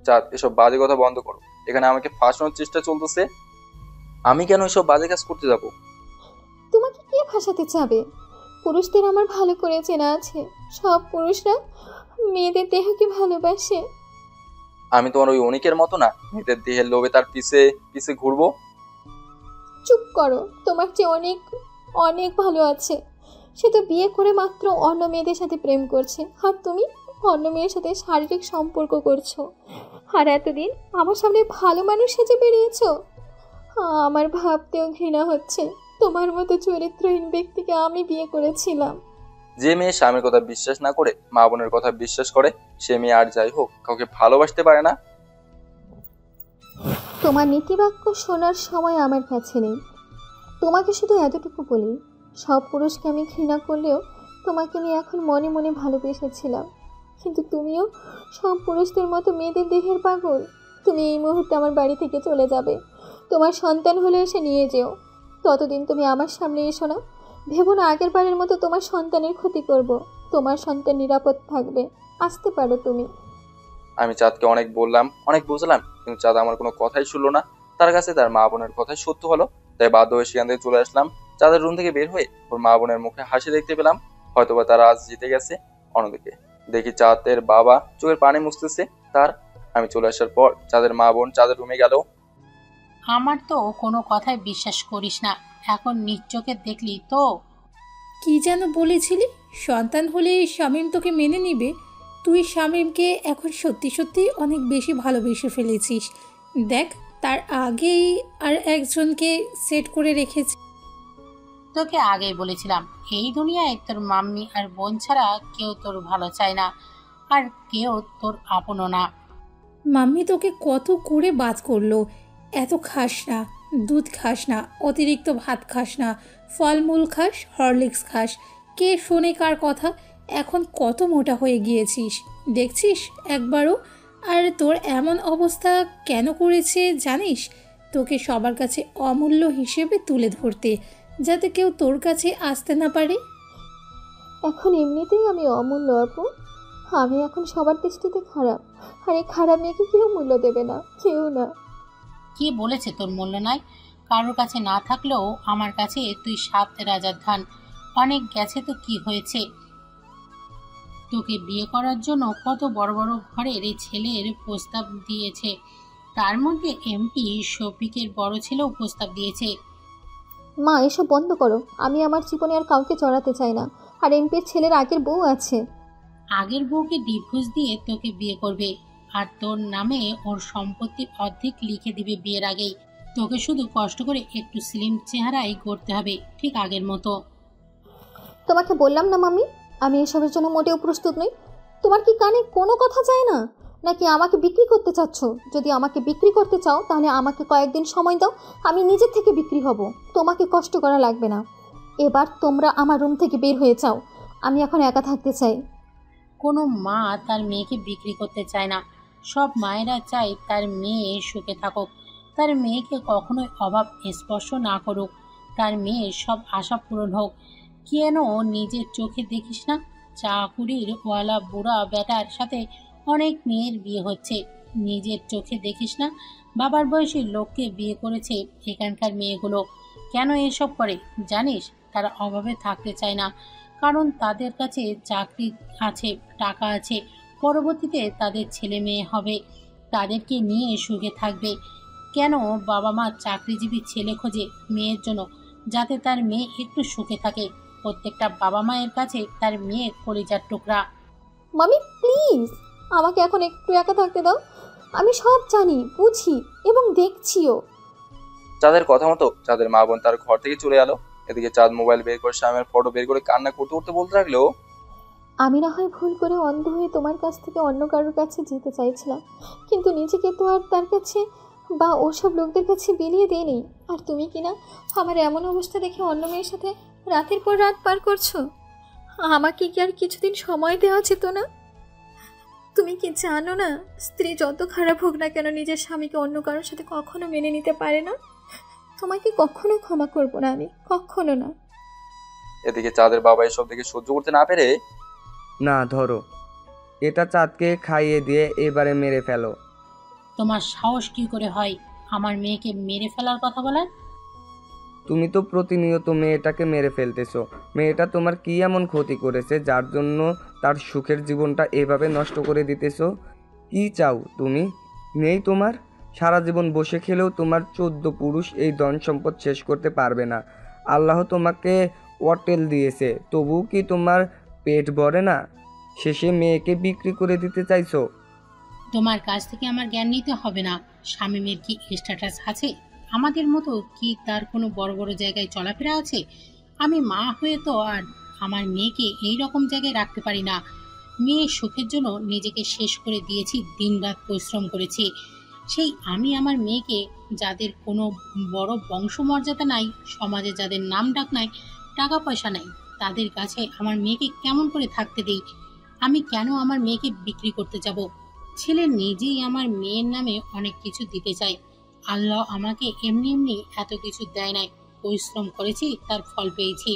চাঁদ, এসব বাজে কথা বন্ধ করো। এখানে আমাকে ফাঁসানোর চেষ্টা চলতেছে। আমি কেন এসব বাজে কাজ করতে যাব? তোমাকে কে ফাঁসাতে চাবে? পুরুষদের আমার ভালো করে চেনা আছে। সব পুরুষরা মেয়েদের দেহকে ভালোবাসে। আমি তোমার ওই অনিকের মতো না, মেয়েদের দেহের লোভে তার পিছে পিছে ঘুরবো। চুপ করো, তোমার চেয়ে অনেক অনেক ভালো আছে। সে তো বিয়ে করে মাত্র অন্য মেয়েদের সাথে প্রেম করছে, আর তুমি অন্য মেয়ের সাথে শারীরিক সম্পর্ক করছো। আর এতদিন আমার সামনে ভালো মানুষ সেজে বেরিয়েছো। আমার ভাবতেও ঘৃণা হচ্ছে, তোমার মতো চরিত্রহীন ব্যক্তিকে আমি বিয়ে করেছিলাম। যে মেয়ে স্বামীর কথা বিশ্বাস না করে মা বোনের কথা বিশ্বাস করে, সে মেয়ে আর যাই হোক কাউকে ভালোবাসতে পারে না। তোমার নীতিবাক্য শোনার সময় আমার কাছে নেই। তোমাকে শুধু এতটুকু বলি, সব পুরুষকে আমি ঘৃণা করলেও তোমাকে আমি এখন মনে মনে ভালোবেসেছিলাম। কিন্তু তুমিও সব পুরুষদের মতো মেয়েদের দেহের পাগল। তুমি এই মুহূর্তে আমার বাড়ি থেকে চলে যাবে। তোমার সন্তান হলে এসে নিয়ে যেও। ততদিন তুমি আমার সামনে এসো না। ভেবো না আগের বারের মতো তোমার সন্তানের ক্ষতি করব। তোমার সন্তান নিরাপদ থাকবে। আসতে পারো তুমি। আমি চাঁদকে অনেক বললাম, অনেক বুঝলাম, কিন্তু চাঁদ আমার কোনো কথাই শুনলো না। তার কাছে তার মা বোনের কথাই সত্য হলো। তাই বাধ্য হয়ে সেখান থেকে চলে আসলাম। চাঁদের রুম থেকে বের হয়ে ওর মা বোনের মুখে হাসি দেখতে পেলাম। হয়তোবা তারা আজ জিতে গেছে। অন্যদিকে দেখি চাঁদের বাবা চোখের পানি মুছতেছে তার। আমি চলে আসার পর চাঁদের মা বোন চাঁদের রুমে গেল। আমার তো কোনো কথাই বিশ্বাস করিস না, এখন নিজ চোখে দেখলি তো। কি যেন বলেছিলি? সন্তান হলে শামীম তোকে মেনে নিবে? তুই শামীমকে এখন সত্যি সত্যি অনেক বেশি ভালোবেসে ফেলেছিস। দেখ, তার আগেই আর একজনকে সেট করে রেখেছি। তোকে আগেই বলেছিলাম, এই দুনিয়ায় তোর মাম্মি আর বোন ছাড়া কেউ তোর ভালো চায় না, আর কেউ তোর আপনও না। মাম্মি তোকে কত করে বাজ করলো। এত খাস না, দুধ খাস না, অতিরিক্ত ভাত খাস না, ফলমূল খাস, হরলিক্স খাস। কে শোনে কার কথা? এখন কত মোটা হয়ে গিয়েছিস দেখছিস একবারও? আর তোর এমন অবস্থা কেন করেছে জানিস? তোকে সবার কাছে অমূল্য হিসেবে তুলে ধরতে, যাতে কেউ তোর কাছে আসতে না পারে। এখন এমনিতেই আমি অমূল্য আপু। আমি এখন সবার দৃষ্টিতে খারাপ। আর এই খারাপ মেয়েকে কেউ মূল্য দেবে না, কেউ না। কি বলেছে তোর মূল্য নাই? কারোর কাছে না থাকলেও আমার কাছে তুই 7 রাজার ধান। অনেক গেছে তো কি হয়েছে? তোকে বিয়ে করার জন্য কত বড় বড় ঘরের এই ছেলের প্রস্তাব দিয়েছে। তার মধ্যে এমপি শফিকের বড় ছেলেও প্রস্তাব দিয়েছে। মা, এসব বন্ধ করো। আমি আমার জীবনে আর কাউকে জড়াতে চাই না। আর এমপির ছেলের আগের বউ আছে। আগের বউকে ডিভোর্স দিয়ে তোকে বিয়ে করবে, আর তোর নামে ওর সম্পত্তির অর্ধেক লিখে দিবে বিয়ের আগেই। তোকে শুধু কষ্ট করে একটু স্লিম চেহারায় গড়তে হবে, ঠিক আগের মতো। তোমাকে বললাম না মাম্মি, আমি এসবের জন্য মোটেও প্রস্তুত নই। তোমার কি কানে কোনো কথা যায় না? নাকি আমাকে বিক্রি করতে চাচ্ছ? যদি আমাকে বিক্রি করতে চাও তাহলে আমাকে কয়েকদিন সময় দাও। আমি নিজের থেকে বিক্রি হব। তোমাকে কষ্ট করা লাগবে না। এবার তোমরা আমার রুম থেকে বের হয়ে যাও। আমি এখন একা থাকতে চাই। কোনো মা তার মেয়েকে বিক্রি করতে চায় না। সব মায়েরা চায় তার মেয়ে সুখে থাকুক, তার মেয়েকে কখনোই অভাব স্পর্শ না করুক, তার মেয়ের সব আশা পূরণ হোক। কেন নিজের চোখে দেখিস না, চাকুরির ওয়ালা বুড়া বেটার সাথে অনেক মেয়ের বিয়ে হচ্ছে। নিজের চোখে দেখিস না, বাবার বয়সী লোককে বিয়ে করেছে এখানকার মেয়েগুলো। কেন এসব করে জানিস? তারা অভাবে থাকতে চায় না, কারণ তাদের কাছে চাকরি আছে, টাকা আছে, পরবর্তীতে তাদের ছেলে মেয়ে হবে, তাদেরকে নিয়ে সুখে থাকবে। কেন বাবা মা চাকরিজীবী ছেলে খোঁজে মেয়ের জন্য, যাতে তার মেয়ে একটু সুখে থাকে। প্রত্যেকটা বাবা মায়ের কাছে তার মেয়ে কলিজার টুকরা। মামি প্লিজ, আমাকে এখন একটু একা থাকতে দাও। আমি সব জানি, বুঝি এবং দেখছিও। চাঁদের কথা মতো চাঁদের মা বোন তার ঘর থেকে চলে এলো। এদিকে চাঁদ মোবাইল বের করে স্বামীর ফটো বের করে কান্না করতে করতে বলতে লাগলো, আমি না হয় ভুল করে অন্ধ হয়ে তোমার কাছ থেকে অন্য কারোর কাছে যেতে চাইছিলাম, কিন্তু নিজেকে তো আর তার কাছে বা ওসব লোকদের কাছে বিলিয়ে দিইনি। আর তুমি কি না আমার এমন অবস্থা দেখে অন্য মেয়ের সাথে রাতের পর রাত পার করছো? আমাকে কি আর কিছুদিন সময় দেওয়া যেত না? তুমি কি জানো না, স্ত্রী যত খারাপ হোক না কেন নিজের স্বামীকে অন্য কারোর সাথে কখনো মেনে নিতে পারে না। তোমাকে কখনো ক্ষমা করবো না আমি, কখনো না। এদিকে চাঁদের বাবা এসব দেখে সহ্য করতে না পেরে, না ধরো, এটা চাঁদকে খাইয়ে দিয়ে এবারে মেরে ফেলো। তোমার সাহস কি করে হয় আমার মেয়েকে মেরে ফেলার কথা বলার? তুমি তো প্রতিনিয়ত মেয়েটাকে মেরে ফেলতেছো। মেয়েটা তোমার কি এমন ক্ষতি করেছে যার জন্য তার সুখের জীবনটা এভাবে নষ্ট করে দিতেছো? কি চাও তুমি? নেই তোমার? সারা জীবন বসে খেলেও তোমার 14 পুরুষ এই ধন সম্পদ শেষ করতে পারবে না। আল্লাহ তোমাকে অটেল দিয়েছে, তবুও কি তোমার পেট ভরে না? শেষে মেয়েকে বিক্রি করে দিতে চাইছো? তোমার কাছ থেকে আমার জ্ঞান নিতে হবে না। শামীমের কি স্ট্যাটাস আছে? আমাদের মতো কি তার কোনো বড় বড় জায়গায় চলাফেরা আছে? আমি মা হয়ে তো আর আমার মেয়েকে এই রকম জায়গায় রাখতে পারি না। মেয়ের সুখের জন্য নিজেকে শেষ করে দিয়েছি, দিনরাত পরিশ্রম করেছি। সেই আমি আমার মেয়েকে, যাদের কোনো বড় বংশমর্যাদা নাই, সমাজে যাদের নাম ডাক নাই, টাকা পয়সা নাই, তাদের কাছে আমার মেয়েকে কেমন করে থাকতে দিই? আমি কেন আমার মেয়েকে বিক্রি করতে যাব? ছেলে নিজেই আমার মেয়ের নামে অনেক কিছু দিতে চায়। আল্লাহ আমাকে এমনি এমনি এত কিছু দেয় নাই, পরিশ্রম করেছি, তার ফল পেয়েছি।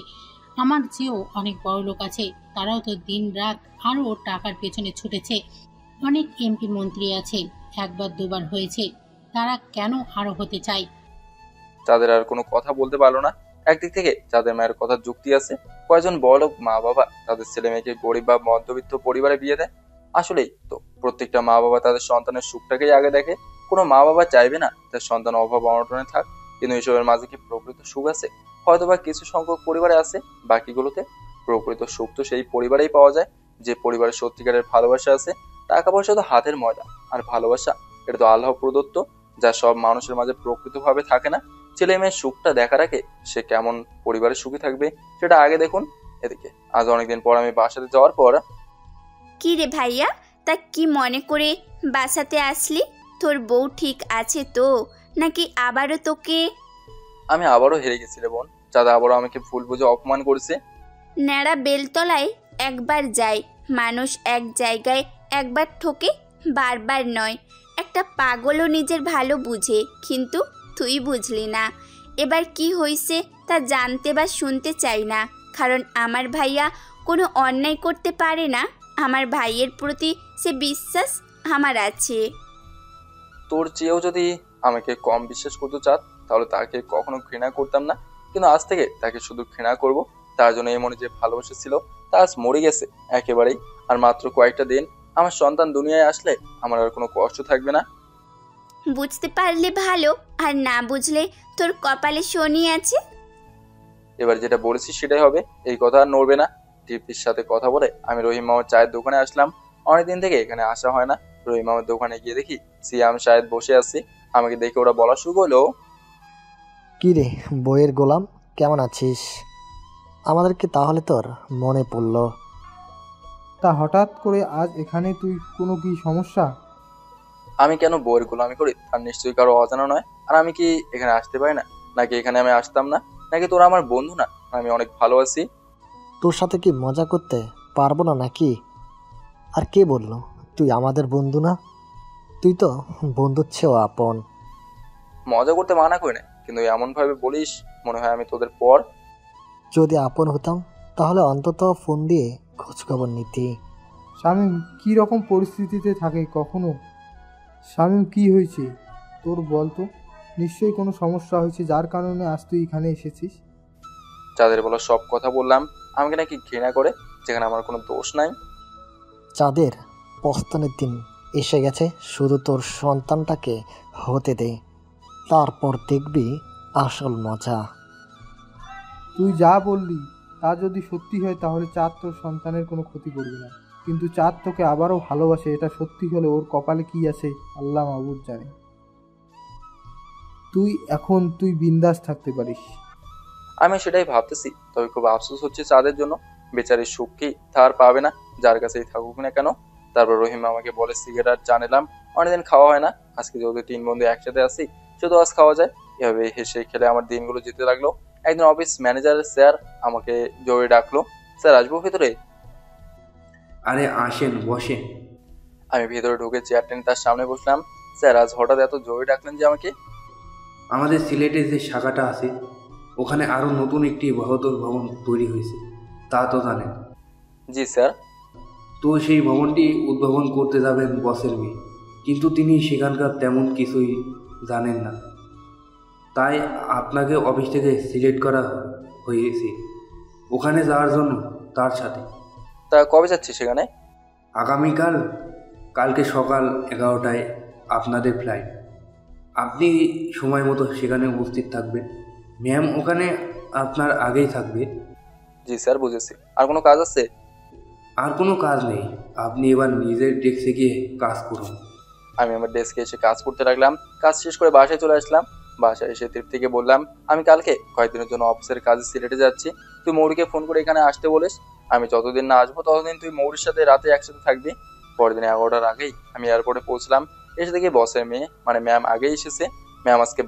আমার চেয়েও অনেক বড় লোক আছে, তারাও তো দিন রাত আরও টাকার পেছনে ছুটেছে। অনেক এমপি মন্ত্রী আছে, একবার দুবার হয়েছে, তারা কেন আরো হতে চায়? তাদের আর কোনো কথা বলতে পারলো না। একদিক থেকে যাদের মায়ের কথা যুক্তি আছে, কয়েকজন বড়লোক মা বাবা তাদের ছেলে মেয়েকে গরিব বা মধ্যবিত্ত পরিবারে বিয়ে দেয়। আসলেই তো প্রত্যেকটা মা বাবা তাদের সন্তানের সুখটাকেই আগে দেখে। কোনো মা বাবা চাইবে না তার সন্তান অভাব অনটনে থাক, কিন্তু এসবের মাঝে কি প্রকৃত সুখ আছে? হয়তোবা কিছু সংখ্যক পরিবারে আছে, বাকিগুলোতে প্রকৃত সুখ তো সেই পরিবারেই পাওয়া যায় যে পরিবারের সত্যিকারের ভালোবাসা আছে। টাকা পয়সা তো হাতের ময়লা, আর ভালোবাসা এটা তো আল্লাহ প্রদত্ত, যা সব মানুষের মাঝে প্রকৃতভাবে থাকে না। ছেলে মেয়ের সুখটা দেখার আগে সে কেমন পরিবারে সুখী থাকবে সেটা আগে দেখুন। এদিকে আজ অনেকদিন পর আমি বাসাতে যাওয়ার পর, কি রে ভাইয়া, তা কি মনে করে বাসাতে আসলি? তোর বউ ঠিক আছে তো, নাকি আবারও তোকে? আমি আবারও হেরে গেছি রে বোন। চাঁদা আবারও আমাকে ভুল বুঝে অপমান করেছে। ন্যাড়া বেলতলায় একবার যায় মানুষ, এক জায়গায় একবার ঠকে, বারবার নয়। একটা পাগলও নিজের ভালো বুঝে, কিন্তু তুই বুঝলি না। এবার কি হয়েছে তা জানতে বা শুনতে চাই না, কারণ আমার ভাইয়া কোনো অন্যায় করতে পারে না। আমার ভাইয়ের প্রতি সে বিশ্বাস আমার আছে। তোর চেয়েও যদি আমাকে কম বিশ্বাস করতে চাস তাহলে তাকে কখনো ঘৃণা করতাম না, কিন্তু আজ থেকে তাকে শুধু ঘৃণা করব। তার জন্য এই মনে যে ভালোবাসা ছিল তা আজ মরে গেছে একেবারেই। আর মাত্র কয়েকটা দিন আমার সন্তান দুনিয়ায় আসলে আমার আর কোনো কষ্ট থাকবে না। বুঝতে পারলে ভালো, আর না বুঝলে তোর কপালে শনি আছে। এবার যেটা বলেছি সেটাই হবে, এই কথা আর নড়বে না। টিপির সাথে কথা বলে আমি রহিম মামার চায়ের দোকানে আসলাম। অনেকদিন থেকে এখানে আসা হয় না। রহিম মামার দোকানে গিয়ে দেখি সিয়াম শাহেদ বসে আছি। আমাকে দেখে ওরা বলা শুরু করলো, কি রে বইয়ের গোলাম, কেমন আছিস? আমাদেরকে তাহলে তোর মনে পড়ল। তা হঠাৎ করে আজ এখানে তুই, কোনো কি সমস্যা? আমি কেন বইয়ের গোলামি করি তার নিশ্চয়ই কারো অজানা নয়। আর আমি কি এখানে আসতে পারি না? নাকি এখানে আমি আসতাম না? নাকি তোরা আমার বন্ধু না? আমি অনেক ভালো আছি। তোর সাথে কি মজা করতে পারবো না নাকি? আর কে বললো তুই আমাদের বন্ধু না? তুই তো বন্ধুর চেয়েও আপন। মজা করতে মানা করি না, কিন্তু এমন ভাবে বলিস মনে হয় আমি তোদের পর। যদি আপন হতাম তাহলে অন্তত ফোন দিয়ে খোঁজখবর নিতি। শামীম কী রকম পরিস্থিতিতে থাকে কখনো? শামীম কি হয়েছে তোর বল তো? নিশ্চয়ই কোনো সমস্যা হয়েছে যার কারণে আজ তুই এখানে এসেছিস। যাদের বলা সব কথা বললাম আমাকে নাকি ঘৃণা করে, যেখানে আমার কোনো দোষ নাই। চাঁদের পস্তনের দিন এসে গেছে, শুধু তোর সন্তানটাকে হতে দে, তারপর দেখবি আসল মজা। তুই যা বললি তা যদি সত্যি হয় তাহলে চাঁদ তোর সন্তানের কোনো ক্ষতি করবে না, কিন্তু চাঁদ তোকে আবারও ভালোবাসে, এটা সত্যি হলে ওর কপালে কি আছে আল্লাহ মাবুদ জানে। তুই বিন্দাস থাকতে পারিস। আমি সেটাই ভাবতেছি, তবে খুব আফসোস হচ্ছে চাঁদের জন্য। বেচারির সুখ কি তার পাবে না, যার কাছেই থাকুক না কেন। তারপর রহিম আমাকে বলে সিগারেট চা নিলাম, অনেকদিন খাওয়া হয় না। আজকে যেহেতু 3 বন্ধু একসাথে আছি, শুধু আজ খাওয়া যায়। এভাবে হেসে খেলে আমার দিনগুলো যেতে লাগলো। একদিন অফিস ম্যানেজার স্যার আমাকে জোরে ডাকলো, স্যার আসবো ভেতরে? আরে আসেন, বসেন। আমি ভেতরে ঢুকে চেয়ার টেনে তার সামনে বসলাম। স্যার আজ হঠাৎ এত জোরে ডাকলেন যে আমাকে? আমাদের সিলেটে যে শাখাটা আছে ওখানে আরও নতুন একটি বহুতল ভবন তৈরি হয়েছে, তা তো জানেন। জি স্যার। তো সেই ভবনটি উদ্ভাবন করতে যাবেন বসের মেয়ে, কিন্তু তিনি সেখানকার তেমন কিছুই জানেন না, তাই আপনাকে অফিস থেকে সিলেক্ট করা হয়েছে ওখানে যাওয়ার জন্য তার সাথে। তা কবে যাচ্ছি সেখানে? আগামীকাল, কালকে সকাল 11টায় আপনাদের ফ্লাইট। আপনি সময় মতো সেখানে উপস্থিত থাকবেন। ম্যাম ওখানে আপনার আগেই থাকবে। জি স্যার, বুঝেছি। আর কোনো কাজ আছে? আর কোনো কাজ নেই, আপনি এবার নিজের ডেস্কে গিয়ে কাজ করুন। আমি আমার ডেস্কে এসে কাজ করতে লাগলাম। কাজ শেষ করে বাসায় চলে আসলাম। বাসায় এসে তৃপ্তিকে বললাম, আমি কালকে কয়েকদিনের জন্য অফিসের কাজে সিলেটে যাচ্ছি, তুই মৌরিকে ফোন করে এখানে আসতে বলিস। আমি যতদিন না আসবো ততদিন তুই মৌরির সাথে রাতে একসাথে থাকবি। পরের দিন 11টার আগেই আমি এয়ারপোর্টে পৌঁছলাম। এসে দেখি বসের মেয়ে মানে ম্যাম আগেই এসেছে। ম্যাম আজকে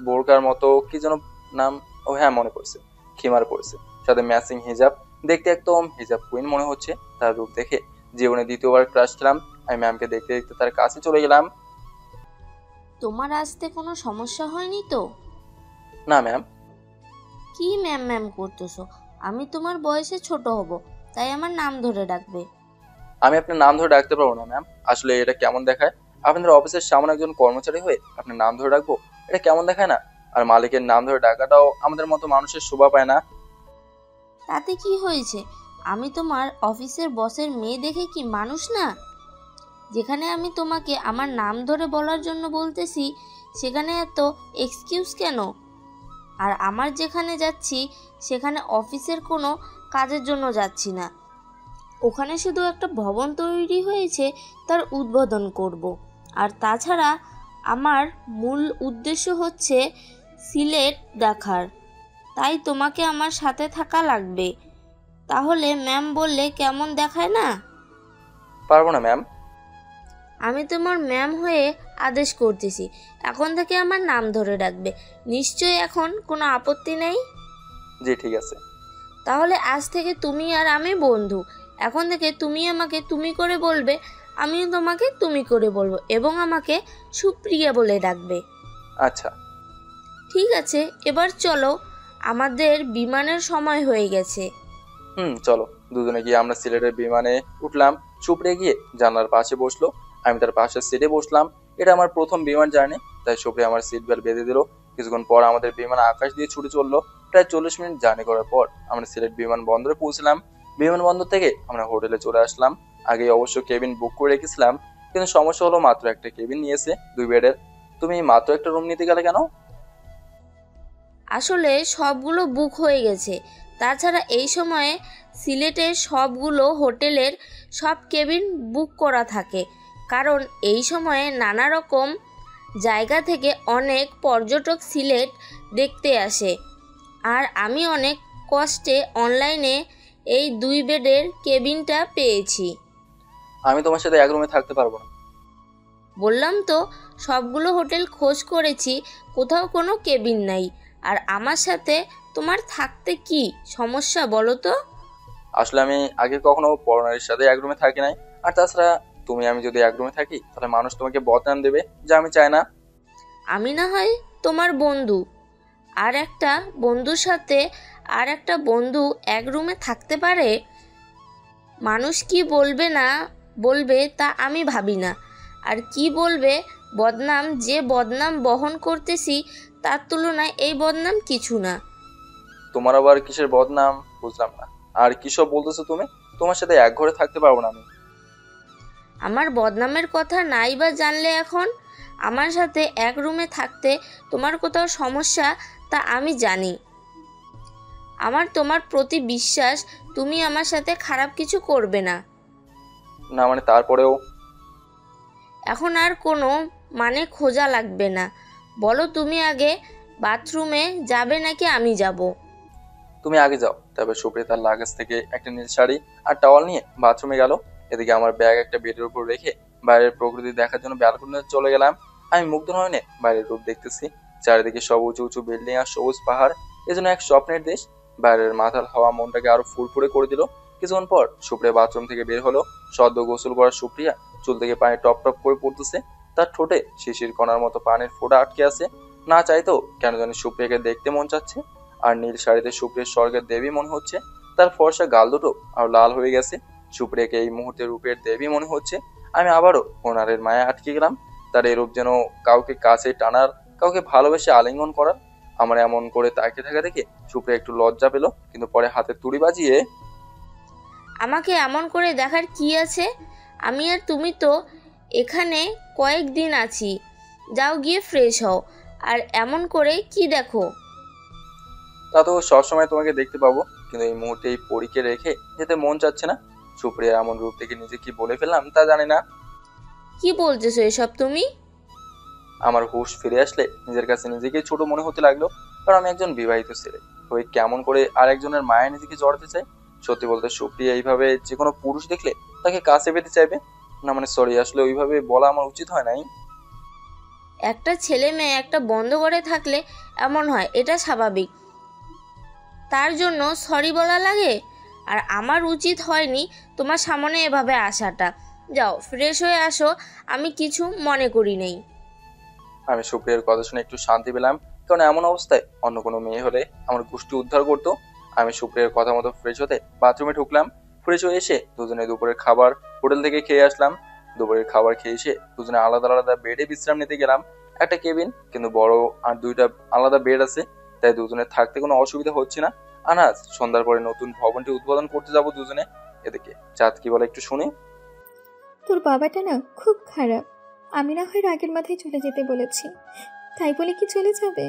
বোরকার মতো কি যেন নাম, ও হ্যাঁ মনে পড়ছে, খিমার পড়ছে, সাথে ম্যাচিং হিজাব। দেখতে একদম হিজাব কুইন মনে হচ্ছে। তার রূপ দেখে জীবনে দ্বিতীয়বার ক্রাশ খেলাম। আমি ম্যামকে দেখতে দেখতে তার কাছে চলে গেলাম। তোমার আসতে কোনো সমস্যা হয়নি তো? না ম্যাম। কি ম্যাম ম্যাম করতেছো? আমি তোমার বয়সে ছোট হব, তাই আমার নাম ধরে ডাকবে। আমি আপনার নাম ধরে ডাকতে পারবো না ম্যাম। আসলে এটা কেমন দেখায়? আপনাদের অফিসের সামনে একজন কর্মচারী হয়ে আপনার নাম ধরে ডাকবো? এটা কেমন দেখায় না? আর মালিকের নাম ধরে ডাকাটাও আমাদের মতো মানুষের শোভা পায় না। তাতে কি হয়েছে? আমি তোমার অফিসের বসের মেয়ে দেখে কি মানুষ না? যেখানে আমি তোমাকে আমার নাম ধরে বলার জন্য বলতেছি, সেখানে এত এক্সকিউজ কেন? আর আমার যেখানে যাচ্ছি সেখানে অফিসের কোনো কাজের জন্য যাচ্ছি না। ওখানে শুধু একটা ভবন তৈরি হয়েছে, তার উদ্বোধন করব। আর তাছাড়া আমার মূল উদ্দেশ্য হচ্ছে সিলেট দেখার, তাই তোমাকে আমার সাথে থাকা লাগবে। তাহলে ম্যাম বললে কেমন দেখায় না? পারবো না ম্যাম। আমি তোমার ম্যাম হয়ে আদেশ করতেছি, এখন থেকে আমার নাম ধরে ডাকবে। নিশ্চয়ই এখন কোনো আপত্তি নেই? জি ঠিক আছে। তাহলে আজ থেকে তুমি আর আমি বন্ধু। এখন থেকে তুমি আমাকে তুমি করে বলবে, আমিও তোমাকে তুমি করে বলবো, এবং আমাকে সুপ্রিয়া বলে ডাকবে। আচ্ছা ঠিক আছে, এবার চলো, আমাদের বিমানের সময় হয়ে গেছে। চলো। দুজনে গিয়ে আমরা সিলেটের বিমানে উঠলাম। সুপ্রিয়া গিয়ে জানলার পাশে বসলো, আমি তার পাশের সিটে বসলাম। এটা আমার প্রথম বিমান জার্নি, তাই সুপ্রিয়া আমার সিট বেল্ট বেঁধে দিল। কিছুক্ষণ পর আমাদের বিমান আকাশ দিয়ে ছুটে চললো। প্রায় 40 মিনিট জার্নি করার পর আমরা সিলেট বিমানবন্দরে পৌঁছলাম। বিমানবন্দর থেকে আমরা হোটেলে চলে আসলাম। আগে অবশ্য কেবিন বুক করে রেখেছিলাম, কিন্তু সমস্যা হলো মাত্র একটা কেবিন নিয়েছে 2 বেডের। তুমি মাত্র একটা রুম নিতে গেলে কেন? আসলে সবগুলো বুক হয়ে গেছে। তাছাড়া এই সময়ে সিলেটের সবগুলো হোটেলের সব কেবিন বুক করা থাকে, কারণ এই সময়ে নানা রকম জায়গা থেকে অনেক পর্যটক সিলেট দেখতে আসে। আর আমি অনেক কষ্টে অনলাইনে এই 2 বেডের কেবিনটা পেয়েছি। আমি তোমার সাথে এক রুমে থাকতে পারবো না। বললাম তো, সবগুলো হোটেল খোঁজ করেছি, কোথাও কোনো কেবিন নাই। আর আমার সাথে তোমার থাকতে কি সমস্যা বলো তো? আসলে আমি আগে কখনো পরনারীর সাথে এক রুমে থাকি নাই। আর তাছাড়া আমি যদি এক রুমে থাকি তাহলে মানুষ তোমাকে বদনাম দেবে, যা আমি চাই না। আমি না হয় তোমার বন্ধু, আর একটা বন্ধুর সাথে আর একটা বন্ধু এক রুমে থাকতে পারে? মানুষ কি বলবে না বলবে তা আমি ভাবি না। আর কি বলবে বদনাম, যে বদনাম বহন করতেছি তার তুলনায় এই বদনাম কিছু না। তোমার আবার কিসের বদনাম বুঝলাম না। আর কিসব বলতেছো তুমি? তোমার সাথে এক ঘরে থাকতে পারবো না আমি। আমার বদনামের কথা নাই বা জানলে এখন? আমার সাথে এক রুমে থাকতে তোমার কোথাও সমস্যা তা আমি জানি। আমার তোমার প্রতি বিশ্বাস, তুমি আমার সাথে খারাপ কিছু করবে না। না মানে তারপরেও এখন আর কোনো মানে খোঁজা লাগবে না। বলো, তুমি আগে বাথরুমে যাবে নাকি আমি যাব? তুমি আগে যাও। তারপর সুপ্রিয়া তার লাগেজ থেকে একটা নীল শাড়ি আর টাওয়াল নিয়ে বাথরুমে গেল। এদিকে আমার ব্যাগ একটা বেডের উপর রেখে বাইরের প্রকৃতি দেখার জন্য ব্যালকনিতে চলে গেলাম। আমি মুগ্ধ নয়নে বাইরের রূপ দেখতেছি। চারিদিকে সব উঁচু উঁচু বিল্ডিং আর সবুজ পাহাড়, এজন্য এক স্বপ্নের দেশ। বাইরের মাথার হাওয়া মনটাকে আরো ফুরফুরে করে দিল। কিছুক্ষণ পর সুপ্রিয়া বাথরুম থেকে বের হলো। সদ্য গোসল করা সুপ্রিয়া চুল থেকে পানি টপ টপ করে পড়তেছে। তার ঠোঁটে শিশির কণার মতো পানির ফোঁটা আটকে আছে। না চাইতো কেন জানি সুপ্রিয়াকে দেখতে মন চাচ্ছে। আর নীল শাড়িতে সুপ্রিয়ার স্বর্গের দেবী মনে হচ্ছে। তার ফর্সা গাল দুটো আর লাল হয়ে গেছে। সুপ্রিয়াকে এই মুহূর্তে রূপের দেবী মনে হচ্ছে। আমি আবারও ওনারের মায়া আটকে গেলাম। তার এরূপ যেন কাউকে কাছে টানার, কাউকে ভালোবেসে আলিঙ্গন করার। আমার এমন করে তাকিয়ে থাকা দেখে সুপ্রিয়া একটু লজ্জা পেল, কিন্তু পরে হাতে তুড়ি বাজিয়ে, আমাকে এমন করে দেখার কি আছে? আমি আর তুমি তো এখানে কয়েকদিন আছি, যাও গিয়ে ফ্রেশ হও। আর এমন করে কি দেখো? তা তো সবসময় তোমাকে দেখতে পাবো, কিন্তু এই মুহূর্তে এই পরীকে রেখে যেতে মন চাচ্ছে না। সুপ্রিয়া এমন রূপ থেকে নিজে কি বলে ফেললাম তা জানি না। কি বলতেছো এসব তুমি? আমার হুঁশ ফিরে আসলে নিজের কাছে নিজেকে ছোট মনে হতে লাগলো, কারণ আমি একজন বিবাহিত ছেলে হয়ে কেমন করে আরেকজনের মায়া নিজেকে জড়াতে চাই। সত্যি বলতে সুপ্রিয়া এইভাবে যে কোনো পুরুষ দেখলে তাকে কাছে পেতে চাইবে না, মানে সরি, আসলে ওইভাবে বলা আমার উচিত হয় নাই। একটা ছেলে মেয়ে একটা বন্ধ করে থাকলে এমন হয়, এটা স্বাভাবিক। তার জন্য সরি বলা লাগে? আর আমার উচিত হয়নি তোমার সামনে এভাবে আসাটা। যাও ফ্রেশ হয়ে আসো, আমি কিছু মনে করি নেই। আমি সুপ্রিয়ার কথা শুনে একটু শান্তি পেলাম, কারণ এমন অবস্থায় অন্য কোনো মেয়ে হলে আমার গোষ্ঠী উদ্ধার করতো। আমি সুপ্রিয়ার কথা মতো ফ্রেশ হতে বাথরুমে ঢুকলাম। ফ্রেশ হয়ে এসে দুজনে দুপুরের খাবার হোটেল থেকে খেয়ে আসলাম। দুপুরের খাবার খেয়ে এসে দুজনে আলাদা আলাদা বেডে বিশ্রাম নিতে গেলাম। একটা কেবিন, কিন্তু বড় আর দুইটা আলাদা বেড আছে, তাই দুজনে থাকতে কোনো অসুবিধা হচ্ছে না। আনাজ সন্ধ্যার পরে নতুন ভবনটি উদ্বোধন করতে যাব দুজনে। এদিকে চাঁদ কি বলে একটু শুনি। তোর বাবাটা না খুব খারাপ। আমি না হয় রাগের মাথায় চলে যেতে বলেছি, তাই বলে কি চলে যাবে?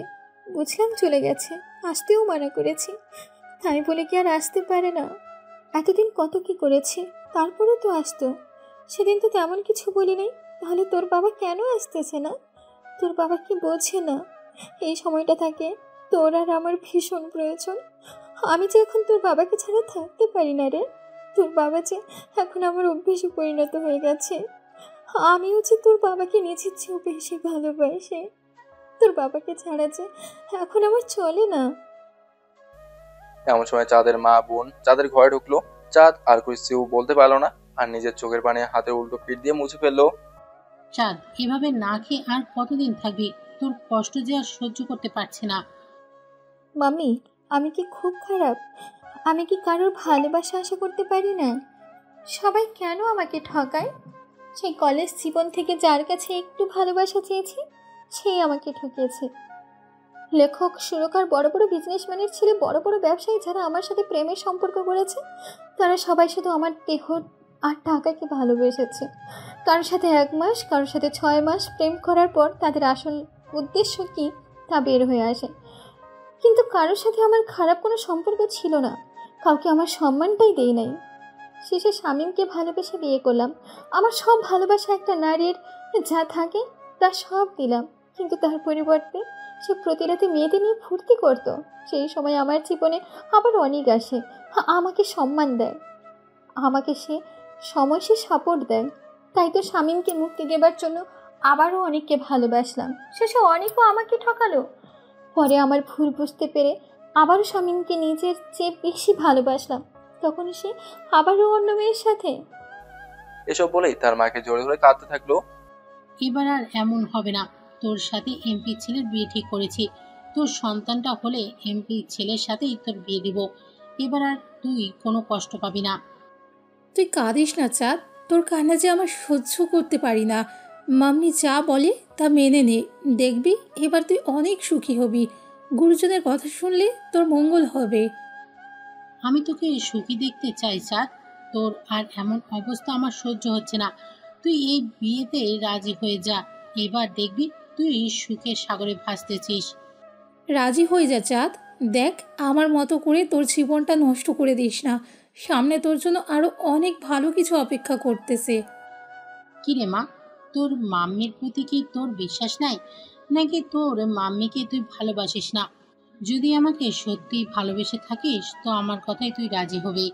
বুঝলাম চলে গেছে, আসতেও মানা করেছি, তাই বলে কি আর আসতে পারে না? এতদিন কত কি করেছি, তারপরেও তো আসতো। সেদিন তো তেমন কিছু বলি নাই, তাহলে তোর বাবা কেন আসতেছে না? তোর বাবা কি বোঝে না এই সময়টা থাকে তোর আর আমার ভীষণ প্রয়োজন? আমি যে এখন তোর বাবাকে ছাড়া থাকতে পারি না রে। তোর বাবা যে এখন আমার অভ্যেসে পরিণত হয়ে গেছে। আমিও যে তোর বাবাকে নিজের চেয়েও বেশি ভালোবাসি। তোর বাবাকে ছাড়া যে এখন আমার চলে না। এমন সময় চাঁদের মা বোন চাঁদের ঘরে ঢুকলো। চাঁদ আর কিছু বলতে পারলো না, আর নিজের চোখের পানি হাতে উল্টো পিঠ দিয়ে মুছে ফেললো। চাঁদ, এভাবে না খেয়ে আর কতদিন থাকবি? তোর কষ্ট যে আর সহ্য করতে পারছি না। মাম্মি, আমি কি খুব খারাপ? আমি কি কারোর ভালোবাসা আশা করতে পারি না? সবাই কেন আমাকে ঠকায়? সেই কলেজ জীবন থেকে যার কাছে একটু ভালোবাসা চেয়েছি, সেই আমাকে ঠকিয়েছে। লেখক, সুরকার, বড় বড় বিজনেসম্যানের ছেলে, বড় বড় ব্যবসায়ী যারা আমার সাথে প্রেমের সম্পর্ক করেছে, তারা সবাই শুধু আমার দেহ আর টাকাকে ভালোবেসেছে। কারোর সাথে 1 মাস, কারোর সাথে 6 মাস প্রেম করার পর তাদের আসল উদ্দেশ্য কী তা বের হয়ে আসে। কিন্তু কারোর সাথে আমার খারাপ কোনো সম্পর্ক ছিল না, কাউকে আমার সম্মানটাই দেই নাই। শেষে শামীমকে ভালোবেসে বিয়ে করলাম। আমার সব ভালোবাসা একটা নারীর যা থাকে তা সব দিলাম, কিন্তু তার পরিবর্তে সে প্রতি রাতে মেয়েদের নিয়ে ফুর্তি করতো। সেই সময় আমার জীবনে আবার অনেক আসে, আমাকে সম্মান দেয়, আমাকে সে সময় সে সাপোর্ট দেয়। তাই তো শামীমকে মুক্তি দেবার জন্য আবারও অনেককে ভালোবাসলাম। শেষে অনেকও আমাকে ঠকালো। পরে আমার ভুল বুঝতে পেরে আবারও শামীমকে নিজের চেয়ে বেশি ভালোবাসলাম। তখন সে আবারও অন্য মেয়ের সাথে। এসব বলেই তার মাকে জোরে ধরে কাঁদতে থাকলো। এবার আর এমন হবে না। তোর সাথে এমপি ছেলের বিয়ে ঠিক করেছি। তোর সন্তানটা হলে এমপি ছেলের সাথেই তোর বিয়ে দেব। এবার আর তুই কোনো কষ্ট পাবি না। তুই কাঁদিস না চাঁদ, তোর কান্না যে আমার সহ্য করতে পারি না। মাম্মি যা বলে তা মেনে নে, দেখবি এবার তুই অনেক সুখী হবি। গুরুজনের কথা শুনলে তোর মঙ্গল হবে। আমি তোকে সুখী দেখতে চাই চাঁদ। তোর আর এমন অবস্থা আমার সহ্য হচ্ছে না। তুই এই বিয়েতে রাজি হয়ে যা, এবার দেখবি তুই সুখের সাগরে ভাসতেছিস। রাজি হয়ে যা চাঁদ, দেখ আমার মতো করে তোর জীবনটা নষ্ট করে দিস না। সামনে তোর জন্য আরও অনেক ভালো কিছু অপেক্ষা করতেছে। কিরে মা, তোর মাম্মির প্রতি কি তোর বিশ্বাস নাই, নাকি তোর মাম্মিকে তুই ভালোবাসিস না? যদি আমাকে সত্যি ভালোবেসে থাকিস তো আমার কথাই তুই রাজি হবি।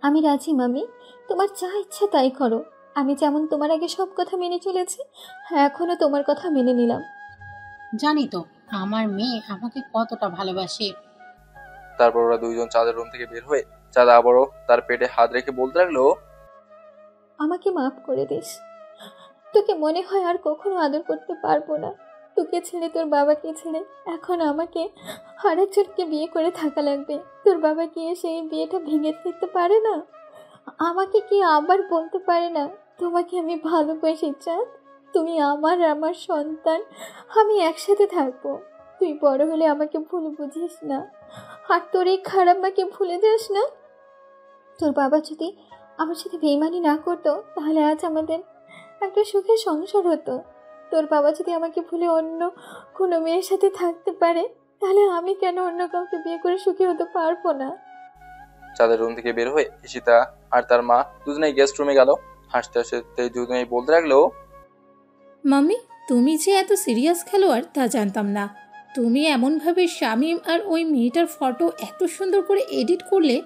আমি রাজি মামি, তোমার যা ইচ্ছা তাই করো। আমি যেমন তোমার আগে সব কথা মেনে চলেছি, এখনও তোমার কথা মেনে নিলাম। জানি তো আমার মেয়ে আমাকে কতটা ভালোবাসে। তারপর ওরা দুইজন চাঁদের রুম থেকে বের হয়ে চাঁদ আবারও তার পেটে হাত রেখে বলতে লাগলো, আমাকে মাফ করে দিস। তোকে মনে হয় আর কখনো আদর করতে পারবো না। তোকে ছেড়ে, তোর বাবাকে ছেড়ে এখন আমাকে আরেকজনকে বিয়ে করে থাকা লাগবে। তোর বাবা কি এসে এই বিয়েটা ভেঙে দিতে পারে না? আমাকে কি আবার বলতে পারে না তোমাকে আমি ভালোবাসি চাঁদ। তুমি আমার আর আমার সন্তান, আমি একসাথে থাকবো। তুই বড় হলে আমাকে ভুল বুঝিস না, আর তোর এই খারাপ মাকে ভুলে যাস না। তোর বাবা যদি আমার সাথে বেইমানি না করতো তাহলে আজ আমাদের একটা সুখের সংসার হতো। তোর বাবা যদি আমাকে ভুলে অন্য কোনো মেয়ের সাথে থাকতে পারে, তাহলে আমি কেন অন্য কাউকে বিয়ে করে সুখী হতে পারবো না? চাঁদের রুম থেকে বের হয়ে ঈশিতা আর তার মা দুজনেই গেস্ট রুমে গেল। হাসতে হাসতে দুজনেই বলতে লাগলো, মাম্মি, তুমি যে এত সিরিয়াস খেলোয়াড় তা জানতাম না। তুমি এমনভাবে শামীম আর ওই মেয়েটার ফটো এত সুন্দর করে এডিট করলে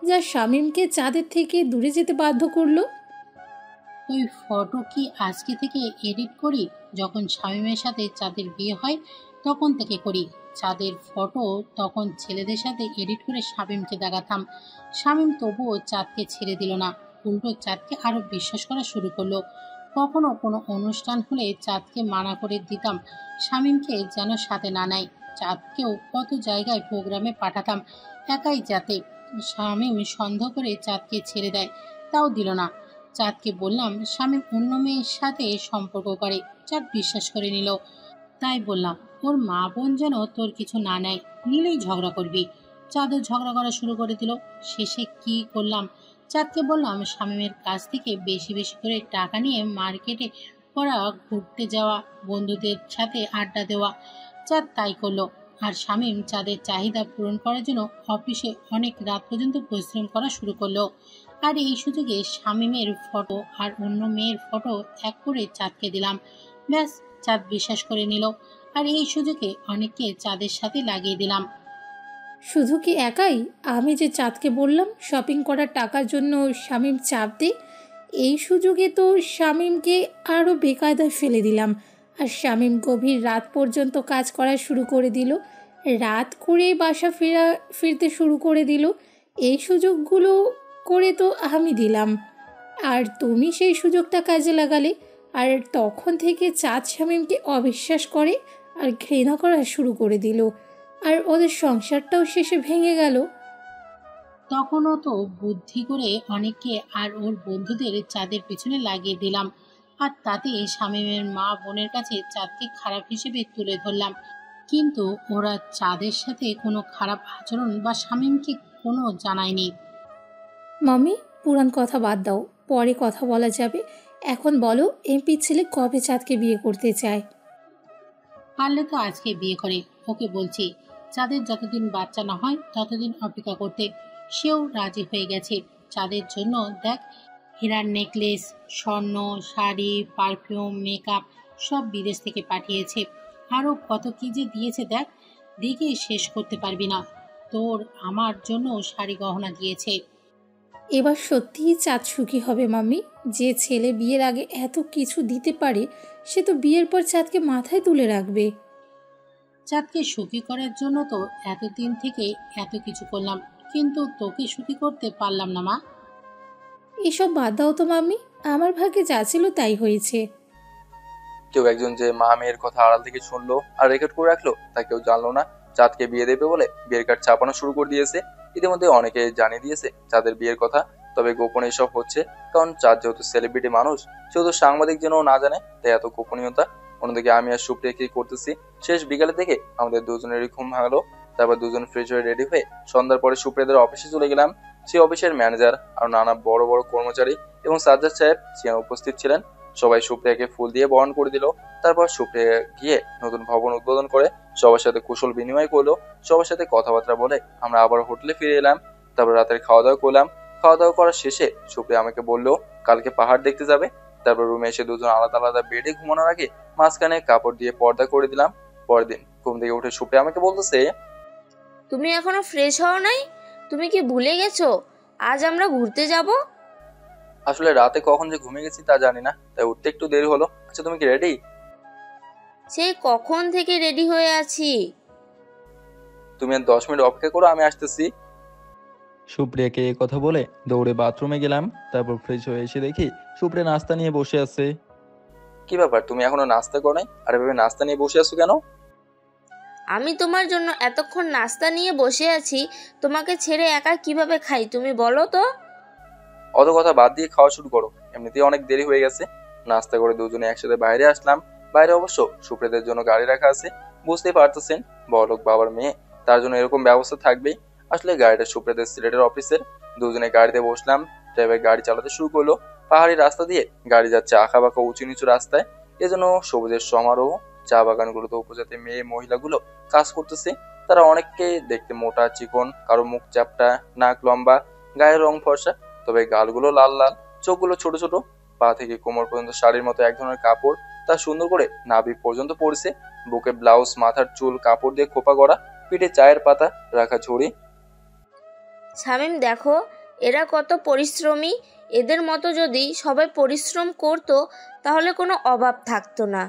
যা শামীমকে চাঁদের থেকে দূরে যেতে বাধ্য করলো। ওই ফটো কি আজকে থেকে এডিট করি? যখন শামীমের সাথে চাঁদের বিয়ে হয় তখন থেকে করি। চাঁদের ফটো তখন ছেলেদের সাথে এডিট করে শামীমকে দেখাতাম। শামীম তবুও চাঁদকে ছেড়ে দিল না, উল্টো চাঁদকে আরও বিশ্বাস করা শুরু করলো। কখনো কোনো অনুষ্ঠান হলে চাঁদকে মানা করে দিতাম শামীমকে যেন সাথে না নেয়। চাঁদকেও কত জায়গায় প্রোগ্রামে পাঠাতাম একাই, যাতে শামীম সন্দেহ করে চাঁদকে ছেড়ে দেয়, তাও দিল না। চাঁদকে বললাম শামীম অন্য মেয়ের সাথে সম্পর্ক করে, চাঁদ বিশ্বাস করে নিল। তাই বললাম ওর মা বোন যেন তোর কিছু না নেয়, নিলেই ঝগড়া করবি। চাঁদও ঝগড়া করা শুরু করে দিল। শেষে কি করলাম, চাঁদকে বললাম শামীমের কাছ থেকে বেশি বেশি করে টাকা নিয়ে মার্কেটে ওরা ঘুরতে যাওয়া, বন্ধুদের সাথে আড্ডা দেওয়া। চাঁদ তাই করলো। আর শামীম চাঁদের চাহিদা পূরণ করার জন্য অফিসে অনেক রাত পর্যন্ত পরিশ্রম করা শুরু করলো। আর এই সুযোগে শামীমের ফটো আর অন্য মেয়ের ফটো এক করে চাঁদকে দিলাম। ব্যাস, চাঁদ বিশ্বাস করে নিল। আর এই সুযোগে অনেককে চাঁদের সাথে লাগিয়ে দিলাম। শুধু কি একাই? আমি যে চাঁদকে বললাম শপিং করার টাকার জন্য শামীম চাপ দে, এই সুযোগে তো শামীমকে আরও বেকায়দায় ফেলে দিলাম। আর শামীম গভীর রাত পর্যন্ত কাজ করা শুরু করে দিল, রাত করে বাসা ফিরতে শুরু করে দিল। এই সুযোগগুলো করে তো আমি দিলাম, আর তুমি সেই সুযোগটা কাজে লাগালে। আর তখন থেকে চাঁদ শামীমকে অবিশ্বাস করে আর ঘৃণা করা শুরু করে দিল, আর ওদের সংসারটাও শেষে ভেঙে গেল। তখনও তো বুদ্ধি করে অনেককে আর ওর বন্ধুদের চাঁদের পিছনে লাগিয়ে দিলাম। আর তাতে শামীমের মা বোনের কাছে চাঁদকে খারাপ হিসেবে তুলে ধরলাম। কিন্তু ওরা চাঁদের সাথে কোনো খারাপ আচরণ বা শামীমকে কোনো জানায়নি। মাম্মি, পুরান কথা বাদ দাও, পরে কথা বলা যাবে। এখন বলো, এমপি ছেলে কবে চাঁদকে বিয়ে করতে চায়? পারলে তো আজকে বিয়ে করে। ওকে বলছি চাঁদের যতদিন বাচ্চা না হয় ততদিন অপেক্ষা করতে। সেও রাজি হয়ে গেছে। চাঁদের জন্য দেখ, হীরার নেকলেস, স্বর্ণ, শাড়ি, পারফিউম, মেকআপ সব বিদেশ থেকে পাঠিয়েছে। আরও কত কি যে দিয়েছে দেখ, দেখে শেষ করতে পারবি না। তোর আমার জন্য শাড়ি গহনা দিয়েছে। এবার সত্যিই চাঁদ সুখী হবে মাম্মি। যে ছেলে বিয়ের আগে এত কিছু দিতে পারে, সে তো বিয়ের পর চাঁদকে মাথায় তুলে রাখবে। চাঁদকে সুখী করার জন্য তো এতদিন থেকে এত কিছু করলাম, কিন্তু তোকে সুখী করতে পারলাম না মা। এসব বাদ দাও তো মাম্মি, আমার ভাগ্যে যা ছিল তাই হয়েছে। কেউ একজন যে মা মেয়ের কথা আড়াল থেকে শুনলো আর রেকর্ড করে রাখলো তা কেউ জানলো না। চাঁদকে বিয়ে দেবে বলে বিয়ের কার্ড ছাপানো শুরু করে দিয়েছে। ইতিমধ্যে অনেকে জানিয়ে দিয়েছে চাঁদের বিয়ের কথা, তবে গোপনে এসব হচ্ছে। কারণ চাঁদ যেহেতু সেলিব্রিটি মানুষ, সেহেতু সাংবাদিক যেন না জানে, তাই এত গোপনীয়তা। অন্যদিকে আমি আর সুপ্রিয়া কি করতেছি, শেষ বিকালে থেকে আমাদের দুজনেরই ঘুম ভাঙলো। তারপর দুজন ফ্রেশ হয়ে রেডি হয়ে সন্ধ্যার পরে সুপ্রিয়াদের অফিসে চলে গেলাম। সেই অফিসের ম্যানেজার আর নানা বড় বড় কর্মচারী এবং সাজ্জাদ সাহেব সেখানে উপস্থিত ছিলেন। সবাই সুপ্রিয়াকে ফুল দিয়ে বরণ করে দিল। তারপর সুপ্রিয়া গিয়ে নতুন ভবন উদ্বোধন করে সবার সাথে কুশল বিনিময় করলো। সবার সাথে কথাবার্তা বলে আমরা আবার হোটেলে ফিরে এলাম। তারপর রাতের খাওয়া দাওয়া করলাম। খাওয়া দাওয়া করার শেষে সুপ্রিয়া আমাকে বললো কালকে পাহাড় দেখতে যাবে। তারপর রুমে এসে দুজন আলাদা আলাদা বেডে ঘুমানোর আগে মাঝখানে কাপড় দিয়ে পর্দা করে দিলাম। পরের দিন ঘুম থেকে উঠে সুপ্রিয়া আমাকে বলতেছে, তুমি এখনো ফ্রেশ হও নাই? তুমি কি ভুলে গেছো আজ আমরা ঘুরতে যাব? আসলে রাতে কখন যে ঘুমিয়ে গেছি তা জানি না, তাই উঠতে একটু দেরি হলো। আচ্ছা, তুমি কি রেডি? সেই কখন থেকে রেডি হয়ে আছি। তুমি 10 মিনিট অপেক্ষা করো, আমি আসতেছি। সুপ্রিয়াকে এই কথা বলে দৌড়ে বাথরুমে গেলাম। তারপর ফ্রেশ হয়ে এসে দেখি সুপ্রিয়া নাস্তা নিয়ে বসে আছে। কি ব্যাপার, তুমি এখনো নাস্তা করো নাই? আর এভাবে নাস্তা নিয়ে বসে আছো কেন? আমি তোমার জন্য এতক্ষণ নাস্তা নিয়ে বসে আছি, তোমাকে ছেড়ে একা কিভাবে খাই তুমি বলো তো? অত কথা বাদ দিয়ে খাওয়া শুরু করো। এমনিতেই অনেক দেরি হয়ে গেছে। নাস্তা করে দুজনে একসাথে বাইরে আসলাম। বাইরে অবশ্য সুপ্রিয়াদের জন্য গাড়ি রাখা আছে। বুঝতেই পারতেছেন বড়লোক বাবার মেয়ে, তার জন্য এরকম ব্যবস্থা থাকবেই। আসলে গাড়িটা সুপ্রিয়াদের সিলেটের অফিসের। দুজনে গাড়িতে বসলাম। ড্রাইভার গাড়ি চালাতে শুরু করলো। পাহাড়ি রাস্তা দিয়ে গাড়ি যাচ্ছে আঁকা বাঁকা উঁচু নিচু রাস্তায়। এজন্য সবুজের সমারোহ। চা বাগানগুলোতে উপজাতি মেয়ে মহিলাগুলো কাজ করতেছে। তারা অনেককে দেখতে মোটা চিকন, কারো মুখ চাপটা, নাক লম্বা, গায়ের রং ফর্সা, তবে গালগুলো লাল লাল, চোখগুলো ছোট ছোট। পা থেকে কোমর পর্যন্ত শাড়ির মতো এক ধরনের কাপড়, তা সুন্দর করে নাভি পর্যন্ত পড়ছে। বুকে ব্লাউজ, মাথার চুল কাপড় দিয়ে খোপা করা, পিঠে চায়ের পাতা রাখা ঝুড়ি। শামীম দেখো, এরা কত পরিশ্রমী। এদের মতো যদি সবাই পরিশ্রম করতো তাহলে কোনো অভাব থাকতো না।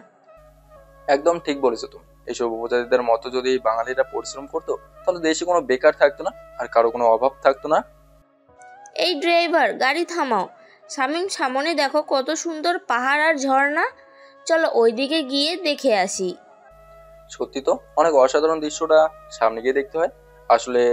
একদম ঠিক বলেছো তুমি। এইসব উপজাতিদের মতো যদি বাঙালিরা পরিশ্রম করতো তাহলে দেশে কোনো বেকার থাকতো না, আর কারো কোনো অভাব থাকতো না। এই ড্রাইভার, গাড়ি থামাও। শামীম, সামনে দেখো কত সুন্দর পাহাড় আর ঝর্ণা। চলো ওইদিকে গিয়ে দেখে আসি। সত্যি তো অনেক অসাধারণ দৃশ্যটা সামনে গিয়ে দেখতে হয়। আসলে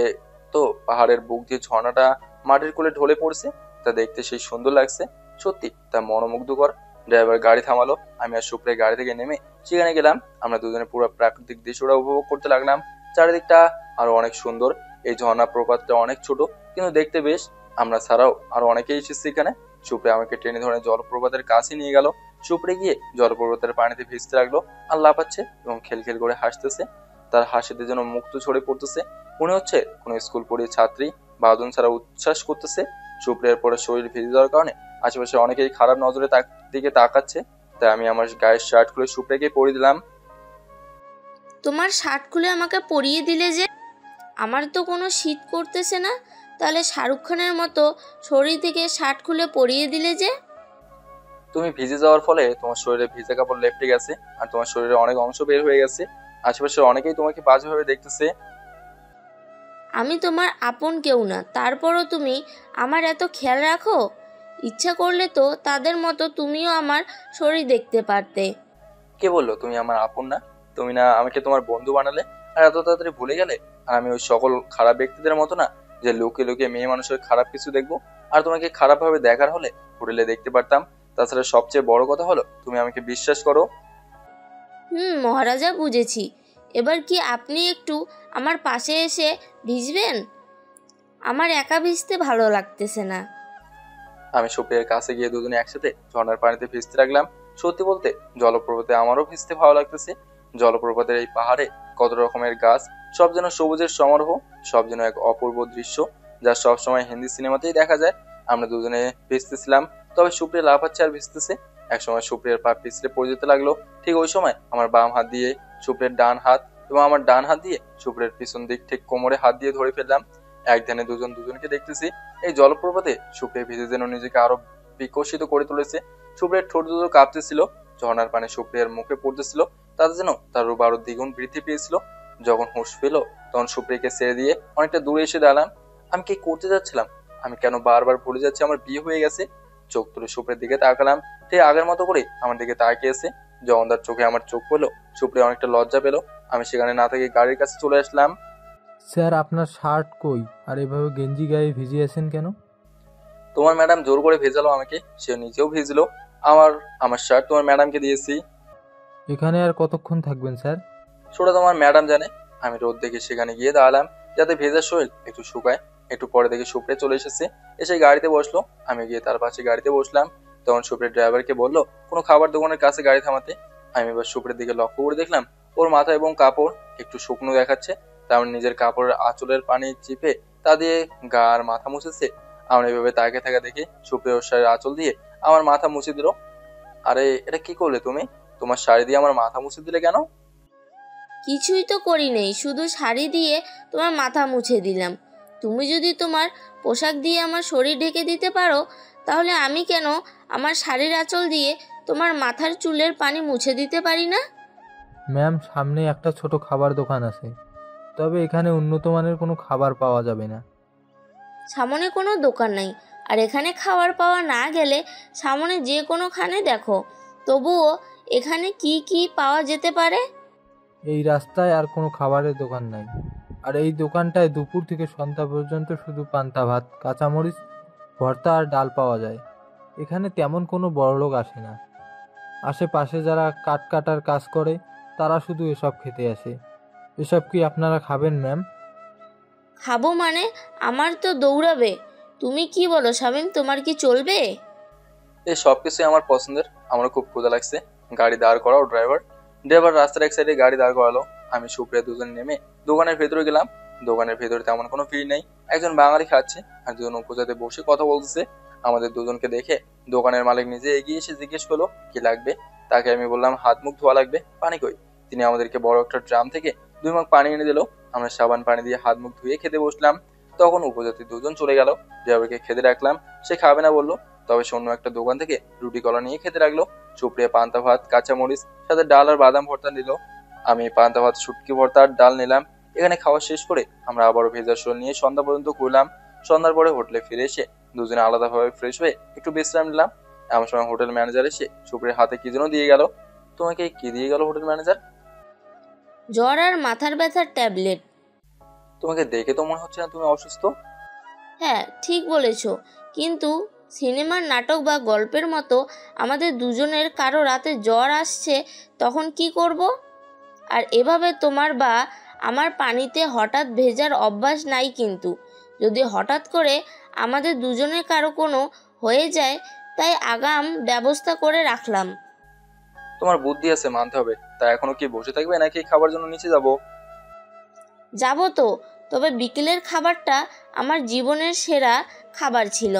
তো পাহাড়ের বুক দিয়ে ঝর্ণাটা মাটির কোলে ঢলে পড়ছে, তা দেখতে সেই সুন্দর লাগছে। সত্যি তা মনোমুগ্ধকর। ড্রাইভার গাড়ি থামালো। আমি আর সুপ্রিয়া গাড়ি থেকে নেমে সেখানে গেলাম। আমরা দুজনে পুরো প্রাকৃতিক দৃশ্যটা উপভোগ করতে লাগলাম। চারিদিকটা আরো অনেক সুন্দর। এই ঝর্ণা প্রপাতটা অনেক ছোট, কিন্তু দেখতে বেশ। আমরা ছাড়াও আরো অনেকেই এসেছে এখানে। সুপ্রিয়া আমাকে টেনে ধরে জলপ্রপাতের কাছে নিয়ে গেল। সুপ্রিয়া গিয়ে জলপ্রপাতের পানিতে ভিজতে লাগলো আর লাফাচ্ছে এবং খেলখেল করে হাসতেছে। তার হাসিতে যেন মুক্ত ছড়ে পড়তেছে। মনে হচ্ছে কোনো স্কুল পড়িয়ে ছাত্রী বাদন ছাড়া উচ্ছ্বাস করতেছে। সুপ্রিয়ার পরে শরীর ভিজে যাওয়ার কারণে আশেপাশে অনেকেই খারাপ নজরে দিকে তাকাচ্ছে। তাই আমি আমার গায়ের শার্ট খুলে সুপ্রিয়াকে পরিয়ে দিলাম। তোমার শার্ট খুলে আমাকে পরিয়ে দিলে যে? আমার তো কোনো শীত করতেছে না। তাহলে শাহরুখ খানের মতো শরীর থেকে শার্ট খুলে পরিয়ে দিলে যে? তুমি ভিজে যাওয়ার ফলে তোমার শরীরে ভিজা কাপড় লেপটে গেছে, আর তোমার শরীরে অনেক অংশ বের হয়ে গেছে। আশেপাশে অনেকেই তোমাকে বাজেভাবে দেখতেছে। আমি তোমার আপন কেউ না, তারপরও তুমি আমার এত খেয়াল রাখো। ইচ্ছা করলে তো তাদের মতো তুমিও আমার শরীর দেখতে পারতে। কে বললো তুমি আমার আপন না? তুমি না আমাকে তোমার বন্ধু বানালে, আর এত তাড়াতাড়ি ভুলে গেলে? আর আমি ওই সকল খারাপ ব্যক্তিদের মতো না যে লুকিয়ে লুকিয়ে মেয়ে মানুষের খারাপ কিছু দেখবো। আর তোমাকে খারাপ ভাবে দেখার হলে হোটেলে দেখতে পারতাম। তাছাড়া সবচেয়ে বড় কথা হলো তুমি আমাকে বিশ্বাস করো। মহারাজা, বুঝেছি। এবার কি আপনি একটু আমার পাশে এসে ভিজবেন? আমার একা ভিজতে ভালো লাগতেছে না। আমি সুপ্রিয়ার কাছে গিয়ে দুজনে একসাথে ঝর্ণার পানিতে ভিজতে লাগলাম। সত্যি বলতে জলপ্রপাতে আমারও ভিজতে ভালো লাগতেছে। জলপ্রপাতের এই পাহাড়ে কত রকমের গাছ, সব যেন সবুজের সমারোহ, সব যেন এক অপূর্ব দৃশ্য, যা সবসময় হিন্দি সিনেমাতেই দেখা যায়। আমরা দুজনে ভিজতেছিলাম, তবে সুপ্রিয়া লাফাচ্ছে আর ভিজতেছে। একসময় সুপ্রিয়ার পা পিছলে পড়ে যেতে লাগলো। ঠিক ওই সময় আমার বাম হাত দিয়ে সুপ্রিয়ার ডান হাত এবং আমার ডান হাত দিয়ে সুপ্রিয়ার পিছন দিক ঠিক কোমরে হাত দিয়ে ধরে ফেললাম। এক ধ্যানে দুজন দুজনকে দেখতেছি। এই জলপ্রপাতে সুপ্রিয়া ভিজে যেন নিজেকে আরো বিকশিত করে তুলেছে। সুপ্রিয়ার ঠোঁট দুটো কাঁপতেছিল। ঝর্ণার পানি সুপ্রিয়ার মুখে পড়তেছিল, তাতে যেন তার রূপ আরো দ্বিগুণ বৃদ্ধি পেয়েছিল। যখন হুঁশ পেল তখন সুপ্রিয়াকে ছেড়ে দিয়ে অনেকটা দূরে এসে দাঁড়ালাম। আমি কি করতে যাচ্ছিলাম? আমি কেন বারবার ভুলে যাচ্ছি আমার বিয়ে হয়ে গেছে? চোখ তুলে সুপ্রিয়ার দিকে তাকালাম। ঠিক আগের মতো করে আমার দিকে তাকিয়েছে। যখন তার চোখে আমার চোখ পড়লো, সুপ্রিয়া অনেকটা লজ্জা পেল। আমি সেখানে না থেকে গাড়ির কাছে চলে আসলাম। স্যার, আপনার শার্ট কই? আর এভাবে গেঞ্জি গায়ে ভিজিয়েছেন কেন? তোমার ম্যাডাম জোর করে ভেজালো আমাকে, সে নিজেও ভিজলো। আমার শার্ট তোমার ম্যাডামকে দিয়েছি। এখানে আর কতক্ষণ থাকবেন স্যার? সেটা তোমার ম্যাডাম জানে। আমি রোদ দেখে সেখানে গিয়ে দাঁড়ালাম যাতে ভেজা শরীর একটু শুকায়। একটু পরে দেখে সুপ্রিয়া চলে এসেছে। এসে গাড়িতে বসলো। আমি গিয়ে তার পাশে গাড়িতে বসলাম। তখন সুপ্রিয়া ড্রাইভারকে বললো কোনো খাবার দোকানের কাছে গাড়ি থামাতে। আমি এবার সুপ্রিয়ার দিকে লক্ষ্য করে দেখলাম ওর মাথা এবং কাপড় একটু শুকনো দেখাচ্ছে। তেমন নিজের কাপড়ের আঁচলের পানি চিপে তা দিয়ে গা আর মাথা মুছেছে। আমরা এভাবে তাকে থাকা দেখে সুপ্রিয়া ওর শাড়ির আঁচল দিয়ে আমার মাথা মুছে দিল। আরে এটা কি করলে তুমি? তোমার শাড়ি দিয়ে আমার মাথা মুছে দিলে কেন? কিছুই তো করি নেই, শুধু শাড়ি দিয়ে তোমার মাথা মুছে দিলাম। তুমি যদি তোমার পোশাক দিয়ে আমার শরীর ঢেকে দিতে পারো, তাহলে আমি কেন আমার শাড়ির আঁচল দিয়ে তোমার মাথার চুলের পানি মুছে দিতে পারি না? ম্যাম, সামনে একটা ছোট খাবার দোকান আছে, তবে এখানে উন্নত মানের কোনো খাবার পাওয়া যাবে না। সামনে কোনো দোকান নাই, আর এখানে খাবার পাওয়া না গেলে সামনে যে কোনোখানে দেখো। তবুও এখানে কি কি পাওয়া যেতে পারে? এই রাস্তায় আর কোনো খাবারের দোকান নাই, আর এই দোকানটায় দুপুর থেকে সন্ধ্যা পর্যন্ত শুধু পান্তা ভাত, কাঁচামরিচ ভর্তা আর ডাল পাওয়া যায়। এখানে তেমন কোনো বড়লোক আসে না। আশেপাশে যারা কাঠ কাটার কাজ করে তারা শুধু এসব খেতে আসে। এসব কি আপনারা খাবেন ম্যাম? খাবো মানে? আমার তো দৌড়াবে। তুমি কি বলো শামীম, তোমার কি চলবে? এই সব কিছুই আমার পছন্দের। আমার খুব ক্ষুধা লাগছে। গাড়ি দাঁড় করাও ড্রাইভার। রাস্তার এক সাইডে গাড়ি দাঁড় করালো। আমি সুপ্রিয়া দুজন নেমে দোকানের ভেতরে গেলাম। দোকানের ভেতরে তেমন কোনো ভিড় নেই। একজন বাঙালি খাচ্ছে আর দুজন উপজাতে বসে কথা বলতেছে। আমাদের দুজনকে দেখে দোকানের মালিক নিজে এগিয়ে এসে জিজ্ঞেস করলো কি লাগবে। তাকে আমি বললাম হাত মুখ ধোয়া লাগবে, পানি কই। তিনি আমাদেরকে বড় একটা ড্রাম থেকে 2 মগ পানি এনে দিল। আমরা সাবান পানি দিয়ে হাত মুখ ধুয়ে খেতে বসলাম। তখন উপজাতি দুজন চলে গেল। ড্রাইভারকে খেতে রাখলাম, সে খাবে না বললো। তবে সে অন্য একটা দোকান থেকে রুটি কলা নিয়ে খেতে লাগলো। সুপ্রিয়া পান্তা ভাত, কাঁচা মরিচ, সাথে ডাল আর বাদাম ভর্তা নিল। আমি পান্তা ভাত, শুটকি ভর্তা আর ডাল নিলাম। এখানে খাওয়া শেষ করে আমরা আবারও ভেজা শোল নিয়ে সন্ধ্যা পর্যন্ত ঘুরলাম। সন্ধ্যার পরে হোটেলে ফিরে এসে দুজনে আলাদাভাবে ফ্রেশ হয়ে একটু বিশ্রাম নিলাম। এমন সময় হোটেল ম্যানেজার এসে সুপ্রিয়ার হাতে কি যেন দিয়ে গেল। তোমাকে কি দিয়ে গেল হোটেল ম্যানেজার? জ্বর আর মাথার ব্যথার ট্যাবলেট। তোমাকে দেখে তো মনে হচ্ছে না তুমি অসুস্থ। হ্যাঁ, ঠিক বলেছো, কিন্তু সিনেমার নাটক বা গল্পের মতো আমাদের দুজনের কারো রাতে জ্বর আসছে, তখন কি করব? আর এভাবে তোমার বা আমার পানিতে হঠাৎ ভেজার অভ্যাস নাই, কিন্তু যদি হঠাৎ করে আমাদের দুজনের কারো কোনো হয়ে যায়, তাই আগাম ব্যবস্থা করে রাখলাম। তোমার বুদ্ধি আছে মানতে হবে। তা এখনো কি বসে থাকবে নাকি খাবার জন্য নিচে যাব? যাব তো, তবে বিকেলের খাবারটা আমার জীবনের সেরা খাবার ছিল,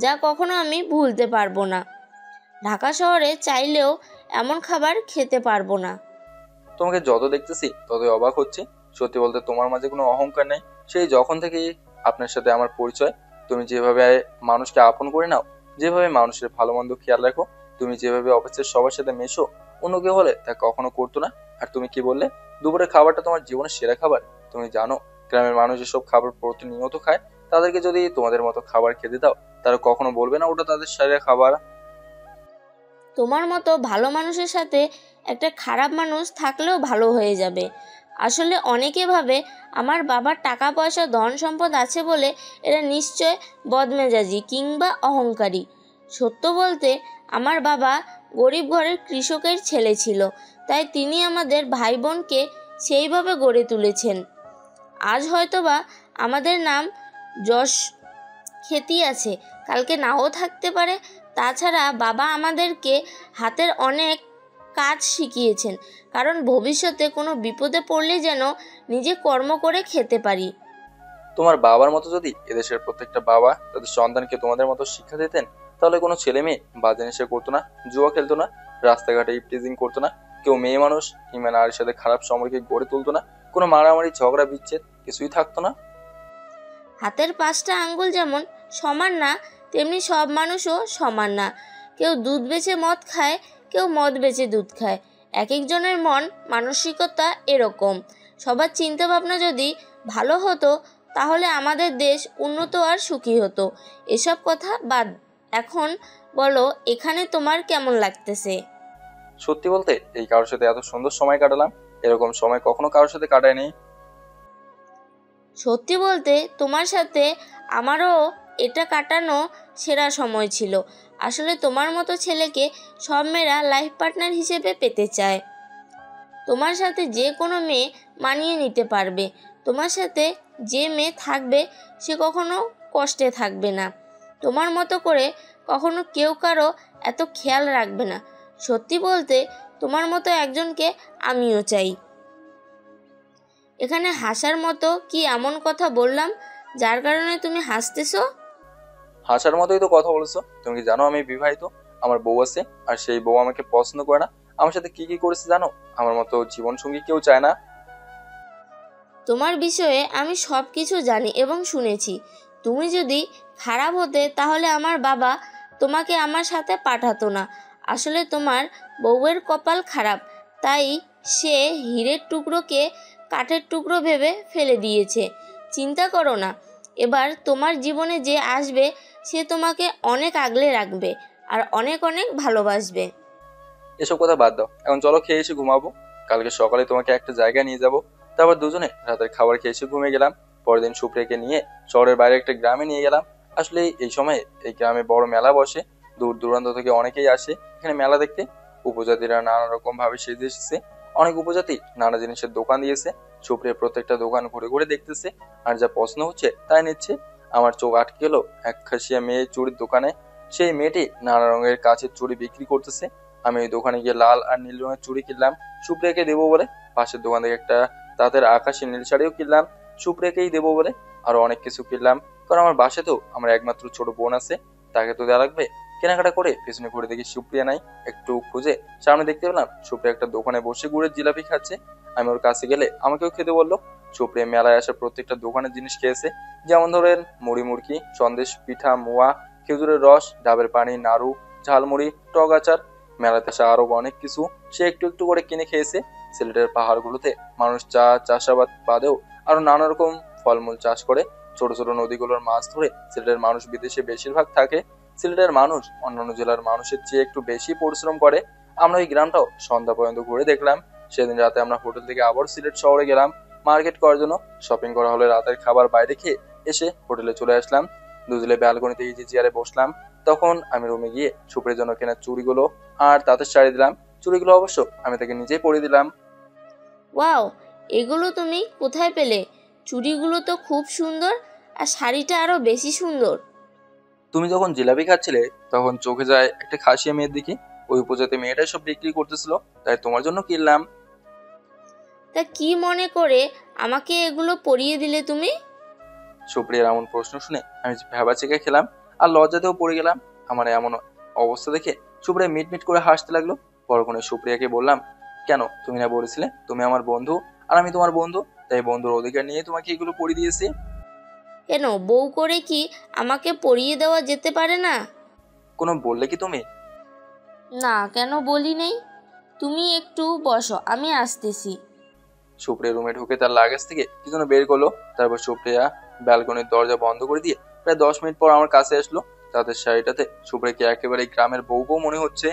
যা কখনো আমি ভুলতে পারবো না। ঢাকা শহরে চাইলেও এমন খাবার খেতে পারবো না। তোমাকে যত দেখতেছি ততই অবাক হচ্ছে। সত্যি বলতে তোমার মাঝে কোনো অহংকার নেই। সেই যখন থেকে আপনার সাথে আমার পরিচয়, তুমি যেভাবে মানুষকে আপন করে নাও, যেভাবে মানুষের ভালো মন্দ খেয়াল রাখো, তুমি যেভাবে অফিসের সবার সাথে মেশো, অন্য কেউ হলে তা কখনো করতো না। আর তুমি কি বললে দুপুরের খাবারটা তোমার জীবনের সেরা খাবার? তুমি জানো গ্রামের মানুষ যেসব খাবার প্রতিনিয়ত খায়, তাদেরকে যদি তোমাদের মতো খাবার খেতে দাও, তারা কখনো বলবে না ওটা তাদের সেরা খাবার। তোমার মতো ভালো মানুষের সাথে একটা খারাপ মানুষ থাকলেও ভালো হয়ে যাবে। আসলে অনেকে ভাবে আমার বাবার টাকা পয়সা ধন সম্পদ আছে বলে এরা নিশ্চয় বদমেজাজি কিংবা অহংকারী। সত্য বলতে আমার বাবা গরিব ঘরের কৃষকের ছেলে ছিল, তাই তিনি আমাদের ভাই বোনকে সেইভাবে গড়ে তুলেছেন। আজ হয়তোবা আমাদের নাম যশ খ্যাতি আছে, কালকে নাও থাকতে পারে। তাছাড়া বাবা আমাদেরকে হাতের অনেক কাজ শিখিয়েছেন, কারণ ভবিষ্যতে কোনো বিপদে পড়লে যেন নিজে কর্ম করে খেতে পারি। তোমার বাবার মতো যদি এদেশের প্রত্যেকটা বাবা তাদের সন্তানকে তোমাদের মতো শিক্ষা দিতেন, তাহলে কোনো ছেলে মেয়ে বাজে নেশা করতো না, জুয়া খেলতো না, রাস্তাঘাটে ইপটিজিং করতো না, কেউ মেয়ে মানুষ কিংবা নারীর সাথে খারাপ সম্পর্কে গড়ে তুলতো না, কোনো মারামারি ঝগড়া বিচ্ছেদ কিছুই থাকতো না। হাতের 5টা আঙ্গুল যেমন সমান না, তেমনি সব মানুষও সমান না। কেউ দুধ বেচে মদ খায়, কেউ মদ বেচে দুধ খায়। এক একজনের মন মানসিকতা এরকম। সবার চিন্তা ভাবনা যদি ভালো হতো, তাহলে আমাদের দেশ উন্নত আর সুখী হতো। এসব কথা বাদ, এখন বলো এখানে তোমার কেমন লাগতেছে? সত্যি বলতে এই কারোর সাথে এত সুন্দর সময় কাটালাম, এরকম সময় কখনো কারোর সাথে কাটায়নি। সত্যি বলতে তোমার সাথে আমারও এটা কাটানো সেরা সময় ছিল। আসলে তোমার মতো ছেলেকে সব মেয়েরা লাইফ পার্টনার হিসেবে পেতে চায়। তোমার সাথে যে কোনো মেয়ে মানিয়ে নিতে পারবে। তোমার সাথে যে মেয়ে থাকবে সে কখনো কষ্টে থাকবে না। তোমার মতো করে কখনো কেউ কারো এত খেয়াল রাখবে না। সত্যি বলতে তোমার মতো একজনকে আমিও চাই। এখানে হাসার মতো কি এমন কথা বললাম যার কারণে তুমি হাসতেছো? হাসার মতোই তো কথা বলেছো। তুমি কি জানো আমি বিবাহিত, আমার বউ আছে, আর সেই বউ আমাকে পছন্দ করে না। আমার সাথে কি কি করেছে জানো? আমার মতো জীবন সঙ্গী কেউ চায় না। তোমার বিষয়ে আমি সব কিছু জানি এবং শুনেছি। তুমি যদি খারাপ হতে তাহলে আমার বাবা তোমাকে আমার সাথে পাঠাতো না। আসলে তোমার বউয়ের কপাল খারাপ, তাই সে হীরের টুকরোকে কাঠের টুকরো ভেবে ফেলে দিয়েছে। চিন্তা করো না, এবার তোমার জীবনে যে আসবে সে তোমাকে অনেক আগলে রাখবে আর অনেক অনেক ভালোবাসবে। এসব কথা বাদ দাও, এখন চলো খেয়ে এসে ঘুমাবো। কালকে সকালে তোমাকে একটা জায়গায় নিয়ে যাব। তারপর দুজনে রাতের খাবার খেয়ে এসে ঘুমিয়ে গেলাম। পরের দিন সুপ্রিয়াকে নিয়ে শহরের বাইরে একটা গ্রামে নিয়ে গেলাম। আসলে এই সময়ে এই গ্রামে বড় মেলা বসে। দূর দূরান্ত থেকে অনেকেই আসে এখানে মেলা দেখতে। উপজাতিরা নানা রকম ভাবে সেজে এসেছে। অনেক উপজাতি নানা জিনিসের দোকান দিয়েছে। সুপ্রিয়া প্রত্যেকটা দোকান ঘুরে ঘুরে দেখতেছে আর যা পছন্দ হচ্ছে তাই নিচ্ছে। আমার চোখ আটকে গেল এক খাসিয়া মেয়ে চুড়ির দোকানে। সেই মেয়েটি নানা রঙের কাচের চুড়ি বিক্রি করতেছে। আমি ওই দোকানে গিয়ে লাল আর নীল রঙের চুড়ি কিনলাম সুপ্রিয়াকে দেবো বলে। পাশের দোকান থেকে একটা তাঁতের আকাশি নীল শাড়িও কিনলাম সুপ্রিয়াকেই দেবো বলে। আরো অনেক কিছু কিনলাম, কারণ আমার বাসাতেও আমার একমাত্র ছোট বোন আছে, তাকে তো দেওয়া লাগবে। কেনাকাটা করে পেছনে ঘুরে দেখি সুপ্রিয়া নাই। একটু খুঁজে সামনে দেখতে পেলাম সুপ্রিয়া একটা দোকানে বসে গুড়ের জিলাপি খাচ্ছে। আমি ওর কাছে গেলে আমাকেও খেতে বললো। সুপ্রিয়া মেলায় আসা প্রত্যেকটা দোকানের জিনিস খেয়েছে, যেমন ধরেন মুড়ি মুড়কি, সন্দেশ, পিঠা, মোয়া, খেজুরের রস, ডাবের পানি, নাড়ু, ঝালমুড়ি, টক আচার, মেলাতে আসা আরো অনেক কিছু সে একটু একটু করে কিনে খেয়েছে। সিলেটের পাহাড়গুলোতে মানুষ চাষাবাদ বাদেও আরো নানা রকম ফলমূল চাষ করে। ছোট ছোট নদীগুলোর মাছ ধরে সিলেটের মানুষ বিদেশে বেশিরভাগ থাকে। সিলেটের মানুষ অন্যান্য জেলার মানুষের চেয়ে একটু বেশি পরিশ্রম করে। আমরা এই গ্রামটাও সন্ধ্যা পর্যন্ত ঘুরে দেখলাম। সেদিন রাতে আমরা হোটেল থেকে আবার সিলেট শহরে গেলাম মার্কেট করার জন্য। শপিং করা হলে রাতের খাবার বাইরে খেয়ে এসে হোটেলে চলে আসলাম। দুজলে ব্যালকনিতে ইজি চেয়ারে বসলাম। তখন আমি রুমে গিয়ে সুপ্রিয়ার জন্য কেনা চুড়িগুলো আর তাঁতের শাড়ি দিলাম। চুড়িগুলো অবশ্য আমি তাকে নিজেই পরিয়ে দিলাম। ওয়াও, এগুলো তুমি কোথায় পেলে? চুড়িগুলো তো খুব সুন্দর, আর শাড়িটা আরো বেশি সুন্দর। তুমি যখন জিলাপি খাচ্ছিলে তখন চোখে যায় একটা খাসিয়া মেয়ের দিকে। ওই উপজাতি মেয়েটাই সব বিক্রি করতেছিল, তাই তোমার জন্য কিনলাম। তা কি মনে করে আমাকে এগুলো পরিয়ে দিলে তুমি? সুপ্রিয়ার এমন প্রশ্ন শুনে আমি ভেবা চেকে খেলাম আর লজ্জাতেও পড়ে গেলাম। আমার এমন অবস্থা দেখে সুপ্রিয়া মিটমিট করে হাসতে লাগলো। পরক্ষণে সুপ্রিয়াকে বললাম, কেন তুমি না বলেছিলে তুমি আমার বন্ধু আর আমি তোমার বন্ধু, তাই বন্ধুর অধিকার নিয়ে তোমাকে এগুলো পরিয়ে দিয়েছি। কেন, বউ করে কি আমাকে পরিয়ে দেওয়া যেতে পারে না? কোনো বললে কি তুমি? না, কেন বলি নেই। তুমি একটু বসো, আমি আসতেছি। সুপ্রিয়া রুমে ঢুকে তার লাগেজ থেকে কি যেন বের করলো। তারপর সুপ্রিয়া ব্যালকনির দরজা বন্ধ করে দিয়ে প্রায় 10 মিনিট পর আমার কাছে আসলো। তাদের শাড়িটাতে সুপ্রিয়াকে একেবারে গ্রামের বউ বউ মনে হচ্ছে।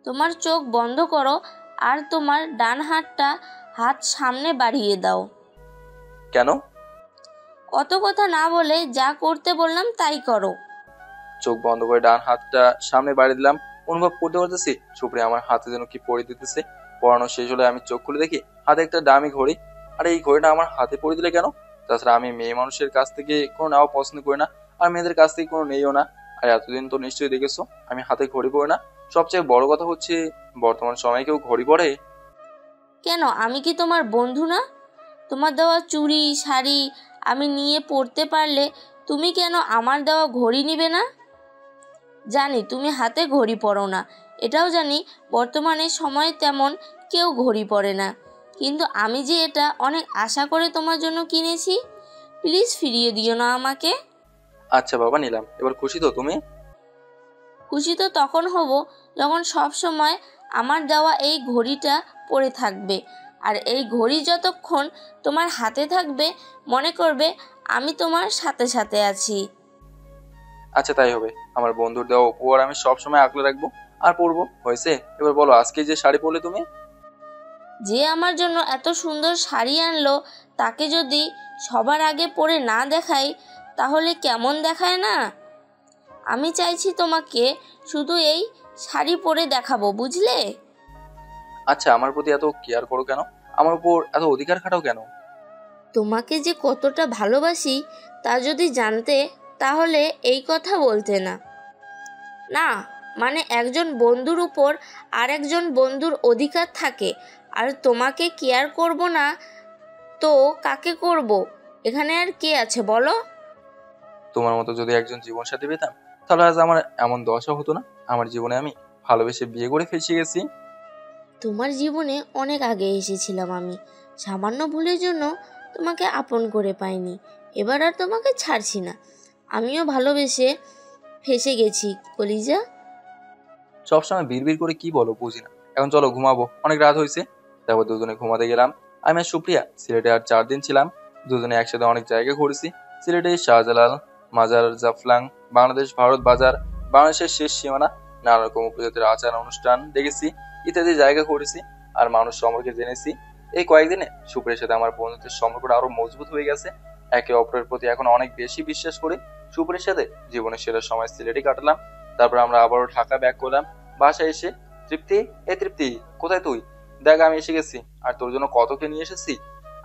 তোমার চোখ বন্ধ করো আর তোমার ডান হাত সামনে বাড়িয়ে দাও। কেন? অত কথা না বলে যা করতে বললাম তাই করো। চোখ বন্ধ করে ডান হাতটা সামনে বাড়িয়ে দিলাম। অনুভব করতে পারতেছি সুপ্রিয়া আমার হাতে যেন কি পরিয়ে দিতেছে। পড়ানো শেষ হলে আমি চোখ খুলে দেখি হাতে একটা দামি ঘড়ি। আর এই ঘড়িটা আমার হাতে পরিয়ে দিলে কেন? তাছাড়া আমি মেয়ে মানুষের কাছ থেকে কোনো নেওয়া পছন্দ করি না, আর মেয়েদের কাছ থেকে কোনো নেইও না। আর এতদিন তো নিশ্চয়ই দেখেছো আমি হাতে ঘড়ি পরি না। সবচেয়ে বড় কথা হচ্ছে বর্তমান সময়ে কেউ ঘড়ি পরে? কেন, আমি কি তোমার বন্ধু না? তোমার দেওয়া চুড়ি শাড়ি আমি নিয়ে পড়তে পারলে তুমি কেন আমার দেওয়া ঘড়ি নিবে না? জানি তুমি হাতে ঘড়ি পরো না, এটাও জানি বর্তমানে সময় তেমন কেউ ঘড়ি পরে না, কিন্তু আমি যে এটা অনেক আশা করে তোমার জন্য কিনেছি। প্লিজ ফিরিয়ে দিও না আমাকে। আচ্ছা বাবা, নিলাম। এবার খুশি তো তুমি? খুশি তো তখন হব যখন সব সময় আমার দেওয়া এই ঘড়িটা পরে থাকবে, আর এই ঘড়ি যতক্ষণ তোমার হাতে থাকবে মনে করবে আমি তোমার সাথে সাথে আছি। আচ্ছা তাই হবে। আমার বন্ধুর দেওয়া উপহার আমি সবসময় আগলে রাখবো আর পরবো। হয়েছে? এবার বলো, আজকে যে শাড়ি পরলে তুমি? যে আমার জন্য এত সুন্দর শাড়ি আনলো তাকে যদি সবার আগে পরে না দেখাই তাহলে কেমন দেখায় না? আমি চাইছি তোমাকে শুধু এই শাড়ি পরে দেখাবো, বুঝলে? আচ্ছা, আমার প্রতি এত কেয়ার করো কেন? আমার উপর এত অধিকার খাটাও কেন? তোমাকে যে কতটা ভালোবাসি তা যদি জানতে তাহলে এই কথা বলতে না। না, মানে একজন বন্ধুর উপর আর একজন বন্ধুর অধিকার থাকে, আর তোমাকে কেয়ার করব না তো কাকে করব? এখানে আর কে আছে বলো? তোমার মতো যদি একজন জীবনসাথী পেতাম তাহলে আজ আমার এমন দশা হতো না। আমার জীবনে আমি ভালোবেসে বিয়ে করে ফেসে গেছি। তোমার জীবনে অনেক আগে এসেছিলাম আমি, সামান্য ভুলের জন্য তোমাকে আপন করে পাইনি। এবার আর তোমাকে ছাড়ছি না। আমিও ভালোবেসে ফেসে গেছি কলিজা। সবসময় বিড়বিড় করে কি বলো বুঝি না। এখন চলো ঘুমাবো, অনেক রাত হয়েছে। তারপর দুজনে ঘুমাতে গেলাম। আমি আর সুপ্রিয়া সিলেটে আর 4 দিন ছিলাম। দুজনে একসাথে অনেক জায়গা ঘুরেছি। সিলেটে শাহজালাল, মাজার, জাফলং, বাংলাদেশ ভারত বাজার, বাংলাদেশের শেষ সীমানা, নানা রকম উপজাতির আচার অনুষ্ঠান দেখেছি, ইত্যাদি জায়গা ঘুরেছি আর মানুষ সম্পর্কে জেনেছি। এই কয়েকদিনে সুপ্রিয়ার সাথে আমার বন্ধুত্বের সম্পর্কটা আরো মজবুত হয়ে গেছে। একে অপরের প্রতি এখন অনেক বেশি বিশ্বাস করি। সুপ্রিয়ার সাথে জীবনের সেরা সময় সিলেটে কাটালাম। তারপর আমরা আবারও ঢাকা ব্যাক করলাম। বাসায় এসে তৃপ্তি, তৃপ্তি কোথায় তুই? দেখ আমি এসে গেছি, আর তোর জন্য কত কে নিয়ে এসেছি।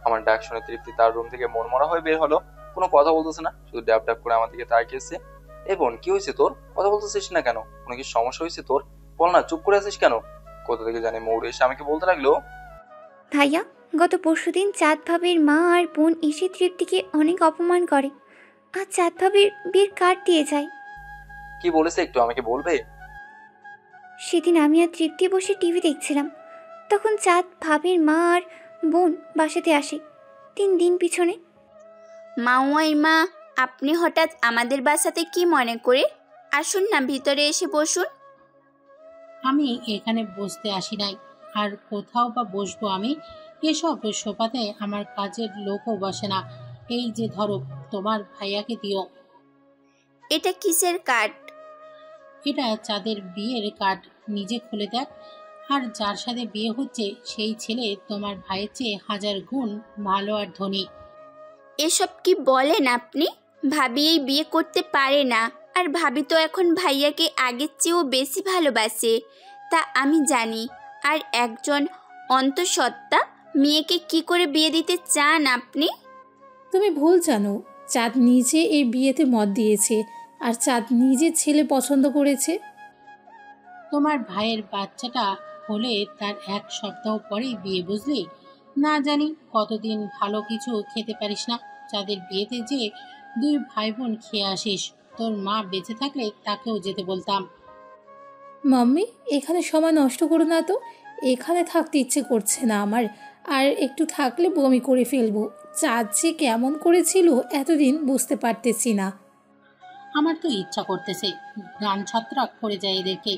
আমার ডাক শুনে তৃপ্তি তার রুম থেকে মনমরা হয়ে বের হলো। কোনো কথা বলতেছে না, শুধু ড্যাব ড্যাব করে আমার দিকে তাকিয়েছে। এই বোন, কি হয়েছে তোর? কথা বলতেছিস না কেন? কোনো কি সমস্যা হয়েছে তোর? বল না, চুপ করে আছিস কেন? কোথা থেকে জানি মৌর এসে আমাকে বলতে লাগলো, ভাইয়া, গত পরশুদিন চাঁদ ভাবির মা আর বোন এসে তৃপ্তিকে অনেক অপমান করে আর চাঁদ ভাবির বিয়ের কার্ড দিয়ে যায়। কি বলেছে একটু আমাকে বলবে? সেদিন আমি আর তৃপ্তি বসে টিভি দেখছিলাম, তখন চাঁদ ভাবির মা আর বোন বাসাতে আসে 3 দিন পিছনে। মা, আপনি হঠাৎ আমাদের বাসাতে কি মনে করে? আসুন না, ভিতরে এসে বসুন। আমি এখানে বসতে আসি নাই, আর কোথাও বা বসবো আমি? এসব সোফাতে আমার কাজের লোকও বসে না। এই যে ধরো, তোমার ভাইয়াকে দিও। এটা কিসের কার্ড? এটা চাঁদের বিয়ের কার্ড, নিজে খুলে দেখ। আর যার সাথে বিয়ে হচ্ছে সেই ছেলে তোমার ভাইয়ের চেয়ে 1000 গুণ ভালো আর ধনী। এসব কি বলেন আপনি? ভাবি এই বিয়ে করতে পারে না, আর ভাবি তো এখন ভাইয়াকে আগের চেয়েও বেশি ভালোবাসে, তা আমি জানি। আর একজন অন্তঃসত্ত্বা মেয়েকে কি করে বিয়ে দিতে চান আপনি? তুমি ভুল জানো, চাঁদ নিজে এই বিয়েতে মত দিয়েছে, আর চাঁদ নিজের ছেলে পছন্দ করেছে। তোমার ভাইয়ের বাচ্চাটা হলে তার 1 সপ্তাহ পরেই বিয়ে, বুঝলি? না জানি কতদিন ভালো কিছু খেতে পারিস না। চাঁদের বিয়েতে যে 2 ভাই বোন খেয়ে আসিস, তোর মা বেঁচে থাকলে তাকেও যেতে বলতাম। মাম্মি, এখানে সময় নষ্ট করো না তো। এখানে থাকতে ইচ্ছে করছে না আমার, আর একটু থাকলে বমি করে ফেলবো। চাঁদ যে কেমন করেছিল এতদিন বুঝতে পারতেছি না। আমার তো ইচ্ছা করতেছে গান ছত্রাক করে যায় এদেরকে।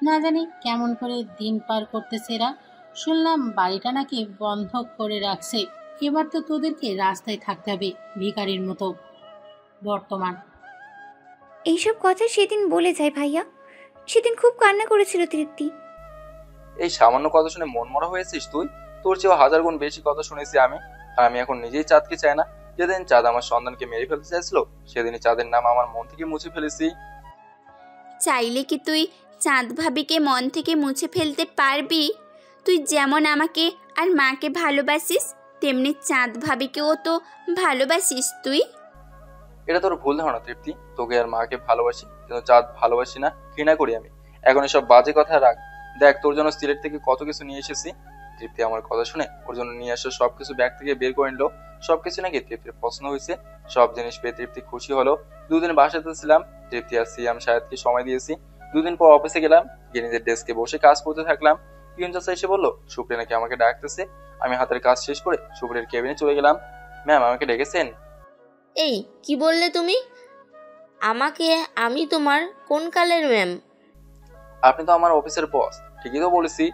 না জানি কেমন করে দিন পার করতেছে এরা। শুনলাম বাড়িটা নাকি বন্ধক করে রাখছে। এবার তো তোদেরকে রাস্তায় থাকতে হবে ভিখারির মতো। বর্তমান এইসব কথা সেদিন বলে যায় ভাইয়া। সেদিন খুব কান্না করেছিল তৃপ্তি। এই সামান্য কথা শুনে মনমরা হয়েছিস তুই? তোর চেয়েও 1000 গুণ বেশি কথা শুনেছি আমি। আর আমি এখন নিজেই চাঁদকে চাই না। যেদিন চাঁদ আমার সন্তানকে মেরে ফেলতে চাইছিল, সেদিনই চাঁদের নাম আমার মন থেকে মুছে ফেলেছি। চাইলে কি তুই চাঁদ ভাবিকে মন থেকে মুছে ফেলতে পারবি? তুই যেমন আমাকে আর মাকে ভালোবাসিস, তেমনি চাঁদ ভাবিকেও তো ভালোবাসিস তুই। এটা তোর ভুল ধারণা তৃপ্তি। তোকে আর মাকে ভালোবাসি, কিন্তু চাঁদ ভালোবাসি না, ঘৃণা করি আমি। এখন এসব বাজে কথা রাখ। দেখ, তোর জন্য সিলেট থেকে কত কিছু নিয়ে এসেছি। তৃপ্তি আমার কথা শুনে ওর জন্য নিয়ে আসা সবকিছু ব্যাগ থেকে বের করে নিল। সবকিছু নাকি তৃপ্তির পছন্দ হয়েছে। সব জিনিস পেয়ে তৃপ্তি খুশি হলো। 2 দিন বাসাতে ছিলাম। তৃপ্তি আর সিয়াম সাহেবকে সময় দিয়েছি। 2 দিন পর অফিসে গেলাম, গিয়ে নিজের ডেস্কে বসে কাজ করতে থাকলাম। পিয়ন চাচা এসে বললো সুপ্রিয়া নাকি আমাকে ডাকতেছে। আমি হাতের কাজ শেষ করে সুপ্রিয়ার কেবিনে চলে গেলাম। ম্যাম, আমাকে ডেকেছেন? এই কি বললে তুমি আমাকে? আমি তোমার কোন কালের ম্যাম? আপনি তো আমার অফিসের বস। ঠিকই তো বলেছি।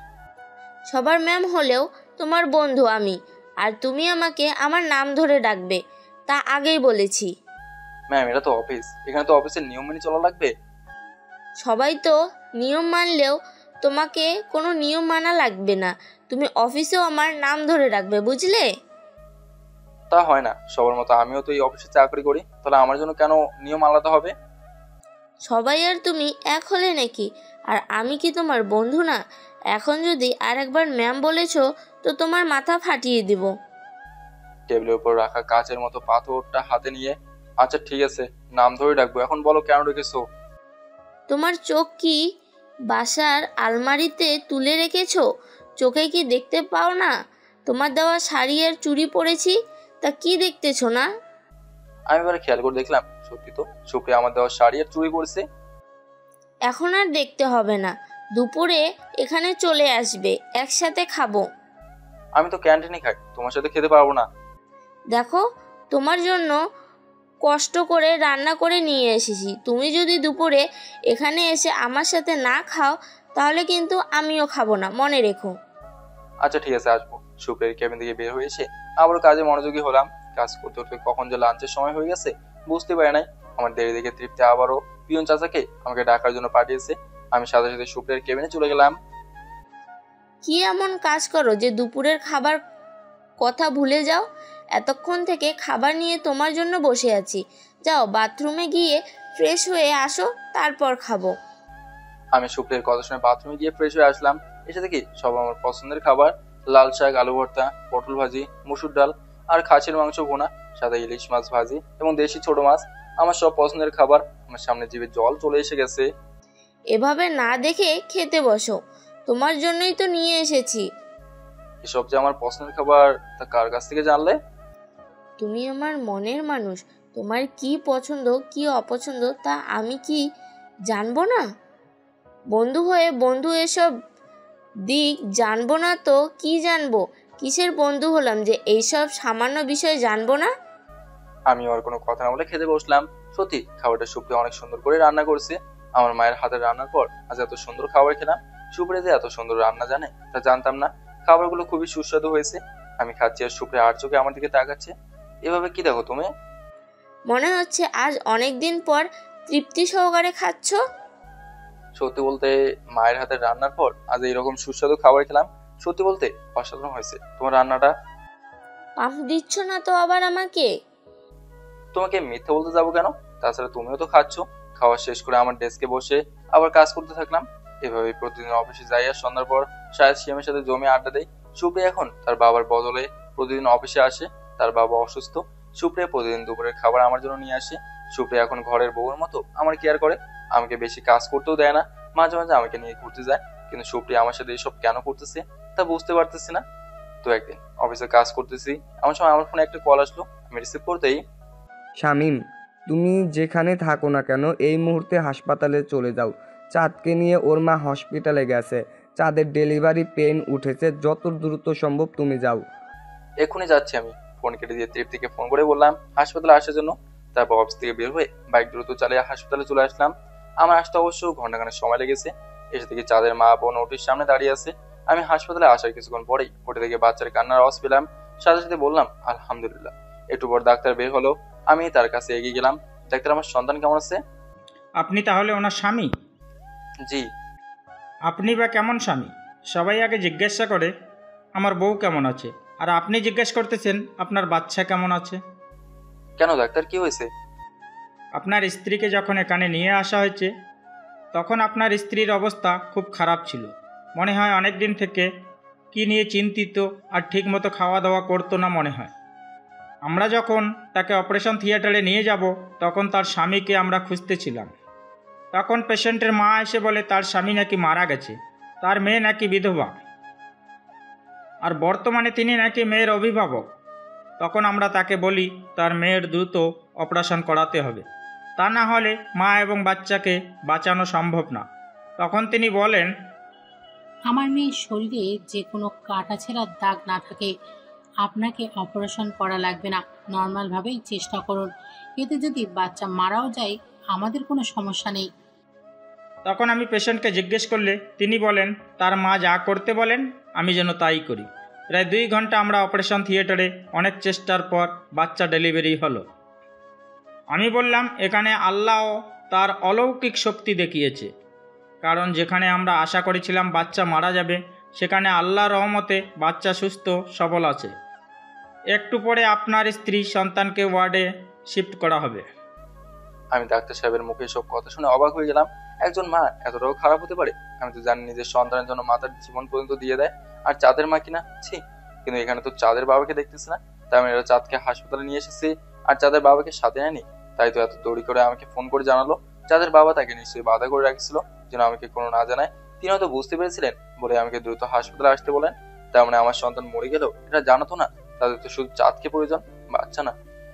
সবার ম্যাম হলেও তোমার বন্ধু আমি, আর তুমি আমাকে আমার নাম ধরে ডাকবে, তা আগেই বলেছি। ম্যাম, এটা তো অফিস, এখানে তো অফিসের নিয়ম মেনে চলা লাগবে। সবাই তো নিয়ম মানলেও তোমাকে কোনো নিয়ম মানা লাগবে না। তুমি অফিসেও আমার নাম ধরে ডাকবে, বুঝলে? তা হয় না, সবার মতো আমিও তো এই অফিসে চাকরি করি, তাহলে আমার জন্য কেন নিয়ম আলাদা হবে? সবাই আর তুমি এক হলে নাকি? আর আমি কি তোমার বন্ধু না? এখন যদি আর একবার ম্যাম বলেছো তো তোমার মাথা ফাটিয়ে দিব। টেবিলের উপর রাখা কাচের মতো পাথরটা হাতে নিয়ে, আচ্ছা ঠিক আছে, নাম ধরে ডাকবো। এখন বলো কেন ডেকেছো? তোমার চোখ কি বাসার আলমারিতে তুলে রেখেছো? চোখে কি দেখতে পাও না? তোমার দেওয়া শাড়ি আর চুড়ি পরেছি, তা কি দেখতেছো না? আমি এবারে খেয়াল করে দেখলাম, সত্যি তো সুপ্রিয়া আমার দেওয়া শাড়ি আর চুড়ি পরেছে। এখন আর দেখতে হবে না, দুপুরে এখানে চলে আসবে, একসাথে খাবো। আমি তো ক্যান্টিনে খাই, তোমার সাথে খেতে পারবো না। দেখো, তোমার জন্য কষ্ট করে রান্না করে নিয়ে এসেছি। তুমি যদি দুপুরে এখানে এসে আমার সাথে না খাও, তাহলে কিন্তু আমিও খাবো না, মনে রেখো। আচ্ছা ঠিক আছে, আসবো। সুপ্রিয়ার কেবিন থেকে বের হয়ে এসে আবারও কাজে মনোযোগী হলাম। কাজ করতে করতে কখন যে লাঞ্চের সময় হয়ে গেছে বুঝতে পারি নাই। আমার দেরি দেখে তৃপ্তি আবারও পিয়ন চাচাকে আমাকে ডাকার জন্য পাঠিয়েছে। আমি সাথে সাথে সুপ্রিয়ার কেবিনে চলে গেলাম। কি এমন কাজ করো যে দুপুরের খাবার কথা ভুলে যাও? এতক্ষণ থেকে খাবার নিয়ে তোমার জন্য বসে আছি। যাও বাথরুমে গিয়ে ফ্রেশ হয়ে আসো, তারপর খাবো। আমি সুপ্রিয়ার কথা শুনে বাথরুমে গিয়ে ফ্রেশ হয়ে আসলাম। এসে দেখি সব আমার পছন্দের খাবার, লাল শাক, আলু ভর্তা, পটল ভাজি, মসুর ডাল আর খাসির মাংস ভুনা, সাদা ইলিশ মাছ ভাজি এবং দেশি ছোট মাছ। আমার সব পছন্দের খাবার। আমার সামনে জিভে জল চলে এসে গেছে। এভাবে না দেখে খেতে বসো, তোমার জন্যই তো নিয়ে এসেছি। এসব যে আমার পছন্দের খাবার তা কার কাছ থেকে জানলে? তুমি আমার মনের মানুষ, তোমার কি পছন্দ কি অপছন্দ তা আমি কি জানবো না? বন্ধু হয়ে বন্ধু এসব দিক জানবো না তো কি জানবো? কিসের বন্ধু হলাম যে এইসব সামান্য বিষয় জানবো না? আমি ওর কোনো কথা না বলে খেতে বসলাম। সত্যি খাবারটা সুপ্রিয়া অনেক সুন্দর করে রান্না করছে। আমার মায়ের হাতের রান্নার পর আজ এত সুন্দর খাবার খেলাম। সুপ্রিয়া যে এত সুন্দর রান্না জানে তা জানতাম না। খাবারগুলো খুবই সুস্বাদু হয়েছে। আমি খাচ্ছি আর সুপ্রিয়া আর চোখে আমার দিকে তাকাচ্ছে। এভাবে কি দেখো তুমি? মনে হচ্ছে আজ অনেক দিন পর তৃপ্তি সহকারে খাচ্ছ। সত্যি বলতে মায়ের হাতের রান্নার পর আজ এইরকম সুস্বাদু খাবার খেলাম। সত্যি বলতে অসাধারণ হয়েছে তোমার রান্নাটা। পাম্প দিচ্ছ না তো আবার আমাকে? তোমাকে মিথ্যে বলতে যাবো কেন? তাছাড়া তুমিও তো খাচ্ছ। খাওয়া শেষ করে আমার ডেস্কে বসে আবার কাজ করতে থাকলাম। এভাবে প্রতিদিন অফিসে যাই আর সন্ধ্যার পর শায়দ শিয়ামের সাথে জমি আড্ডা দেয়। সুপ্রিয়া এখন তার বাবার বদলে প্রতিদিন অফিসে আসে। তার বাবা অসুস্থ। সুপ্রিয়া প্রতিদিন দুপুরের খাবার আমার জন্য নিয়ে আসে। সুপ্রিয়া এখন ঘরের বউয়ের মতো আমার কেয়ার করে। আমাকে বেশি কাজ করতেও দেয় না। মাঝে মাঝে আমাকে নিয়ে ঘুরতে যায়। কিন্তু সুপ্রিয়া আমার সাথে এসব কেন করতেছে তা বুঝতে পারতেছি না। তো একদিন অফিসে কাজ করতেছি, এমন সময় আমার ফোনে একটা কল আসলো। আমি রিসিভ করতেই, শামীম, তুমি যেখানে থাকো না কেন এই মুহূর্তে হাসপাতালে চলে যাও। চাঁদকে নিয়ে ওর মা হসপিটালে গেছে। চাঁদের ডেলিভারি পেন উঠেছে। যত দ্রুত সম্ভব তুমি যাও। এক্ষুনি যাচ্ছি। আমি ফোন কেটে দিয়ে তৃপ্তিকে ফোন করে বললাম হাসপাতালে আসার জন্য। তারপর অফিস থেকে বের হয়ে বাইক দ্রুত চালিয়ে হাসপাতালে চলে আসলাম। আমার আসতে অবশ্য ঘন্টাখানেক সময় লেগেছে। এসে থেকে চাঁদের মা বোন ওটির সামনে দাঁড়িয়ে আছে। আমি হাসপাতালে আসার কিছুক্ষণ পরেই ওটি থেকে বাচ্চার কান্নার আওয়াজ পেলাম। সাথে সাথে বললাম আলহামদুলিল্লাহ। একটু পর ডাক্তার বের হলো। আমি তার কাছে এগিয়ে গেলাম। ডাক্তার, আমার সন্তান কেমন আছে? আপনি তাহলে ওনার স্বামী? জি। আপনি বা কেমন স্বামী? সবাই আগে জিজ্ঞাসা করে আমার বউ কেমন আছে, আর আপনি জিজ্ঞেস করতেছেন আপনার বাচ্চা কেমন আছে। কেন ডাক্তার, কি হয়েছে? আপনার স্ত্রীকে যখন এখানে নিয়ে আসা হয়েছে তখন আপনার স্ত্রীর অবস্থা খুব খারাপ ছিল। মনে হয় অনেক দিন থেকে কি নিয়ে চিন্তিত, আর ঠিকমতো খাওয়া দাওয়া করতো না মনে হয়। আমরা যখন তাকে অপারেশন থিয়েটারে নিয়ে যাব তখন তার স্বামীকে আমরা খুঁজতেছিলাম। তখন পেশেন্টের মা এসে বলে তার স্বামী নাকি মারা গেছে, তার মেয়ে নাকি বিধবা, আর বর্তমানে তিনি নাকি মেয়ের অভিভাবক। তখন আমরা তাকে বলি তার মেয়ের দ্রুত অপারেশন করাতে হবে, তা না হলে মা এবং বাচ্চাকে বাঁচানো সম্ভব না। তখন তিনি বলেন আমার মেয়ের শরীরে যে কোনো কাটাছেঁড়ার দাগ না থাকে, আপনাকে অপারেশন করা লাগবে না, নর্মালভাবেই চেষ্টা করুন। এতে যদি বাচ্চা মারাও যায় আমাদের কোনো সমস্যা নেই। তখন আমি পেশেন্টকে জিজ্ঞেস করলে তিনি বলেন তার মা যা করতে বলেন আমি যেন তাই করি। প্রায় 2 ঘন্টা আমরা অপারেশন থিয়েটারে অনেক চেষ্টার পর বাচ্চা ডেলিভারি হলো। আমি বললাম এখানে আল্লাহ তার অলৌকিক শক্তি দেখিয়েছে, কারণ যেখানে আমরা আশা করেছিলাম বাচ্চা মারা যাবে সেখানে আল্লাহর রহমতে বাচ্চা সুস্থ সবল আছে। একটু পরে আপনার স্ত্রী সন্তানকে ওয়ার্ডে শিফট করা হবে। আমি ডাক্তার সাহেবের মুখে সব কথা শুনে অবাক হয়ে গেলাম। একজন মা এতটাও খারাপ হতে পারে? আমি তো জানি নিজের সন্তানের জন্য মাতার জীবন পর্যন্ত দিয়ে দেয়, আর চাঁদের মা কিনা ছি। কিন্তু এখানে তো চাঁদের বাবাকে দেখতেছি না। তাই আমি এরা চাঁদকে হাসপাতালে নিয়ে এসেছি আর চাঁদের বাবাকে সাথে নেয়নি। তাই তো এত দৌড়ি করে আমাকে ফোন করে জানালো। চাঁদের বাবা তাকে নিশ্চয়ই বাধা করে রাখছিল যেন আমাকে কোনো না জানায়। তিনি হয়তো বুঝতে পেরেছিলেন বলে আমাকে দ্রুত হাসপাতালে আসতে বলেন। তার মানে আমার সন্তান মরে গেল এটা জানাতো না। তাদের তো শুধু চাঁদকে প্রয়োজন, বাচ্চা না।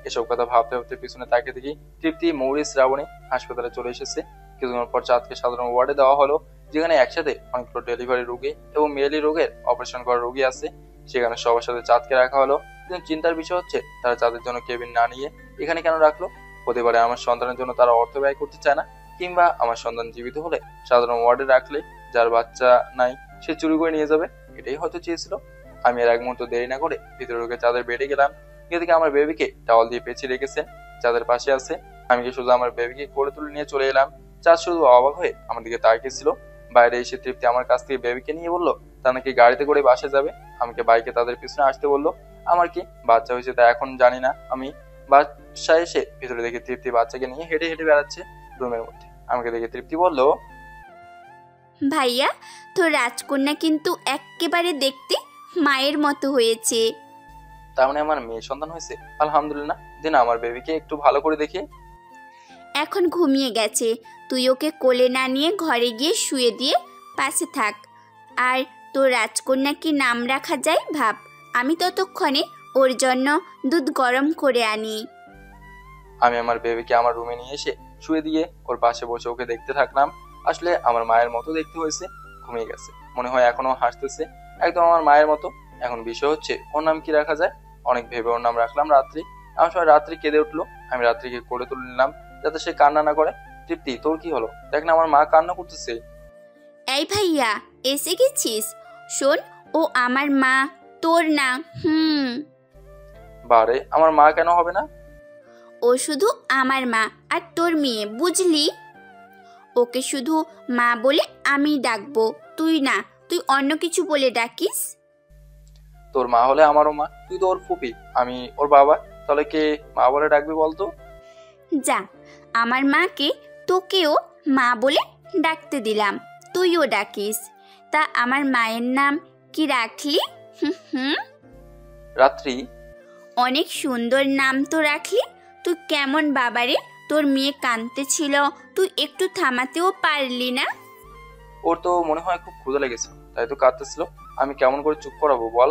এসব কথা ভাবতে ভাবতে পিছনে তাকিয়ে দেখি তৃপ্তি, মৌরি, শ্রাবণী হাসপাতালে চলে এসেছে। কিছুক্ষণ পর চাঁদকে সাধারণ ওয়ার্ডে দেওয়া হলো, যেখানে একসাথে অনেকগুলো ডেলিভারি রোগী এবং মেয়েলি রোগের অপারেশন করা রোগী আছে। সেখানে সবার সাথে চাঁদকে রাখা হলো। কিন্তু চিন্তার বিষয় হচ্ছে তারা চাঁদের জন্য কেবিন না নিয়ে এখানে কেন রাখলো? হতে পারে আমার সন্তানের জন্য তারা অর্থ ব্যয় করতে চায় না, কিংবা আমার সন্তান জীবিত হলে সাধারণ ওয়ার্ডে রাখলে যার বাচ্চা নাই সে চুরি করে নিয়ে যাবে, এটাই হয়তো চেয়েছিল। আমি আর এক মুহূর্ত দেরি না করে ভিতরে ঢুকে চাঁদের বেডে গেলাম। এদিকে আমার বেবিকে টাওয়াল দিয়ে পেঁচিয়ে রেখেছেন, চাঁদের পাশে আছে। আমি কি শুধু আমার বেবিকে কোলে তুলে নিয়ে চলে এলাম। চাঁদ শুধু অবাক হয়ে আমার দিকে তাকিয়েছিল। বাইরে এসে তৃপ্তি আমার কাছ থেকে বেবিকে নিয়ে বললো তা নাকি গাড়িতে করে বাসে যাবে। আমাকে বাইকে তাদের পিছনে আসতে বললো। আমার কি বাচ্চা হয়েছে তা এখন জানি না। আমি বাসায় এসে ভিতরে দেখি তৃপ্তি বাচ্চাকে নিয়ে হেঁটে হেঁটে বেড়াচ্ছে রুমের মধ্যে। আমাকে দেখে তৃপ্তি বললো, ভাইয়া, তোর রাজকন্যা কিন্তু এক্কেবারে দেখতে মায়ের মতো হয়েছে। তার মানে আমার মেয়ে সন্তান হয়েছে, আলহামদুলিল্লাহ। দিন আমার বেবিকে একটু ভালো করে দেখি। এখন ঘুমিয়ে গেছে, তুই ওকে কোলে না নিয়ে ঘরে গিয়ে শুয়ে দিয়ে পাশে থাক। আর তোর রাজকন্যা কি নাম রাখা যায় ভাব, আমি ততক্ষণে ওর জন্য দুধ গরম করে আনি। আমি আমার বেবিকে আমার রুমে নিয়ে এসে শুয়ে দিয়ে ওর পাশে বসে ওকে দেখতে থাকলাম। আসলে আমার মায়ের মতো দেখতে হয়েছে। ঘুমিয়ে গেছে, মনে হয় এখনো হাসতেছে, একদম আমার মায়ের মতো। এখন বিষয় হচ্ছে ওর নাম কি রাখা যায়। অনেক ভেবে ওর নাম রাখলাম রাত্রি। আমার সময় রাত্রি কেঁদে উঠলো, আমি রাত্রিকে কোলে তুলে নিলাম যাতে সে কান্না না করে। তৃপ্তি, তোর কি হলো? দেখ না আমার মা কান্না করতেছে। এই ভাইয়া, এসে গেছিস? শোন, ও আমার মা, তোর না। বারে, আমার মা কেন হবে না? ও শুধু আমার মা আর তোর মেয়ে, বুঝলি? ওকে শুধু মা বলে আমি ডাকবো, তুই না, তুই অন্য কিছু বলে ডাকিস। তোর মা হলে আমারও মা, তুই তো ওর ফুপি, আমি ওর বাবা, তাহলে কে মা বলে ডাকবি বলতো? যা, আমার মাকে তোকেও মা বলে ডাকতে দিলাম, তুইও ডাকিস। তা আমার মায়ের নাম কি রাখলি? রাত্রি। অনেক সুন্দর নাম তো রাখলি। তুই কেমন বাবারে, তোর মেয়ে কাঁদতেছিল, তুই একটু থামাতেও পারলি না? ওর তো মনে হয় খুব ক্ষুধা লেগেছে, তাই তো কাঁদতেছিল। আমি কেমন করে চুপ করাবো বল?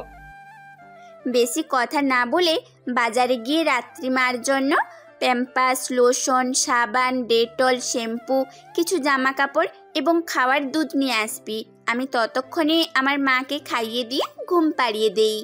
বেশি কথা না বলে বাজারে গিয়ে রাত্রি মার জন্য প্যাম্পাস, লোশন, সাবান, ডেটল, শ্যাম্পু, কিছু জামা কাপড় এবং খাওয়ার দুধ নিয়ে আসবি। আমি ততক্ষণে আমার মাকে খাইয়ে দিয়ে ঘুম পাড়িয়ে দেই।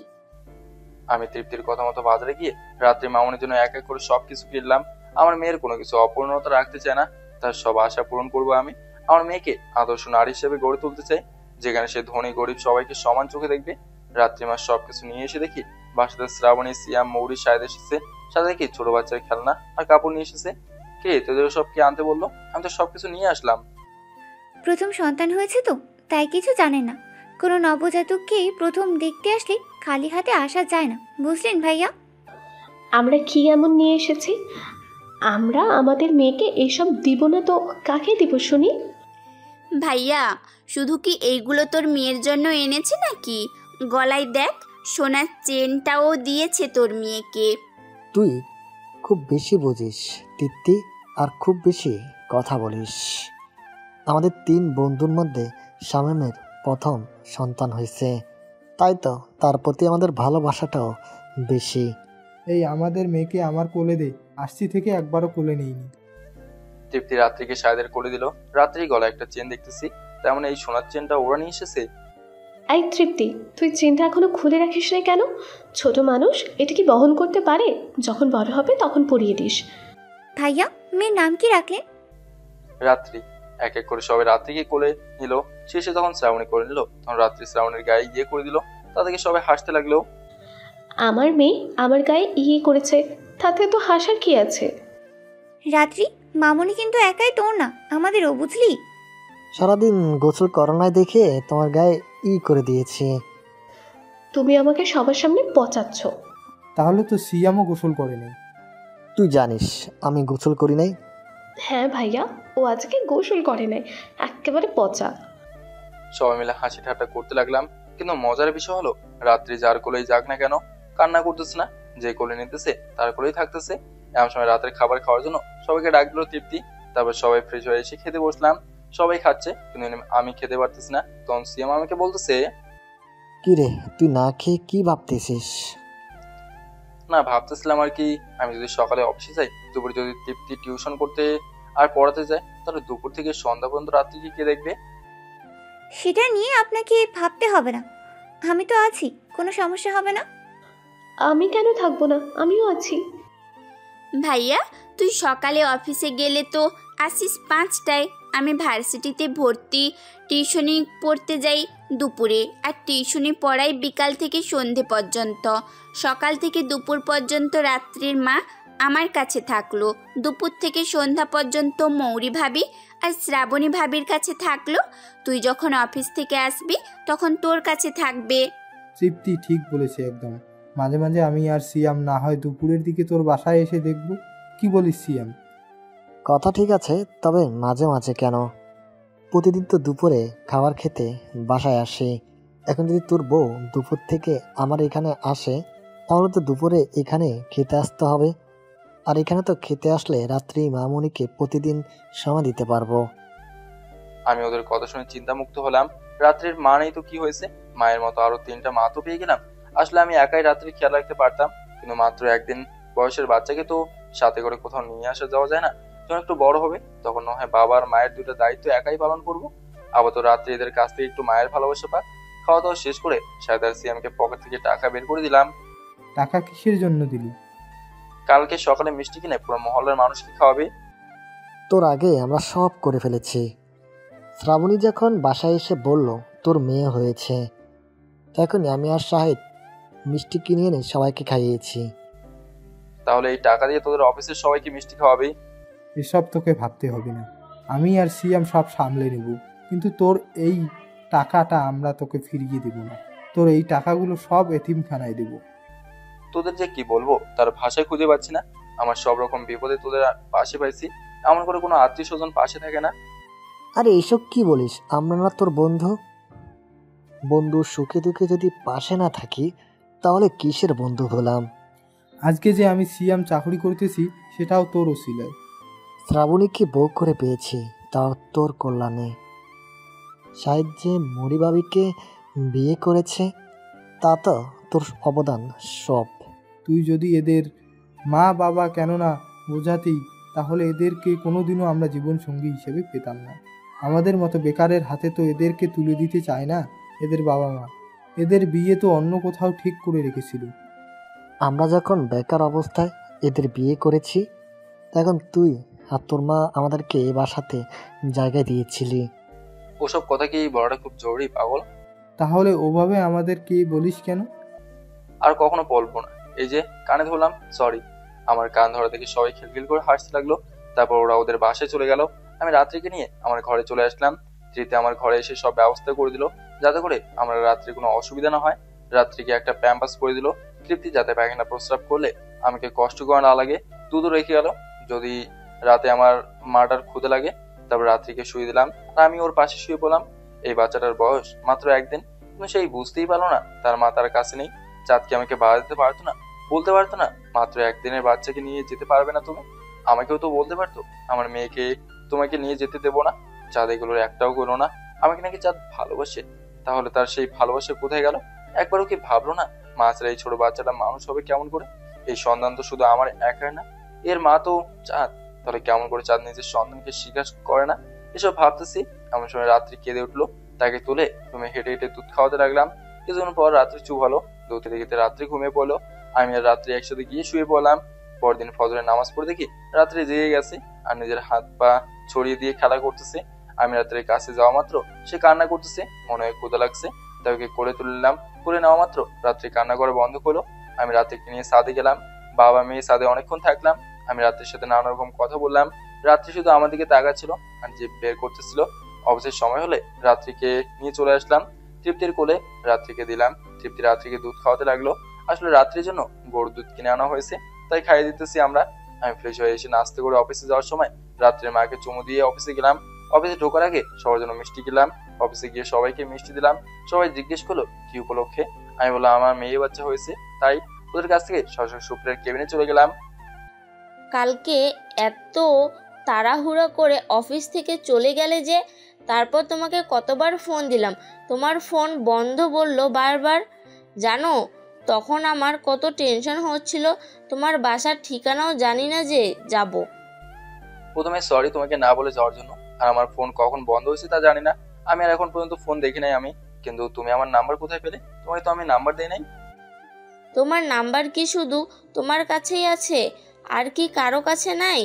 আমি তৃপ্তির কথা মতো বাজারে গিয়ে রাত্রি মামনের জন্য এক এক করে সবকিছু কিনলাম। আমার মেয়ের কোনো কিছু অপূর্ণতা রাখতে চায় না, তার সব আশা পূরণ করবো আমি। আমার মেয়েকে আদর্শ নারী হিসেবে গড়ে তুলতে চাই, যেখানে সে ধনী গরিব সবাইকে সমান চোখে দেখবে। রাত্রি মাস সবকিছু নিয়ে এসে দেখি বাসাতে শ্রাবণী, সিয়াম, মৌরি, শাহেদ এসেছে। সাথে দেখি ছোট বাচ্চার খেলনা আর কাপড় নিয়ে এসেছে। কে তোদের সব কি আনতে বললো? আমি তো সবকিছু নিয়ে আসলাম। প্রথম সন্তান হয়েছে তো তাই কিছু জানে না। কোনো নবজাতককে প্রথম দেখতে আসলে খালি হাতে আসা যায় না, বুঝলেন ভাইয়া? আমরা কি এমন নিয়ে এসেছি? আমরা আমাদের মেয়েকে এসব দিব না তো কাকে দিব শুনি? ভাইয়া, শুধু কি এইগুলো তোর মেয়ের জন্য এনেছে নাকি? গলায় দেখ, সোনার চেনটাও দিয়েছে তোর মেয়েকে। তুই খুব বেশি বুঝিস তৃপ্তি, আর খুব বেশি কথা বলিস। আমাদের 3 বন্ধুর মধ্যে শামীমের প্রথম সন্তান হয়েছে, তাই তো তার প্রতি আমাদের ভালোবাসাটাও বেশি। এই আমাদের মেয়েকে আমার কোলে দে, আসছি থেকে একবারও কোলে নেইনি। তৃপ্তি রাত্রিকে শাহেদের কোলে দিল। রাত্রি গলায় একটা চেন দেখতেছি, তেমন এই সোনার চেনটা ওরা নিয়ে এসেছে। এই তৃপ্তি, তুই চেনটা এখনো খুলে রাখিস না কেন? ছোট মানুষ এটা কি বহন করতে পারে? যখন বড় হবে তখন পরিয়ে দিস। ভাইয়া, মেয়ের নাম কি রাখলেন? রাত্রি। এক এক করে সবাই রাত্রিকে কোলে নিল। শেষে তখন শ্রাবণী করে নিল, তখন রাত্রি শ্রাবণীর গায়ে ইয়ে করে দিল। তাদেরকে সবাই হাসতে লাগলো। আমার মেয়ে আমার গায়ে ইয়ে করেছে, তাতে তো হাসার কি আছে? রাত্রি, মামনি কিন্তু একাই তোর না, আমাদেরও, বুঝলি? সারাদিন গোসল করোনায় দেখে তোমার গায়ে করে দিয়েছি। তুমি আমাকে সবার সামনে পচাচ্ছ। তাহলে তো সিয়ামও গোসল করে নেই। তুই জানিস আমি গোসল করি নাই? হ্যাঁ ভাইয়া, ও আজকে গোসল করে নাই, একেবারে পচা। সবাই মিলে হাসি ঠাট্টা করতে লাগলাম। কিন্তু মজার বিষয় হলো, রাত্রি যার কোলেই যাক না কেন কান্না করতেছে না, যে কোলে নিতেছে তার কোলেই থাকতেছে। এমন সময় রাতের খাবার খাওয়ার জন্য সবাইকে ডাক দিল তৃপ্তি। তারপর সবাই ফ্রেশ হয়ে এসে খেতে বসলাম। সবাই খাচ্ছে কিন্তু আমি খেতে পারতেছি না। তখন সিয়াম আমাকে বলতেছে, কি রে, তুই না খেয়ে কি ভাবতেছিস? না, ভাবতেছিলাম আর কি, আমি যদি সকালে অফিসে যাই, দুপুরে যদি তৃপ্তি টিউশন করতে আর পড়াতে যায়, তাহলে দুপুর থেকে সন্ধ্যা পর্যন্ত রাত্রিকে কে দেখবে? সেটা নিয়ে আপনাকে ভাবতে হবে না, আমি তো আছি, কোনো সমস্যা হবে না। আমি কেন থাকবো না, আমিও আছি। ভাইয়া, তুই সকালে অফিসে গেলে তো আসিস 5টায়। আমি ভার্সিটিতে ভর্তি, টিউশনি পড়তে যাই দুপুরে, আর টিউশনি পড়াই বিকাল থেকে সন্ধে পর্যন্ত। সকাল থেকে দুপুর পর্যন্ত রাত্রির মা আমার কাছে থাকলো, দুপুর থেকে সন্ধ্যা পর্যন্ত মৌরি ভাবি আর শ্রাবণী ভাবির কাছে থাকলো। তুই যখন অফিস থেকে আসবি তখন তোর কাছে থাকবে। তৃপ্তি ঠিক বলেছে একদম। মাঝে মাঝে আমি আর সিয়াম না হয় দুপুরের দিকে তোর বাসায় এসে দেখব, কি বলিস সিয়াম? কথা ঠিক আছে, তবে মাঝে মাঝে কেন? প্রতিদিন তো দুপুরে খাবার খেতে বাসায় আসে। এখন যদি তোর বউ দুপুর থেকে আমার এখানে আসে, তাহলে তো দুপুরে এখানে খেতে আসতে হবে। আর এখানে তো খেতে আসলে রাত্রি মামুনিকে প্রতিদিন সময় দিতে পারবো। আমি ওদের কথা শুনে চিন্তামুক্ত হলাম। রাত্রির মা নেই তো কি হয়েছে, মায়ের মতো আরো 3টা মা তো পেয়ে গেলাম। আসলে আমি একাই রাত্রি খেয়াল রাখতে পারতাম, কিন্তু মাত্র 1 দিন বয়সের বাচ্চাকে তো সাথে করে কোথাও নিয়ে আসা যাওয়া যায় না। যখন একটু বড় হবে তখন না হয় বাবা আর মায়ের 2টা দায়িত্ব একাই পালন করব। আবার তো রাত্রি এদের কাছ থেকে একটু মায়ের ভালোবাসা পাক। খাওয়া দাওয়া শেষ করে সায়দার সিয়ামকে পকেট থেকে টাকা বের করে দিলাম। টাকা কিসের জন্য দিলি? কালকে সকালে মিষ্টি কিনে পুরো মহল্লার মানুষকে খাওয়াবে। তোর আগে আমরা সব করে ফেলেছি। শ্রাবণী যখন বাসায় এসে বলল তোর মেয়ে হয়েছে, তখনই আমি আর শাহিদ মিষ্টি কিনে এনে সবাইকে খাইয়েছি। তাহলে এই টাকা দিয়ে তোদের অফিসের সবাইকে মিষ্টি খাওয়াবে? এসব তোকে ভাবতে হবে না, আমি আর সিয়াম সব সামলে নেব। কিন্তু তোর এই টাকাটা আমরা তোকে ফিরিয়ে দেব না। তোর এই টাকাগুলো সব এতিমখানায় দেব। তোদের যে কি বলবো তার ভাষায় খুঁজে পাচ্ছি না। আমার সব রকম বিপদে তোদের পাশে পাইছি, এমন করে কোনো আত্মীয় স্বজন পাশে থাকে না। আরে এসব কি বলিস? আমরা না তোর বন্ধু? বন্ধুর সুখে দুঃখে যদি পাশে না থাকি তাহলে কিসের বন্ধু হলাম? আজকে যে আমি সিয়াম চাকরি করতেছি সেটাও তোর ওসিলায়। শ্রাবণীকে বউ করে পেয়েছি, তাও তোর কল্যাণে। শাহিদ যে মরিবাবিকে বিয়ে করেছে, তা তো তোর অবদান সব। তুই যদি এদের মা বাবা কেননা বোঝাতেই, তাহলে এদেরকে কোনোদিনও আমরা জীবনসঙ্গী হিসেবে পেতাম না। আমাদের মতো বেকারের হাতে তো এদেরকে তুলে দিতে চায় না এদের বাবা মা। এদের বিয়ে তো অন্য কোথাও ঠিক করে রেখেছিল। আমরা যখন বেকার অবস্থায় এদের বিয়ে করেছি, তখন তুই আর তোর মা আমাদেরকে এ বাসাতে জায়গায় দিয়েছিলি। ওসব কথা কি বলাটা খুব জরুরি পাগল? তাহলে ওভাবে আমাদেরকে বলিস কেন? আর কখনো বলবো না। এই যে কানে ধরলাম, সরি। আমার কান ধরা দেখে সবাই খিলখিল করে হাসতে লাগলো। তারপর ওরা ওদের বাসায় চলে গেল। আমি রাত্রিকে নিয়ে আমার ঘরে চলে আসলাম। তৃতীয় আমার ঘরে এসে সব ব্যবস্থা করে দিল, যাতে করে আমরা রাত্রে কোনো অসুবিধা না হয়। রাত্রিকে একটা প্যাম্পাস করে দিল তৃপ্তি, যাতে পায়খানা প্রস্রাব করলে আমাকে কষ্ট করা না লাগে। দুধও রেখে গেল, যদি রাতে আমার মাটার ক্ষুদে লাগে। তারপর রাত্রিকে শুয়ে দিলাম আর আমি ওর পাশে শুয়ে পড়লাম। এই বাচ্চাটার বয়স মাত্র 1 দিন, কিন্তু সেই বুঝতেই পারলো না তার মা তার কাছে নেই। চাঁদকে আমাকে বাধা দিতে পারতো না, বলতে পারতো না মাত্র 1 দিনের বাচ্চাকে নিয়ে যেতে পারবে না তুমি? আমাকেও তো বলতে পারতো আমার মেয়েকে তোমাকে নিয়ে যেতে দেবো না। চাঁদ এগুলোর একটাও করলো না। আমাকে নাকি চাঁদ ভালোবাসে, তাহলে তার সেই ভালোবাসা কোথায় গেল? একবারও কি ভাবলো না মা ছাড়া এই ছোট বাচ্চাটা মানুষ হবে কেমন করে? এই সন্তান তো শুধু আমার একার না, এর মা তো চাঁদ। তাহলে কেমন করে চাঁদ নিজের সন্তানকে স্বীকার করে না? এসব ভাবতেছি এমন সময় রাত্রি কেঁদে উঠলো। তাকে তুলে রুমে হেঁটে হেঁটে দুধ খাওয়াতে লাগলাম। কিছুক্ষণ পর রাত্রি চুপ হলো। দুধ খেতে খেতে রাত্রি ঘুমিয়ে পড়লো। আমি আর রাত্রি একসাথে গিয়ে শুয়ে পড়লাম। পরদিন ফজরের নামাজ পড়ে দেখি রাত্রি জেগে গেছে আর নিজের হাত পা ছড়িয়ে দিয়ে খেলা করতেছে। আমি রাত্রির কাছে যাওয়া মাত্র সে কান্না করতেছে, মনে হয় ক্ষুধা লাগছে। তাকে কোলে তুললাম। কোলে নেওয়া মাত্র রাত্রি কান্না করা বন্ধ করলো। আমি রাত্রিকে নিয়ে ছাদে গেলাম। বাবা মেয়ে ছাদে অনেকক্ষণ থাকলাম। আমি রাত্রির সাথে নানা রকম কথা বললাম। রাত্রি শুধু আমার দিকে তাকাচ্ছিল আর জিভ বের করতেছিল। অবশেষে সময় হলে রাত্রিকে নিয়ে চলে আসলাম তৃপ্তির কোলে। রাত্রিকে দিলাম। তৃপ্তি রাত্রিকে দুধ খাওয়াতে লাগলো। আসলে রাত্রির জন্য গরুর দুধ কিনে আনা হয়েছে, তাই খাইয়ে দিতেছি আমরা। আমি ফ্রেশ হয়ে এসে নাস্তা করে অফিসে যাওয়ার সময় রাত্রির মাকে চুমু দিয়ে অফিসে গেলাম। অফিসে ঢোকার আগে সবার জন্য মিষ্টি কিনলাম। অফিসে গিয়ে সবাইকে মিষ্টি দিলাম। সবাই জিজ্ঞেস করলো কি উপলক্ষে। আমি বললাম আমার মেয়ে বাচ্চা হয়েছে, তাই। ওদের কাছ থেকে সরাসরি সুপ্রিয়ার কেবিনে চলে গেলাম। কালকে এত তাড়াহুড়ো করে অফিস থেকে চলে গেলে যে, তারপর তোমাকে কতবার ফোন দিলাম, তোমার ফোন বন্ধ বললো বারবার। জানো তখন আমার কত টেনশন হচ্ছিল, তোমার বাসার ঠিকানাও জানি না যে যাব। প্রথমে সরি তোমাকে না বলে যাওয়ার জন্য, আর আমার ফোন কখন বন্ধ হয়েছে তা জানি না। আমি আর এখন পর্যন্ত ফোন দেখি নাই আমি। কিন্তু তুমি আমার নাম্বার কোথায় পেলে? তোমাকে তো আমি নাম্বার দেই নাই। তোমার নাম্বার কি শুধু তোমার কাছেই আছে, আর কি কারো কাছে নাই?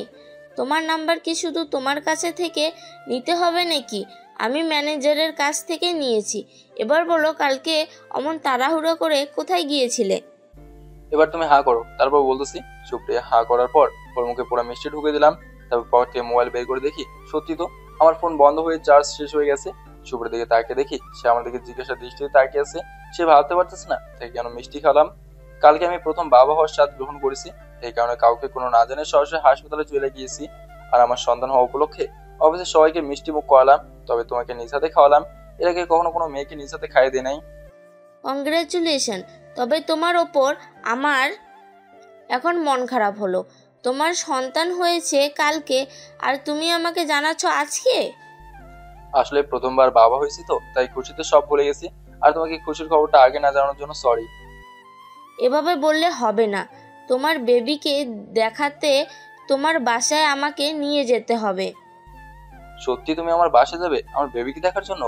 তোমার নাম্বার কি শুধু তোমার কাছে থেকে নিতে হবে নাকি? আমি ম্যানেজারের কাছ থেকে নিয়েছি। এবার বলো কালকে অমন তাড়াহুড়ো করে কোথায় গিয়েছিলে? এবার তুমি হা করো, তারপর বলতেছি। সুপ্রিয়া হা করার পর ওর মুখে পুরো মিষ্টি ঢুকে দিলাম। তারপর পকেট থেকে মোবাইল বের করে দেখি সত্যি তো আমার ফোন বন্ধ হয়ে চার্জ শেষ হয়ে গেছে। সুপ্রিয়ার দিকে তাকিয়ে দেখি সে আমার দিকে জিজ্ঞাসা দৃষ্টিতে তাকিয়ে আছে। সে ভাবতে পারতেছে না তাকে কেন মিষ্টি খাওয়ালাম। কালকে আমি প্রথম বাবা হওয়ার স্বাদ গ্রহণ করেছি, এই কারণে কাউকে কোনো না জানে সরাসরি হাসপাতালে চলে গিয়েছি। আর আমার সন্তান হওয়া উপলক্ষে অফিসে সবাইকে মিষ্টি মুখ করালাম। তবে তোমাকে নিজ হাতে খাওয়ালাম। এর আগে কখনো কোনো মেয়েকে নিজ হাতে খাইয়ে দিই নাই। কংগ্রেচুলেশন। তবে তোমার ওপর আমার এখন মন খারাপ হলো। তোমার সন্তান হয়েছে কালকে আর তুমি আমাকে জানাচ্ছ আজকে? আসলে প্রথমবার বাবা হয়েছি তো, তাই খুশিতে সব ভুলে গেছি। আর তোমাকে খুশির খবরটা আগে না জানানোর জন্য সরি। এভাবে বললে হবে না। তোমার বেবিকে দেখাতে তোমার বাসায় আমাকে নিয়ে যেতে হবে। সত্যি তুমি আমার বাসায় যাবে আমার বেবিকে দেখার জন্য?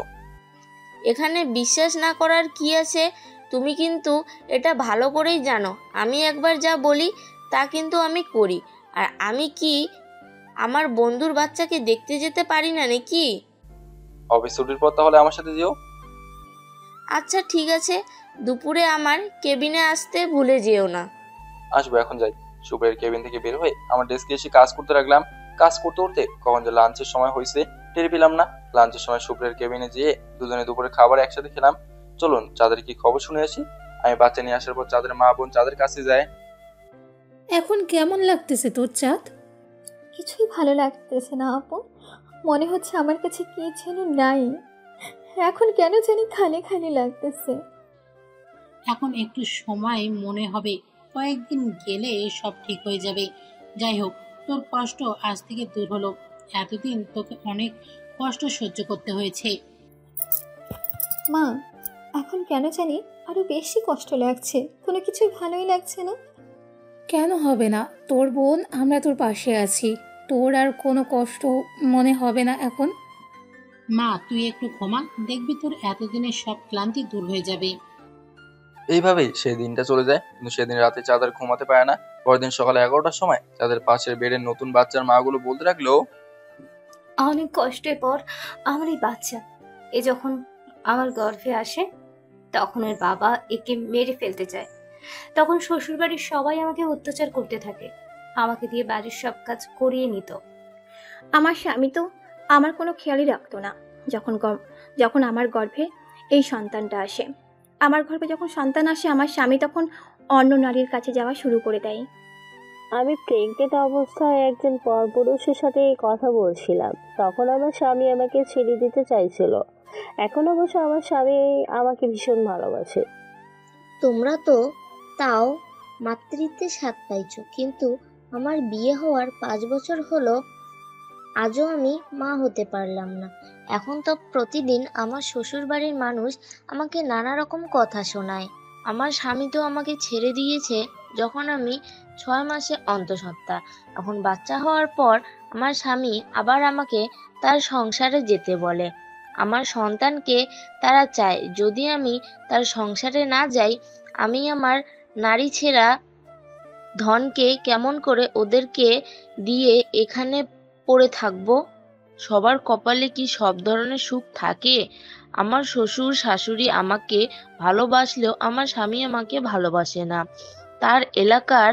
এখানে বিশ্বাস না করার কি আছে? তুমি কিন্তু এটা ভালো করেই জানো আমি একবার যা বলি তা কিন্তু আমি করি। আর আমি কি আমার বন্ধুর বাচ্চাকে দেখতে যেতে পারি না নাকি? অফিস ছুটির পর তাহলে আমার সাথে যেও। আচ্ছা ঠিক আছে, দুপুরে আমার কেবিনে আসতে ভুলে যেও না। আসবো, এখন যাই। শুভ্রের কেবিন থেকে বের হয়ে আমার ডেস্কে এসে কাজ করতে লাগলাম। কাজ করতে করতে কখন যে লাঞ্চের সময় হয়েছে টের পেলাম না। লাঞ্চের সময় শুভ্রের কেবিনে যেয়ে দুজনে দুপুরে খাবার একসাথে খেলাম। চলুন চাঁদের কি খবর শুনে আসি। আমি বাচ্চা নিয়ে আসার পর চাঁদের মা বোন চাঁদের কাছে যায়। এখন কেমন লাগতেছে তোর চাঁদ? কিছুই ভালো লাগতেছে না আপু। মনে হচ্ছে আমার কাছে কি যেন নাই। এখন কেন জানি খালি খালি লাগতেছে। এখন একটু সময় মনে হবে, কয়েকদিন গেলে সব ঠিক হয়ে যাবে। যাই হোক, তোর কষ্ট আজ থেকে দূর হলো। এতদিন তোকে অনেক কষ্ট সহ্য করতে হয়েছে। মা, এখন কেন জানি আরো বেশি কষ্ট লাগছে। কোনো কিছুই ভালোই লাগছে না। কেন হবে না? তোর বোন আমরা তোর পাশে আছি। তোর আর কোনো কষ্ট মনে হবে না এখন। মা তুই একটু ঘুমা, দেখবি তোর এতদিনের সব ক্লান্তি দূর হয়ে যাবে। এইভাবেই সেই দিনটা চলে যায়। কিন্তু সেদিন রাতে চাঁদ আর ঘুমাতে পারে না। পরের দিন সকালে 11টার সময় চাঁদের পাশের বেডের নতুন বাচ্চার মাগুলো বলতে লাগলো, অনেক কষ্টের পর আমার এই বাচ্চা যখন আমার গর্ভে আসে তখন এর বাবা একে মেরে ফেলতে চায়। তখন শ্বশুরবাড়ির সবাই আমাকে অত্যাচার করতে থাকে, আমাকে দিয়ে বাড়ির সব কাজ করিয়ে নিত। আমার স্বামী তো আমার কোনো খেয়ালই রাখতো না। যখন আমার গর্ভে এই সন্তানটা আসে, আমার গর্ভে যখন সন্তান আসে, আমার স্বামী তখন অন্য নারীর কাছে যাওয়া শুরু করে দেয়। আমি প্রেগনেন্ট অবস্থায় একজন পরপুরুষের সাথে কথা বলছিলাম। তখন আমার স্বামী আমাকে ছেড়ে দিতে চাইছিল। এখন অবশ্য আমার স্বামী আমাকে ভীষণ ভালোবাসে। তোমরা তো তাও মাতৃত্বের স্বাদ পাইছো, কিন্তু আমার বিয়ে হওয়ার 5 বছর হলো, আজও আমি মা হতে পারলাম না। এখন তো প্রতিদিন আমার শ্বশুর বাড়ির মানুষ আমাকে নানা রকম কথা শোনায়। আমার স্বামী তো আমাকে ছেড়ে দিয়েছে যখন আমি 6 মাসে অন্তঃসত্ত্বা। এখন বাচ্চা হওয়ার পর আমার স্বামী আবার আমাকে তার সংসারে যেতে বলে। আমার সন্তানকে তারা চায়, যদি আমি তার সংসারে না যাই, আমি আমার নারী ছেঁড়া ধনকে কেমন করে ওদেরকে দিয়ে এখানে পড়ে থাকবো? সবার কপালে কি সব ধরনের সুখ থাকে? আমার শ্বশুর শাশুড়ি আমাকে ভালোবাসলেও আমার স্বামী আমাকে ভালোবাসে না। তার এলাকার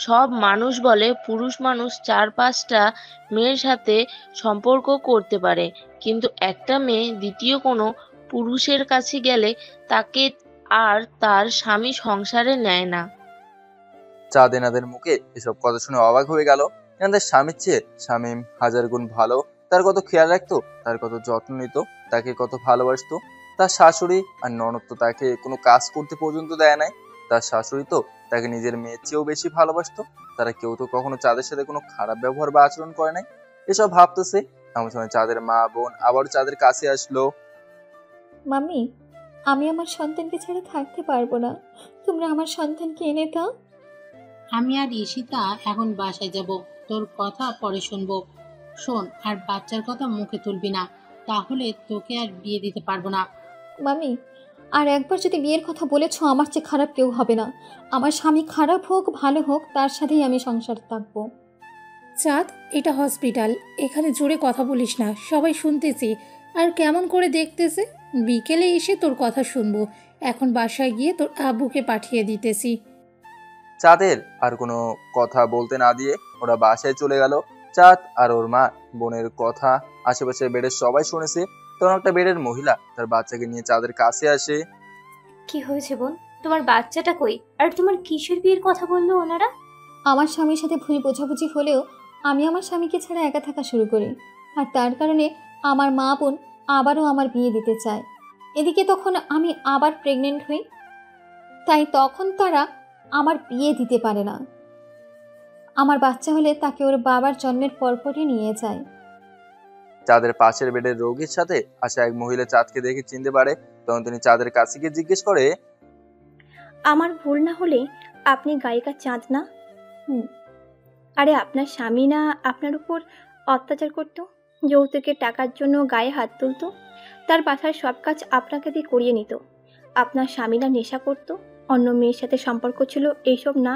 সব মানুষ বলে পুরুষ মানুষ 4-5টা মেয়ের সাথে সম্পর্ক করতে পারে, কিন্তু একটা মেয়ে দ্বিতীয় কোনো পুরুষের কাছে গেলে তাকে আর তার স্বামী সংসারে নেয় না। চাঁদ এনাদের মুখে এসব কথা শুনে অবাক হয়ে গেল। এনাদের স্বামীর চেয়ে শামীম 1000 গুণ ভালো। তার কত খেয়াল রাখতো, তার কত যত্ন নিত, তাকে কত ভালোবাসতো। তার শাশুড়ি আর ননদ তো তাকে কোনো কাজ করতে পর্যন্ত দেয় নাই। তার শাশুড়ি তো তাকে নিজের মেয়ের চেয়েও বেশি ভালোবাসতো। তারা কেউ তো কখনো চাঁদের সাথে কোনো খারাপ ব্যবহার বা আচরণ করে নাই। এসব ভাবতেছে এমন সময় চাঁদের মা বোন আবার চাঁদের কাছে আসলো। মাম্মি, আমি আমার সন্তানকে ছাড়া থাকতে পারবো না। তোমরা আমার সন্তানকে এনে দাও। আমি আর ঈশিতা এখন বাসায় যাব, তোর কথা পরে শুনবো। শোন, আর বাচ্চার কথা মুখে তুলবি না, তাহলে তোকে আর বিয়ে দিতে পারবো না। মামি, আর একবার যদি বিয়ের কথা বলেছ, আমার চেয়ে খারাপ কেউ হবে না। আমার স্বামী খারাপ হোক ভালো হোক, তার সাথেই আমি সংসার থাকবো। চাঁদ, এটা হসপিটাল, এখানে জোরে কথা বলিস না, সবাই শুনতেছি আর কেমন করে দেখতেছে। বিকেলে এসে তোর কথা শুনবো। এখন বাসায় গিয়ে তোর আব্বুকে পাঠিয়ে দিতেছি। চাঁদের আর কোনো কথা বলতে না দিয়ে ওরা বাসায় চলে গেল। চাঁদ আর ওর মা বোনের কথা আশেপাশে বেডের সবাই শুনেছে। তখন একটা বেডের মহিলা তার বাচ্চাকে নিয়ে চাঁদের কাছে আসে। কি হয়েছে বোন, তোমার বাচ্চাটা কই? আর তোমার কিসের বিয়ের কথা বললো ওনারা? আমার স্বামীর সাথে ভুল বোঝাবুঝি হলেও আমি আমার স্বামীকে ছাড়া একা থাকা শুরু করি, আর তার কারণে আমার মা বোন আবারও আমার বিয়ে দিতে চায়। এদিকে তখন আমি আবার প্রেগনেন্ট হই, তাই তখন তারা আমার বিয়ে দিতে পারে না। আমার বাচ্চা হলে তাকে ওর বাবার জন্মের পরপরই নিয়ে যায়। চাঁদের পাশের বেডের রোগীর সাথে আসা এক মহিলা চাঁদকে দেখে চিনতে পারে। তখন তিনি চাঁদের কাছে গিয়ে জিজ্ঞেস করে, আমার ভুল না হলে আপনি গায়িকা চাঁদ না? আরে আপনার স্বামী না আপনার উপর অত্যাচার করতো, যৌতুকের টাকার জন্য গায়ে হাত তুলতো, তার বাসার সব কাজ আপনাকে দিয়ে করিয়ে নিত। আপনার স্বামীরা নেশা করতো, অন্য মেয়ের সাথে সম্পর্ক ছিল, এইসব না?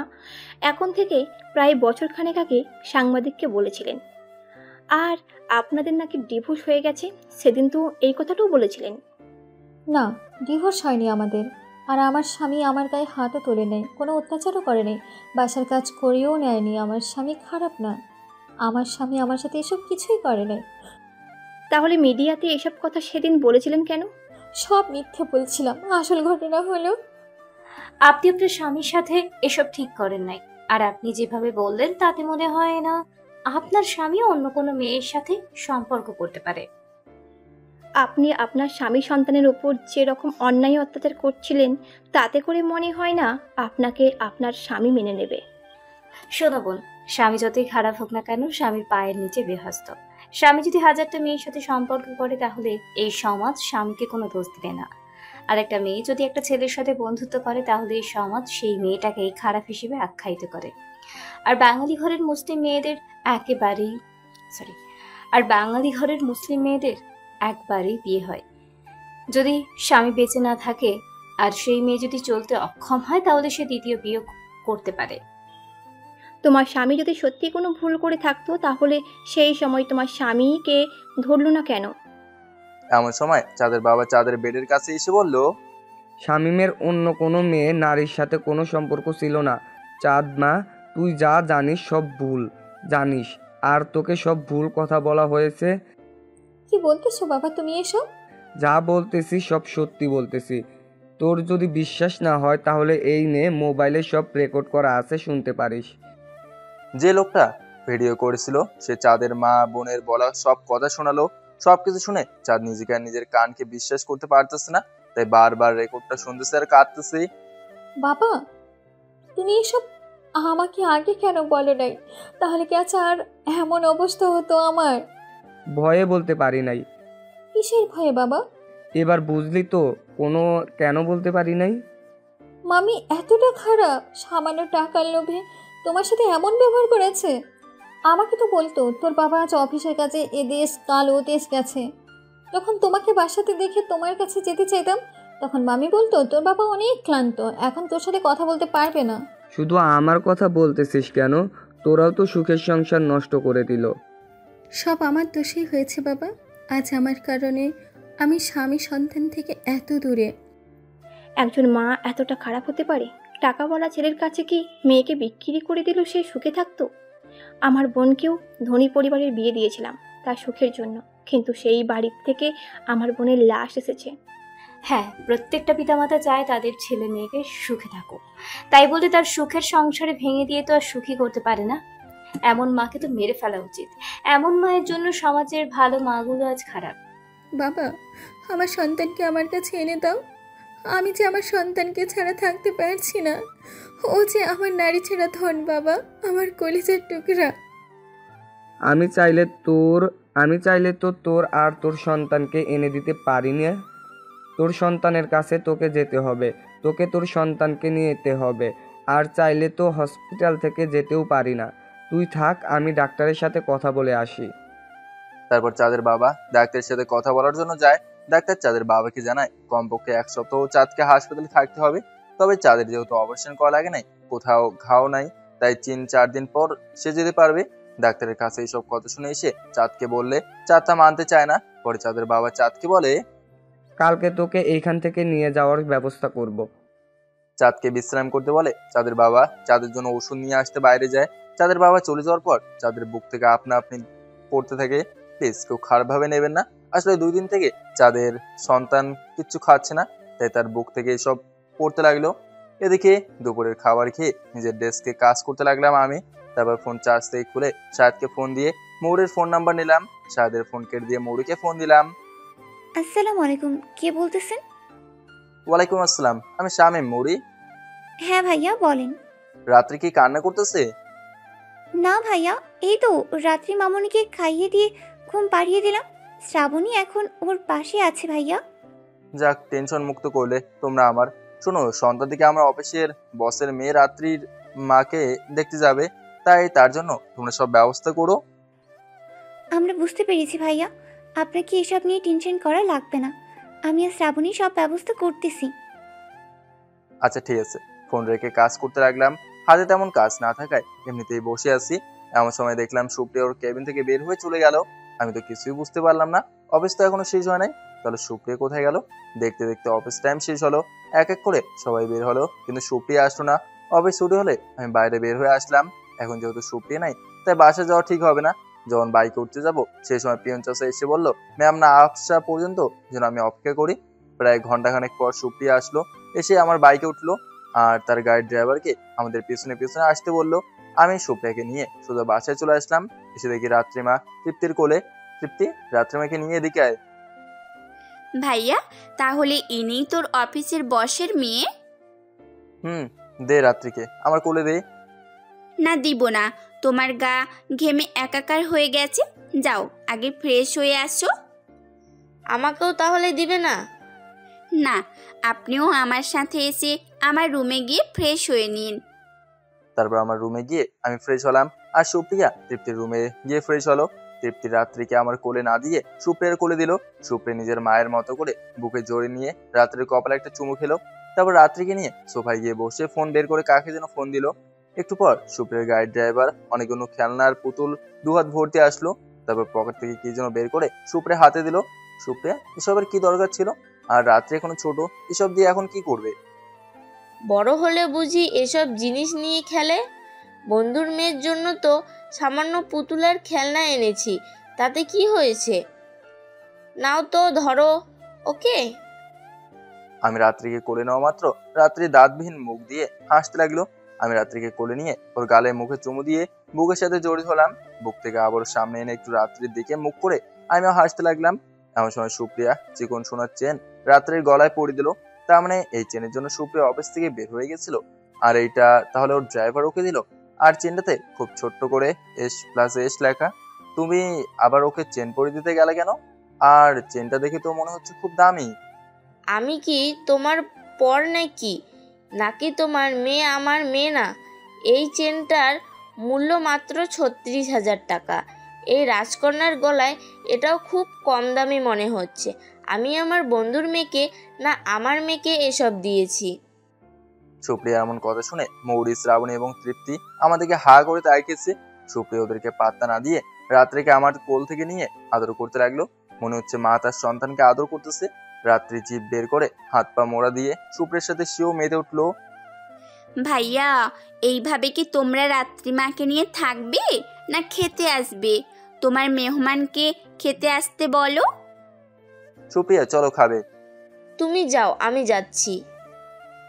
এখন থেকে প্রায় বছরখানেক আগে সাংবাদিককে বলেছিলেন। আর আপনাদের নাকি ডিভোর্স হয়ে গেছে, সেদিন তো এই কথাটাও বলেছিলেন। না, ডিভোর্স হয়নি আমাদের। আর আমার স্বামী আমার গায়ে হাতও তোলে নেই, কোনো অত্যাচারও করে নেই, বাসার কাজ করেও নেয়নি। আমার স্বামী খারাপ না, আমার স্বামী আমার সাথে এসব কিছুই করে নাই। তাহলে মিডিয়াতে এসব কথা সেদিন বলেছিলেন কেন? সব মিথ্যে বলছিলাম, আসল ঘটনা হলো আপনি আপনার স্বামীর সাথে এসব ঠিক করেন নাই। আর আপনি যেভাবে বললেন তাতে মনে হয় না আপনার স্বামী অন্য কোনো মেয়ের সাথে সম্পর্ক করতে পারে। আপনি আপনার স্বামী সন্তানের উপর যেরকম অন্যায় অত্যাচার করছিলেন, তাতে করে মনে হয় না আপনাকে আপনার স্বামী মেনে নেবে। শোনো বোন, স্বামী যতই খারাপ হোক না কেন, স্বামীর পায়ের নিচে বেহস্ত। স্বামী যদি 1000টা মেয়ের সাথে সম্পর্ক করে, তাহলে এই সমাজ স্বামীকে কোনো দোষ দিবে না। আর একটা মেয়ে যদি একটা ছেলের সাথে বন্ধুত্ব করে, তাহলে এই সমাজ সেই মেয়েটাকে খারাপ হিসেবে আখ্যায়িত করে। আর বাঙালি ঘরের মুসলিম মেয়েদের একবারেই বিয়ে হয়। যদি স্বামী বেঁচে না থাকে আর সেই মেয়ে যদি চলতে অক্ষম হয়, তাহলে সে দ্বিতীয় বিয়ে করতে পারে। তোমার স্বামী যদি সত্যি কোনো ভুল করে থাকতো, তাহলে সেই সময় তোমার স্বামীকে ধরলো না কেন? এমন সময় চাঁদের বাবা চাঁদের বেডের কাছে এসে বলল, শামীমের অন্য কোনো মেয়ে নারীর সাথে কোনো সম্পর্ক ছিল না। চাঁদ মা, তুই যা জানিস সব ভুল জানিস, আর তোকে সব ভুল কথা বলা হয়েছে। কি বলতেছো বাবা তুমি এসব? যা বলতেছি সব সত্যি বলতেছি। তোর যদি বিশ্বাস না হয় তাহলে এই নে, মোবাইলে সব রেকর্ড করা আছে, শুনতে পারিস। যে লোকটা ভিডিও করেছিল সে চাঁদের মা বোনের বলা সব কথা শোনালো। সবকিছু শুনে চাঁদ নিজেকে আর নিজের কানকে বিশ্বাস করতে পারতেছে না, তাই বারবার রেকর্ডটা শুনতেছে আর কাঁদতেছে। বাবা, তুমি এসব আমাকে আগে কেন বলো নাই? তাহলে কি আচ্ছা আর এমন অবস্থা হতো আমার? ভয়ে বলতে পারি নাই। কিসের ভয়ে বাবা? এবার বুঝলি তো কেন বলতে পারি নাই। মামি এতটা খারাপ? সামান্য টাকার লোভে তোমার সাথে এমন ব্যবহার করেছে? আমাকে তো বলতো তোর বাবা আজ অফিসের কাজে এ দেশ কাল ও দেশ গেছে। যখন তোমাকে বাসাতে দেখে তোমার কাছে যেতে চাইতাম, তখন মামি বলতো তোর বাবা অনেক ক্লান্ত, এখন তোর সাথে কথা বলতে পারবে না। শুধু আমার কথা বলতেছিস কেন? তোরাও তো সুখের সংসার নষ্ট করে দিল। সব আমার দোষেই হয়েছে বাবা। আজ আমার কারণে আমি স্বামী সন্তান থেকে এত দূরে। একজন মা এতটা খারাপ হতে পারে? টাকাওয়ালা ছেলের কাছে কি মেয়েকে বিক্রি করে দিল সে সুখে থাকতো? আমার বোনকেও ধনী পরিবারের বিয়ে দিয়েছিলাম তার সুখের জন্য, কিন্তু সেই বাড়ির থেকে আমার বোনের লাশ এসেছে। হ্যাঁ, প্রত্যেকটা পিতামাতা চায় তাদের ছেলে মেয়েকে সুখে থাকুক, তাই বলে তার সুখের সংসারে ভেঙে দিয়ে তো আর সুখী করতে পারে না। এমন মাকে তো মেরে ফেলা উচিত। এমন মায়ের জন্য সমাজের ভালো মাগুলো আজ খারাপ। বাবা, আমার সন্তানকে আমার কাছে এনে দাও। আমি যে আমার সন্তানকে ছাড়া থাকতে পারছি না। ও যে আমার নারী ছাড়া ধন বাবা, আমার কলিজার টুকরা। আমি চাইলে তো তোর আর তোর সন্তানকে এনে দিতে পারি না। তোর সন্তানের কাছে তোকে যেতে হবে, তোকে তোর সন্তানকে নিয়ে যেতে হবে। আর চাইলে তো হসপিটাল থেকে যেতেও পারি না। তুই থাক, আমি ডাক্তারের সাথে কথা বলে আসি। তারপর চাঁদের বাবা ডাক্তারের সাথে কথা বলার জন্য যায়। ডাক্তার চাঁদের বাবাকে জানায় কমপক্ষে 1 সপ্তাহ চাঁদকে হাসপাতালে থাকতে হবে। তবে চাঁদের যেহেতু অপারেশন করা লাগে নাই, কোথাও ঘাও নাই, তাই 3-4 দিন পর সে যেতে পারবে। ডাক্তারের কাছে এইসব কথা শুনে এসে চাঁদকে বললে চাঁদ তা মানতে চায় না। পরে চাঁদের বাবা চাঁদকে বলে, কালকে তোকে এইখান থেকে নিয়ে যাওয়ার ব্যবস্থা করব। চাঁদকে বিশ্রাম করতে বলে। চাঁদের বাবা চাঁদের জন্য ওষুধ নিয়ে আসতে বাইরে যায়। চাঁদের বাবা চলে যাওয়ার পর চাঁদের বুক থেকে আপনা আপনি পড়তে থাকে। প্লিজ কেউ খারাপভাবে নেবেন না। আসলে 2 দিন থেকে চাঁদের সন্তান কিচ্ছু খাচ্ছে না, তাই তার বুক থেকে এসব পড়তে লাগলো। এদিকে দুপুরের খাবার খেয়ে নিজের ডেস্কে কাজ করতে লাগলাম আমি। তারপর ফোন চার্জ থেকে খুলে শাহেদকে ফোন দিয়ে মৌরের ফোন নাম্বার নিলাম। শাহেদের ফোন কেটে দিয়ে মৌরিকে ফোন দিলাম। আসসালামু আলাইকুম, কে বলতেছেন? ওয়ালাইকুম আসসালাম, আমি শামীম মুড়ি। হ্যাঁ ভাইয়া বলেন। রাত্রি কি কান্না করতেছে? না ভাইয়া, এই তো রাত্রি মামুনিকে খাইয়ে দিয়ে ঘুম পাড়িয়ে দিলাম। শ্রাবণী এখন ওর পাশে আছে ভাইয়া। যাক, টেনশন মুক্ত করলে তোমরা আমার। শোনো, সন্ধ্যার দিকে আমরা অফিসের বসের মেয়ে রাত্রির মাকে দেখতে যাবে, তাই তার জন্য তোমরা সব ব্যবস্থা করো। আমরা বুঝতে পেরেছি ভাইয়া, আপনাকে এসব নিয়ে টেনশন করা লাগবে না। আমি আর শ্রাবণী সব ব্যবস্থা করতেছি। আচ্ছা ঠিক আছে। ফোন রেখে কাজ করতে লাগলাম। হাতে তেমন কাজ না থাকায় এমনিতেই বসে আছি। এমন সময় দেখলাম সুপ্রিয়া ওর কেবিন থেকে বের হয়ে চলে গেল। আমি তো কিছুই বুঝতে পারলাম না, অফিস তো এখনো শেষ হয় নাই। তাহলে সুপ্রিয়া কোথায় গেল? দেখতে দেখতে অফিস টাইম শেষ হলো, এক এক করে সবাই বের হলো, কিন্তু সুপ্রিয়া আসলো না। অফিস ছুটি হলে আমি বাইরে বের হয়ে আসলাম। এখন যেহেতু সুপ্রিয়া নাই, তাই বাসা যাওয়া ঠিক হবে না। যখন বাইকে উঠতে যাবো, সেই সময় পিয়ন চাচা এসে বললো ম্যাম না আসা পর্যন্ত যেন আমি অপেক্ষা করি। প্রায় ঘন্টাখানেক পর সুপ্রিয়া আসলো, এসে আমার বাইকে উঠলো আর তার গাড়ির ড্রাইভারকে আমাদের পিছনে পিছনে আসতে বললো। আমি সুপ্রিয়াকে নিয়ে সোজা বাসায় চলে আসলাম। এসে দেখি রাত্রিমা তৃপ্তির কোলে। তৃপ্তি, রাত্রিমাকে নিয়ে এদিকে আয়। ভাইয়া, তাহলে ইনি তোর অফিসের বসের মেয়ে? দে রাত্রিকে আমার কোলে দে। না, দিব না। তোমার গা ঘেমে একাকার হয়ে গেছে, যাও আগে ফ্রেশ হয়ে আসো। আমাকেও তাহলে দিবে না? না, আপনিও আমার সাথে এসে আমার রুমে গিয়ে ফ্রেশ হয়ে নিন। তারপর আমার রুমে গিয়ে আমি ফ্রেশ হলাম, আর সুপ্রিয়া তৃপ্তির রুমে গিয়ে ফ্রেশ হলো। তৃপ্তির রাত্রিকে আমার কোলে না দিয়ে সুপ্রিয়ার কোলে দিল। সুপ্রিয়া নিজের মায়ের মতো করে বুকে জড়িয়ে নিয়ে রাত্রির কপালে একটা চুমু খেলো। তারপর রাত্রিকে নিয়ে সোফায় গিয়ে বসে ফোন বের করে কাকে যেন ফোন দিল। একটু পর সুপ্রিয়ার গাড়ির ড্রাইভার অনেকগুলো খেলনার পুতুল দুহাত ভর্তি আসলো। তারপর পকেট থেকে কি যেন বের করে সুপ্রিয়া হাতে দিল। সুপ্রিয়া, এসবের কি দরকার ছিল? আর রাত্রি এখনো ছোট, এসব দিয়ে এখন কি করবে? বড় হলে বুঝি এসব জিনিস নিয়ে খেলে? বন্ধুর মেয়ের জন্য তো সামান্য পুতুলের খেলনা এনেছি, তাতে কি হয়েছে? নাও তো ধরো, ওকে। আমি রাত্রিকে কোলে নেওয়া মাত্র রাত্রি দাঁতবিহীন মুখ দিয়ে হাসতে লাগলো। আমি রাত্রিকে কোলে নিয়ে ওর গালে মুখে চুমু দিয়ে বুকের সাথে জড়িত হলাম। বুক থেকে আবার সামনে এনে একটু রাত্রির দিকে মুখ করে আমিও হাসতে লাগলাম। এমন সময় সুপ্রিয়া চিকন সোনার চেন রাত্রির গলায় পরিয়ে দিল। তার মানে এই চেনের জন্য সুপ্রিয়া অফিস থেকে বের হয়ে গেছিল, আর এইটা তাহলে ওর ড্রাইভার ওকে দিল। আর চেনটাতে খুব ছোট্ট করে S+S লেখা। তুমি আবার ওকে চেন পরিয়ে দিতে গেলে কেন? আর চেনটা দেখে তো মনে হচ্ছে খুব দামি। আমি কি তোমার পর নাকি? নাকি তোমার মেয়ে আমার মেয়ে না? এই চেনটার মূল্য মাত্র 36,000 টাকা। এই রাজকন্যার গলায় এটাও খুব কম দামি মনে হচ্ছে। আমি আমার বন্ধুর মেয়েকে না আমার মেয়েকে এসব দিয়েছি? সুপ্রিয়া এমন কথা শুনে মৌরি, শ্রাবণী এবং তৃপ্তি আমাদেরকে হা করে তাকিয়েছে। সুপ্রিয়া ওদেরকে পাত্তা না দিয়ে রাত্রিকে আমার কোল থেকে নিয়ে আদর করতে লাগলো। মনে হচ্ছে মা তার সন্তানকে আদর করতেছে। রাত্রি জিভ বের করে হাত পা মোড়া দিয়ে সুপ্রিয়ার সাথে সেও মেতে উঠলো। ভাইয়া, এইভাবে কি তোমরা রাত্রিমাকে নিয়ে থাকবে না খেতে আসবে? তোমার মেহমানকে খেতে আসতে বলো। সুপ্রিয়া চলো খাবে। তুমি যাও, আমি যাচ্ছি।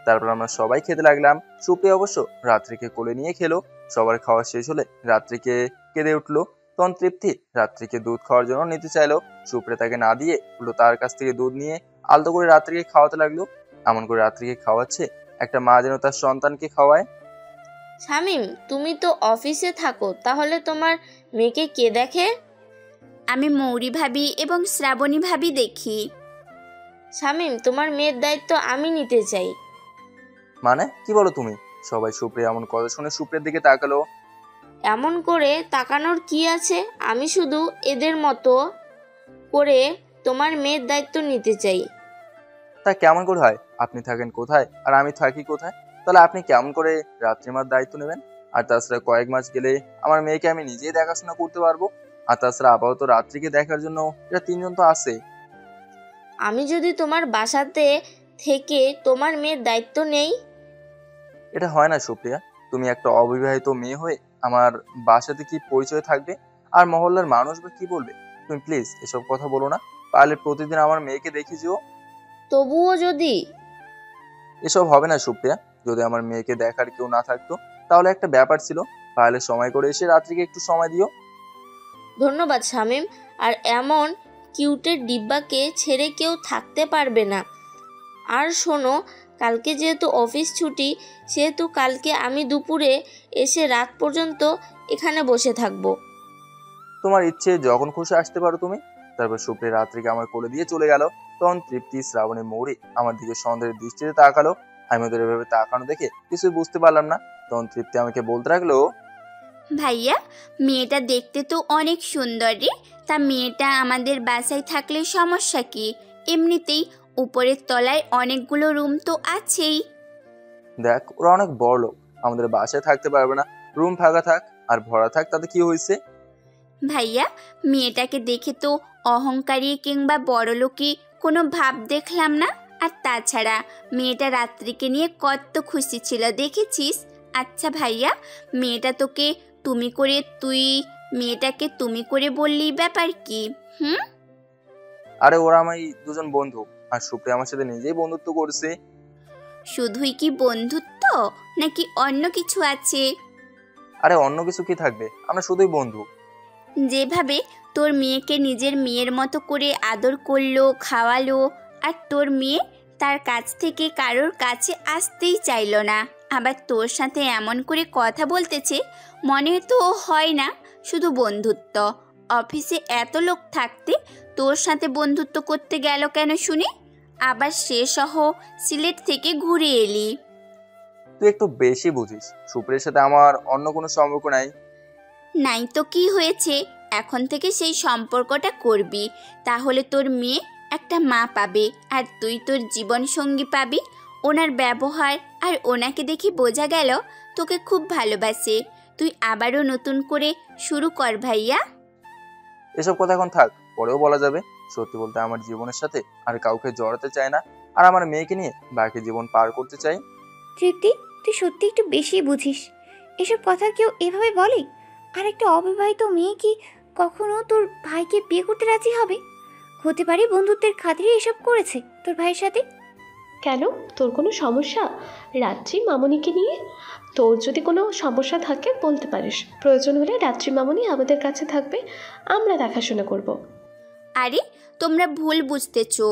তারপর আমরা সবাই খেতে লাগলাম। সুপ্রিয়া অবশ্য রাত্রিকে কোলে নিয়ে খেলো। সবার খাওয়া শেষ হলে রাত্রিকে কেঁদে উঠলো। তখন তৃপ্তি রাত্রিকে দুধ খাওয়ার জন্য নিতে চাইলো। সুপ্রিয়া তাকে না দিয়ে উল্টো তার কাছ থেকে দুধ নিয়ে আলতো করে রাত্রিকে খাওয়াতে লাগলো। এমন করে রাত্রিকে খাওয়াচ্ছে একটা মা যেন তার সন্তানকে খাওয়ায়। শামীম, তুমি তো অফিসে থাকো, তাহলে তোমার মেয়েকে কে দেখে? আমি মৌরি ভাবি এবং শ্রাবণী ভাবি দেখি। শামীম, তোমার মেয়ের দায়িত্ব আমি নিতে চাই। মানে কি বলো তুমি? সবাই সুপ্রিয়া এমন কথা শুনে সুপ্রিয়ার দিকে তাকালো। এমন করে তাকানোর কি আছে? আমি শুধু এদের মতো করে তোমার মেয়ের দায়িত্ব নিতে চাই। তা কেমন করে হয়? আপনি থাকেন কোথায় আর আমি থাকি কোথায়? তাহলে আপনি কেমন করে রাত্রিমার দায়িত্ব নেবেন? আর তাছাড়া কয়েক মাস গেলে আমার মেয়েকে আমি নিজেই দেখাশোনা করতে পারবো। আর তাছাড়া আপাতত রাত্রিকে দেখার জন্য এরা তিনজন তো আছে। আমি যদি তোমার বাসাতে থেকে তোমার মেয়ের দায়িত্ব নেই? এটা হয় না সুপ্রিয়া। তুমি একটা অবিবাহিত মেয়ে হয়ে আমার বাসাতে কি পরিচয় থাকবে? আর মহল্লার মানুষ বা কি বলবে? তুমি প্লিজ এসব কথা বলো না। পারলে প্রতিদিন আমার মেয়েকে দেখি যেও। তবুও যদি এসব হবে না সুপ্রিয়া। যদি আমার মেয়েকে দেখার কেউ না থাকতো তাহলে একটা ব্যাপার ছিল। পারলে সময় করে এসে রাত্রিকে একটু সময় দিও। ধন্যবাদ শামীম। আর এমন কিউটের ডিব্বাকে ছেড়ে কেউ থাকতে পারবে না। আর শোনো, কালকে যেহেতু অফিস ছুটি, সেহেতু কালকে আমি দুপুরে এসে রাত পর্যন্ত এখানে বসে থাকবো। তোমার ইচ্ছে, যখন খুশি আসতে পারো তুমি। তারপর সুপ্রিয়া রাত্রিকে আমার কোলে দিয়ে চলে গেল। তখন তৃপ্তি, শ্রাবণী, মৌরি আমার দিকে সন্দেহের দৃষ্টিতে তাকালো। আমি ওদের এভাবে তাকানো দেখে কিছুই বুঝতে পারলাম না। তখন তৃপ্তি আমাকে বলতে লাগলো, ভাইয়া, মেয়েটা দেখতে তো অনেক সুন্দর রে। তা মেয়েটা আমাদের বাসায় থাকলে সমস্যা কি? এমনিতেই উপরের তলায় অনেকগুলো রুম তো আছেই। দেখ, ওরা অনেক বড় লোক, আমাদের বাসায় থাকতে পারবে না। রুম ফাঁকা থাক আর ভরা থাক, তাতে কি হয়েছে? ভাইয়া, মেয়েটাকে দেখে তো অহংকারী কিংবা বড়লোকি কোনো ভাব দেখলাম না। আর তাছাড়া মেয়েটা রাত্রিকে নিয়ে কত খুশি ছিল, দেখেছিস? আচ্ছা ভাইয়া, মেয়েটা তোকে তুমি করে, তুই মেয়েটাকে তুমি করে বললি, ব্যাপার কি? আরে ওরা আমার দুজন বন্ধু, আর সুপ্রিয়া আমার সাথে নিজেই বন্ধুত্ব করছে। শুধুই কি বন্ধুত্ব, নাকি অন্য কিছু আছে? আরে অন্য কিছু কি থাকবে, আমরা শুধুই বন্ধু। যেভাবে তোর মেয়েকে নিজের মেয়ের মতো করে আদর করলো, খাওয়ালো, আর তোর মেয়ে তার কাছ থেকে কারোর কাছে আসতেই চাইলো না, আবার তোর সাথে এমন করে কথা বলতেছে, মনে তো হয় না শুধু বন্ধুত্ব। অফিসে এত লোক থাকতে তোর সাথে বন্ধুত্ব করতে গেল কেন শুনি? আবার সে সহ সিলেট থেকে ঘুরে এলি। তুই একটু বেশি বুঝিস। সুপ্রিয়ার সাথে আমার অন্য কোনো সম্পর্ক নাই। নাই তো কি হয়েছে, এখন থেকে সেই সম্পর্কটা করবি। তাহলে তোর মেয়ে একটা মা পাবে, আর তুই তোর জীবন সঙ্গী পাবি। ওনার ব্যবহার আর ওনাকে দেখে বোঝা গেল তোকে খুব ভালোবাসে। তুই আবারও নতুন করে শুরু কর ভাইয়া। এসব কথা এখন থাক, পরেও বলা যাবে। সত্যি বলতে আমার জীবনের সাথে আর কাউকে জড়াতে চাই না, আর আমার মেয়েকে নিয়ে বাকি জীবন পার করতে চাই। তৃপ্তি, তুই সত্যি একটু বেশি বুঝিস। এসব কথা কেউ এভাবে বলে? আর একটা অবিবাহিত মেয়ে কি কখনো তোর ভাইকে বিয়ে করতে রাজি হবে? হতে পারে বন্ধুত্বের খাতিরে এসব করেছে তোর ভাইয়ের সাথে। কেন, তোর কোনো সমস্যা রাত্রি মামনিকে নিয়ে? তোর যদি কোনো সমস্যা থাকে বলতে পারিস, প্রয়োজন হলে রাত্রি মামনি আমাদের কাছে থাকবে, আমরা দেখাশোনা করব। আরে তোমরা ভুল বুঝতেছো।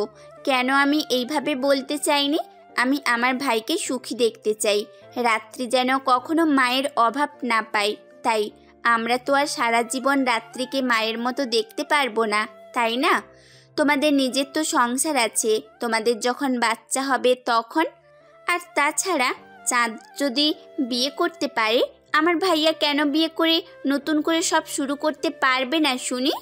কেন আমি এইভাবে বলতে চাইনি? আমি আমার ভাইকে সুখী দেখতে চাই, রাত্রি যেন কখনো মায়ের অভাব না পায়। তাই আমরা তো আর সারা জীবন রাত্রিকে মায়ের মতো দেখতে পারবো না, তাই না? তোমাদের নিজের তো সংসার আছে, তোমাদের যখন বাচ্চা হবে তখন। আর তাছাড়া চাঁদ যদি বিয়ে করতে পারে, আমার ভাইয়া কেন বিয়ে করে নতুন করে সব শুরু করতে পারবে না শুনি?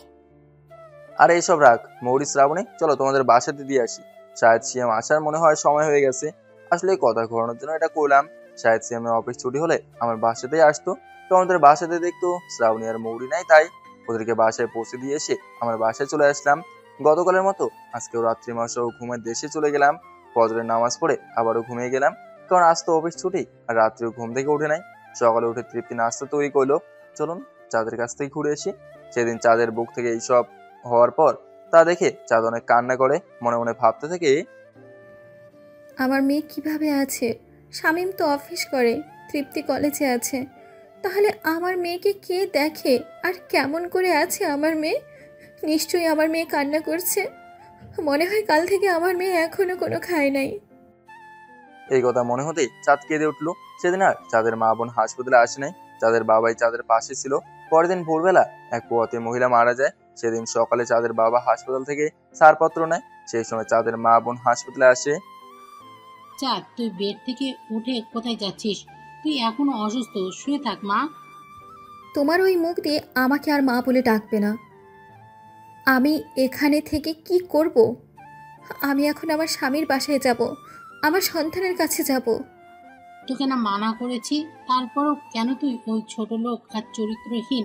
আরে এসব রাখ মৌরি, শ্রাবণী, চলো তোমাদের বাসাতে দিয়ে আসি। শায়দ সিএম আসার মনে হয় সময় হয়ে গেছে। আসলে কথা ঘোরানোর জন্য এটা করলাম। শায়দ সিএম এর অফিস ছুটি হলে আমার বাসাতেই আসতো, তো আমাদের বাসাতে দেখতো শ্রাবণী আর মৌরি নাই, তাই ওদেরকে বাসায় পৌঁছে দিয়ে এসে আমার বাসায় চলে আসলাম। গতকালের মতো আজকেও রাত্রি মাসেও ঘুমের দেশে চলে গেলাম। ফজরের নামাজ পড়ে আবারও ঘুমিয়ে গেলাম, কারণ আজ তো অফিস ছুটি আর রাত্রিও ঘুম থেকে উঠে নাই। সকালে উঠে তৃপ্তি নাস্তা তৈরি করলো। চলুন চাঁদের কাছ থেকে ঘুরে আসি। সেদিন চাঁদের বুক থেকে এইসব হওয়ার পর তা দেখে চাঁদ অনেক কান্না করে, মনে মনে ভাবতে থাকে, আমার মেয়ে কিভাবে আছে? শামীম তো অফিস করে, তৃপ্তি কলেজে আছে, তাহলে আমার মেয়েকে কে দেখে? আর কেমন করে আছে আমার মেয়ে? নিশ্চয়ই আমার মেয়ে কান্না করছে। মনে হয় কাল থেকে আমার মেয়ে এখনো কোনো খায় নাই। এই কথা মনে হতেই চাঁদ কেঁদে উঠলো। সেদিন আর চাঁদের মা বোন হাসপাতালে আসে নাই, চাঁদের বাবাই চাঁদের পাশে ছিল। পরের দিন ভোরবেলা এক পোয়াতে মহিলা মারা যায়। সেদিন সকালে চাঁদের বাবা হাসপাতাল থেকে ছাড়পত্র নেয়। সেই সময় চাঁদের মা বোন হাসপাতালে আসে। চাঁদ, তুই বেড থেকে উঠে কোথায় যাচ্ছিস? তুই এখনো অসুস্থ, শুয়ে থাক মা। তোমার ওই মুখ দিয়ে আমাকে আর মা বলে ডাকবে না। আমি এখানে থেকে কি করব? আমি এখন আমার স্বামীর বাসায় যাব, আমার সন্তানের কাছে যাব। তোকে না মানা করেছি, তারপরও কেন তুই ওই ছোট লোক আর চরিত্রহীন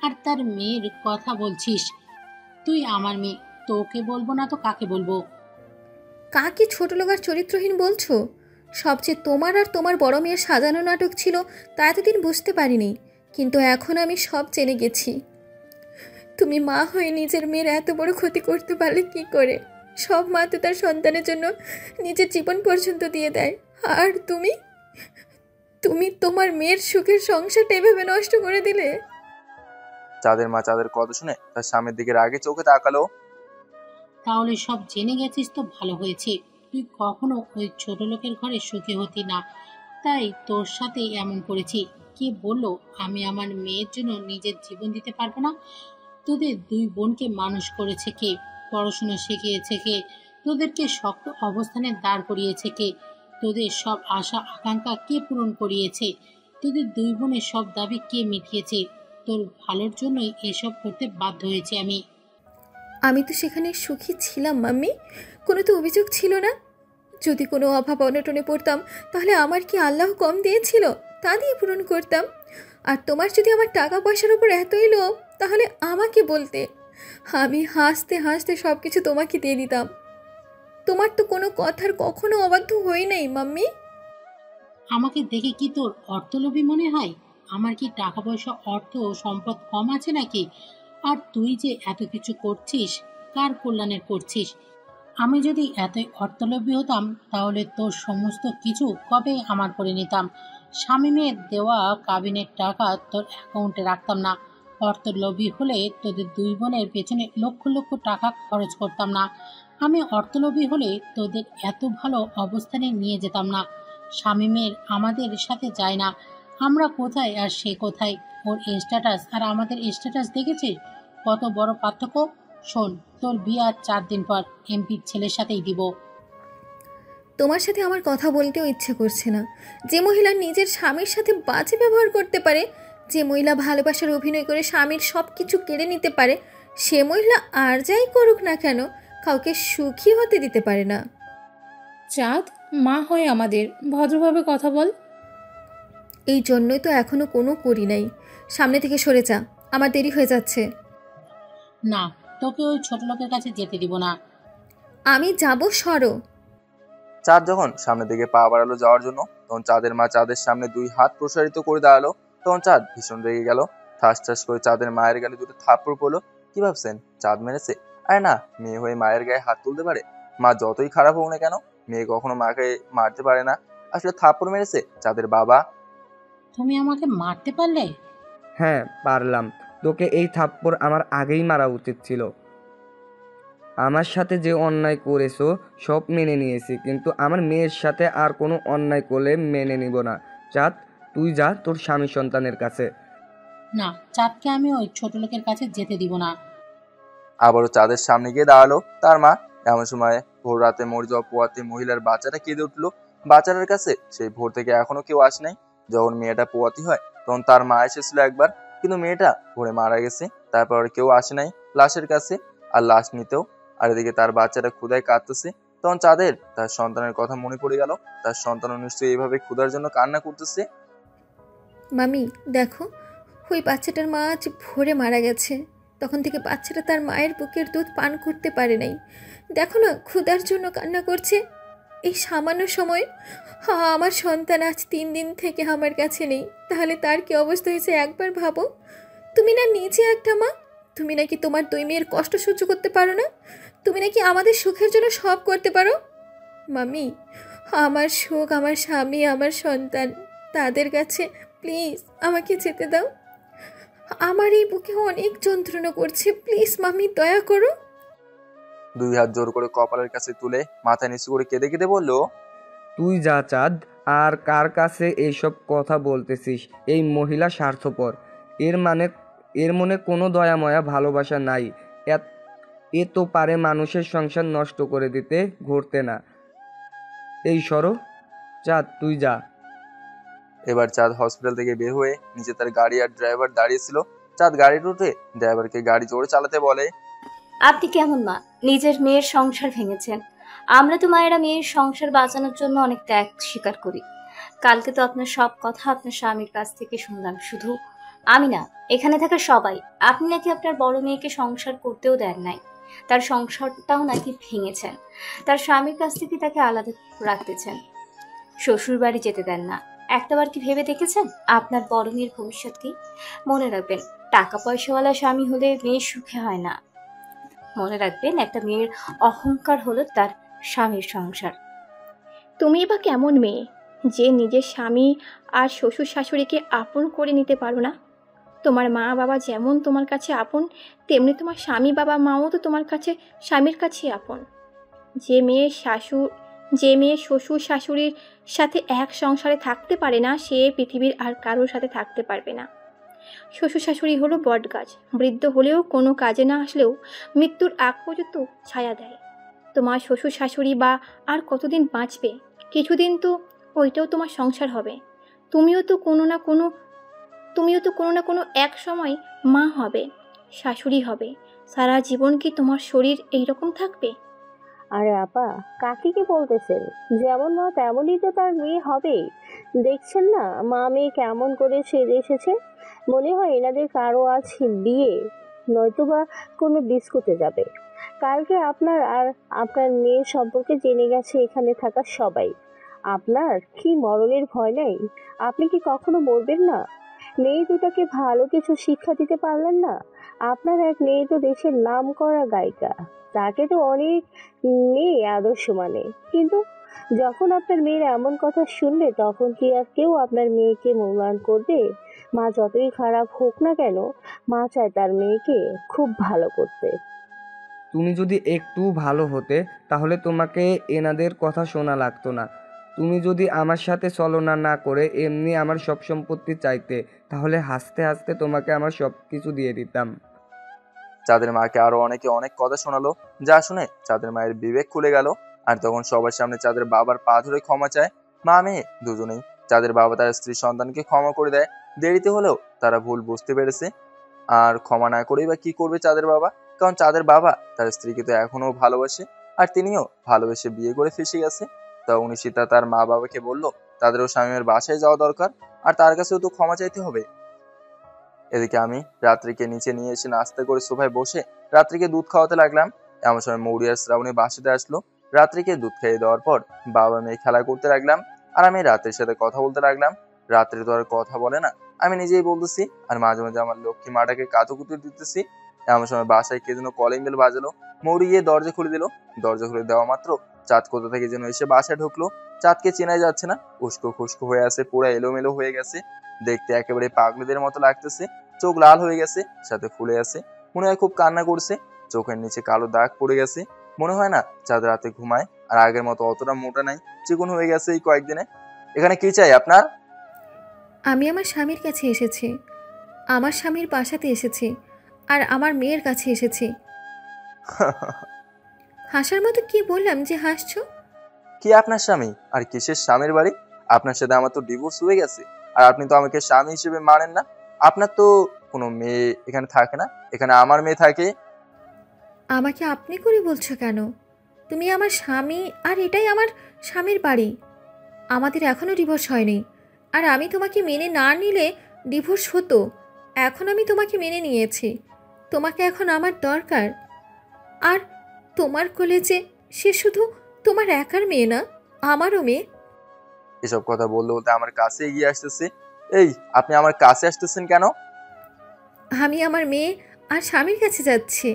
আর তার মেয়ের কথা বলছিস? তুই আমার মেয়ে, তোকে বলবো না তো কাকে বলবো? কাকে ছোট লোক আর চরিত্রহীন বলছো? সবচেয়ে তোমার আর তোমার বড় মেয়ের সাজানো নাটক ছিল, তা এতদিন বুঝতে পারিনি, কিন্তু এখন আমি সব জেনে গেছি। তুমি মা হয়ে নিজের মেয়ের এত বড় ক্ষতি করতে পারলে কি করে? সব মা তো তার সন্তানের জন্য নিজের জীবন পর্যন্ত দিয়ে দেয়, আর তুমি তুমি তোমার মেয়ের সুখের সংসারটা এভাবে নষ্ট করে দিলে। চাঁদের মা চাঁদের কথা শুনে তার স্বামীর দিকে রাগে চোখে তাকালো। তাহলে সব জেনে গেছিস তো ভালো হয়েছে। তুই কখনো ওই ছোট লোকের ঘরে সুখী হতি না, তাই তোর সাথে এমন করেছি। কে বললো আমি আমার মেয়ের জন্য নিজের জীবন দিতে পারবো না? তোদের দুই বোনকে মানুষ করেছে কে? পড়াশোনা শিখিয়েছে কে? তোদেরকে শক্ত অবস্থানে দাঁড় করিয়েছে কে? তোদের সব আশা আকাঙ্ক্ষা কে পূরণ করিয়েছে? তোদের দুই বোনের সব দাবি কে মিটিয়েছে? তোর ভালোর জন্যই এসব করতে বাধ্য হয়েছি আমি। আমি তো সেখানে সুখী ছিলাম মাম্মি, কোনো তো অভিযোগ ছিল না। যদি কোনো অভাব অনটনে পড়তাম তাহলে আমার কি আল্লাহ কম দিয়েছিল? তা দিয়ে পূরণ করতাম। আর তোমার যদি আমার টাকা পয়সার উপর এতই লোভ তাহলে আমাকে বলতে, আমি হাসতে হাসতে সব কিছু তোমাকে দিয়ে দিতাম। তোমার তো কোনো কথার কখনো অবাধ্য হই নাই মাম্মি। আমাকে দেখে কি তোর অর্থলোভী মনে হয়? আমার কি টাকা পয়সা অর্থ ও সম্পদ কম আছে নাকি? আর তুই যে এত কিছু করছিস, কার কল্যাণের করছিস? আমি যদি এতই অর্থলোভী হতাম তাহলে তোর সমস্ত কিছু কবে আমার করে নিতাম। শামীমের দেওয়া কাবিনের টাকা তোর অ্যাকাউন্টে রাখতাম না। অর্থলোভী হলে তোদের দুই বোনের পেছনে লক্ষ লক্ষ টাকা খরচ করতাম না। আমি অর্থলোভী হলে তোদের এত ভালো অবস্থানে নিয়ে যেতাম না। শামীমের আমাদের সাথে যায় না, আমরা কোথায় আর সে কোথায়। ওর স্ট্যাটাস আর আমাদের স্ট্যাটাস দেখেছিস কত বড় পার্থক্য? শোন, তোর বিয়ে আর 4 দিন পর এমপির ছেলের সাথেই দিব। তোমার সাথে আমার কথা বলতেও ইচ্ছে করছে না। যে মহিলা নিজের স্বামীর সাথে বাজে ব্যবহার করতে পারে, যে মহিলা ভালোবাসার অভিনয় করে স্বামীর সব কিছু কেড়ে নিতে পারে, সে মহিলা আর যাই করুক না কেন কাউকে সুখী হতে দিতে পারে না। চাঁদ, মা হয় আমাদের, ভদ্রভাবে কথা বল। এই জন্যই তো এখনো কোনো করি নাই। সামনে থেকে সরে যা, আমার দেরি হয়ে যাচ্ছে। না, তোকে ওই ছোট লোকের কাছে যেতে দিব না। আমি যাব, সরো। চাঁদ যখন সামনের দিকে পা বাড়ালো যাওয়ার জন্য, তখন চাঁদের মা চাঁদের সামনে 2 হাত প্রসারিত করে দাঁড়ালো। তখন চাঁদ ভীষণ রেগে গেল। ঠাস ঠাস করে চাঁদের মায়ের গালে 2টো থাপ্পড় পড়লো। কি ভাবছেন চাঁদ মেরেছে? আরে না, মেয়ে হয়ে মায়ের গায়ে হাত তুলতে পারে? মা যতই খারাপ হোক না কেন, মেয়ে কখনো মাকে মারতে পারে না। আসলে থাপ্পড় মেরেছে চাঁদের বাবা। তুমি আমাকে মারতে পারলে? হ্যাঁ পারলাম। তোকে এই থাপ্পড় আমার আগেই মারা উচিত ছিল। আমার সাথে যে অন্যায় করেছো সব মেনে নিয়েছি, কিন্তু আমার মেয়ের সাথে আর কোনো অন্যায় করলে মেনে নিব না। চাঁদ, তুই যা তোর স্বামী সন্তানের কাছে। না, চাঁদকে আমি ওই ছোট লোকের কাছে যেতে দিব না। আবারও চাঁদের সামনে গিয়ে দাঁড়ালো তার মা। এমন সময় ভোর রাতে মরে যাওয়া পোয়াতে মহিলার বাচ্চাটা কেঁদে উঠলো। বাচ্চাটার কাছে সেই ভোর থেকে এখনো কেউ আসে নাই। যখন মেয়েটা পোয়াতি হয় তখন তার মা এসেছিল একবার, কিন্তু মেয়েটা ভোরে মারা গেছে। তারপর আর কেউ আসে নাই লাশের কাছে আর লাশ নিতেও। আর এদিকে তার বাচ্চাটা ক্ষুধায় কাঁদতেছে। তখন চাঁদের তার সন্তানের কথা মনে পড়ে গেল। তার সন্তানও নিশ্চয়ই এইভাবে ক্ষুধার জন্য কান্না করতেছে। মামি দেখো, ওই বাচ্চাটার মা আজ ভোরে মারা গেছে। তখন থেকে বাচ্চাটা তার মায়ের বুকের দুধ পান করতে পারে নাই। দেখো না, ক্ষুধার জন্য কান্না করছে। এই সামান্য সময় আমার সন্তান আজ 3 দিন থেকে আমার কাছে নেই। তাহলে তার কি অবস্থা হয়েছে একবার ভাবো। তুমি না নিজে একটা মা, তুমি নাকি তোমার 2 মেয়ের কষ্ট সহ্য করতে পারো না? তুমি নাকি আমাদের সুখের জন্য সব করতে পারো। মামি, আমার সুখ, আমার স্বামী, আমার সন্তান, তাদের কাছে প্লিজ আমাকে যেতে দাও। আমার এই বুকে অনেক যন্ত্রণা করছে, প্লিজ মামি দয়া করো। 2 হাত জোর করে কপালের কাছে তুলে মাথা নিচু করে কেঁদে কেঁদে বলল, তুই যা চাঁদ, আর কার কাছে এইসব কথা বলতেছিস? এই মহিলা স্বার্থপর। এর মনে কোনো দয়াময়া ভালোবাসা নাই। এ তো পারে মানুষের সংসার নষ্ট করে দিতে, ঘুরতে না। এই সরো চাঁদ, তুই যা। এবার চাঁদ হসপিটাল থেকে বের হয়ে নিচে তার গাড়ি আর ড্রাইভার দাঁড়িয়েছিল। চাঁদ গাড়ি উঠে ড্রাইভারকে গাড়ি জোরে চালাতে বলে, আপনি কেমন মা? নিজের মেয়ের সংসার ভেঙেছেন। আমরা তো মায়েরা মেয়ের সংসার বাঁচানোর জন্য অনেক ত্যাগ স্বীকার করি। কালকে তো আপনার সব কথা আপনার স্বামীর কাছ থেকে শুনলাম। শুধু আমি না, এখানে থাকা সবাই। আপনি নাকি আপনার বড় মেয়েকে সংসার করতেও দেন নাই, তার সংসারটাও নাকি ভেঙেছেন। তার স্বামীর কাছ থেকে তাকে আলাদা রাখতেছেন, শ্বশুর বাড়ি যেতে দেন না। একটাবার কি ভেবে দেখেছেন আপনার বড় মেয়ের ভবিষ্যৎ কি? মনে রাখবেন, টাকা পয়সাওয়ালা স্বামী হলে মেয়ে সুখে হয় না। মনে রাখবেন, একটা মেয়ের অহংকার হলো তার স্বামীর সংসার। তুমি বা কেমন মেয়ে যে নিজের স্বামী আর শ্বশুর শাশুড়িকে আপন করে নিতে পারো না? তোমার মা বাবা যেমন তোমার কাছে আপন, তেমনি তোমার স্বামী বাবা মাও তো তোমার কাছে স্বামীর কাছেই আপন। যে মেয়ে শ্বশুর শাশুড়ির সাথে এক সংসারে থাকতে পারে না, সে পৃথিবীর আর কারোর সাথে থাকতে পারবে না। শ্বশুর শাশুড়ি হলো বটগাছ, বৃদ্ধ হলেও কোনো কাজে না আসলেও মৃত্যুর আগ পর্যন্ত ছায়া দেয়। তোমার শ্বশুর শাশুড়ি বা আর কতদিন বাঁচবে? কিছুদিন তো ওইটাও তোমার সংসার হবে। তুমিও তো কোনো না কোনো এক সময় মা হবে, শাশুড়ি হবে। সারা জীবন কি তোমার শরীর এইরকম থাকবে? আরে আপা, কাকে কি বলতেছেন? যেমন মা তেমনই তো তার মেয়ে হবে। দেখছেন না মা মেয়ে কেমন করে সেজে এসেছে? মনে হয় এনাদের কারো আজ বিয়ে, নয়তোবা কোনো ডিস্কোতে যাবে। কালকে আপনার আর আপনার মেয়ের সম্পর্কে জেনে গেছে এখানে থাকা সবাই। আপনার কি মরণের ভয় নেই? আপনি কি কখনো মরবেন না? মেয়ে দুটাকে ভালো কিছু শিক্ষা দিতে পারলেন না? আপনার এক মেয়ে তো দেশের নাম করা গায়িকা, তাকে তো অনেক মেয়ে আদর্শ মানে, কিন্তু যখন আপনার মেয়ের এমন কথা শুনবে তখন কি আর কেউ আপনার মেয়েকে মূল্যায়ন করবে? মা যতই খারাপ হোক না কেন, মা চায় তার মেয়েকে খুব ভালো করতে। তুমি যদি একটু ভালো হতে তাহলে তোমাকে এনাদের কথা শোনা লাগতো না। তুমি যদি আমার সাথে ছলনা না করে এমনি আমার সব সম্পত্তি চাইতে, তাহলে হাসতে হাসতে তোমাকে আমার সব কিছু দিয়ে দিতাম। চাঁদের মাকে আরো অনেকে অনেক কথা শোনালো, যা শুনে চাঁদের মায়ের বিবেক খুলে গেল। আর তখন সবার সামনে চাঁদের বাবার পা ধরে ক্ষমা চায়। মা মেয়ে দুজনেই। চাঁদের বাবা তার স্ত্রী সন্তানকে ক্ষমা করে দেয়। দেরিতে হলেও তারা ভুল বুঝতে পেরেছে। আর ক্ষমা না করেই বা কি করবে চাঁদের বাবা? কারণ চাঁদের বাবা তার স্ত্রীকে তো এখনো ভালোবাসে, আর তিনিও ভালোবেসে বিয়ে করে ফেসে গেছে। তখন সীতা তার মা বাবাকে বলল তাদেরও স্বামীর বাসায় যাওয়া দরকার, আর তার কাছেও তো ক্ষমা চাইতে হবে। এদিকে আমি রাত্রিকে নিচে নিয়ে এসে নাস্তা করে সোফায় বসে রাত্রিকে দুধ খাওয়াতে লাগলাম। এমন সময় মৌরি আর শ্রাবণী বাসাতে আসলো। রাত্রিকে দুধ খাইয়ে দেওয়ার পর বাবা মেয়ে খেলা করতে লাগলাম, আর আমি রাত্রির সাথে কথা বলতে লাগলাম। রাত্রি তো আর কথা বলে না, আমি নিজেই বলতেছি, আর মাঝে মাঝে আমার লক্ষ্মী মাটাকে কাতুকুতু দিতেছি। এমন সময় বাসায় কে যেন কলিং বেল বাজালো। মৌরি গিয়ে দরজা খুলে দিল। দরজা খুলে দেওয়া মাত্র চাঁদ কোথা থেকে যেন এসে বাসায় ঢুকলো। চাঁদকে চেনাই যাচ্ছে না, উস্কো খুস্কো হয়ে আছে, পুরো এলোমেলো হয়ে গেছে, দেখতে একেবারে পাগলিদের মতো লাগতেছে। চোখ লাল হয়ে গেছে, সাথে ফুলে আছে, মনে হয় খুব কান্না করছে। চোখের নিচে কালো দাগ পড়ে গেছে। মনে হয় না চাঁদ রাতে ঘুমায়, আর আগের মতো অতটা মোটা নাই, চিকন হয়ে গেছে এই কয়েকদিনে। এখানে কি চাই আপনার? আমি আমার স্বামীর কাছে এসেছি, আমার স্বামীর বাসাতে এসেছি, আর আমার মেয়ের কাছে এসেছি। হাসার মতো কি বললাম যে হাসছো? কি আপনার স্বামী আর কিসের স্বামীর বাড়ি? আপনার সাথে আমার তো ডিভোর্স হয়ে গেছে, আর আপনি তো আমাকে স্বামী হিসেবে মানেন না। আপনার তো কোনো মেয়ে এখানে থাকে না, এখানে আমার মেয়ে থাকে। আমাকে আপনি করে বলছো কেন? তুমি আমার স্বামী, আর এটাই আমার স্বামীর বাড়ি। আমাদের এখনও ডিভোর্স হয়নি, আর আমি তোমাকে মেনে না নিলে ডিভোর্স হতো। এখন আমি তোমাকে মেনে নিয়েছি, তোমাকে এখন আমার দরকার। আর তোমার কলেজে সে শুধু তোমার একার মেয়ে না, আমারও মেয়ে। এসব কথা বলতে বলতে আমার কাছে এগিয়ে আসতেছে। এই, আপনি আমার কাছে আসতেছেন কেন? আমি আমার মেয়ে আর স্বামীর কাছে যাচ্ছি।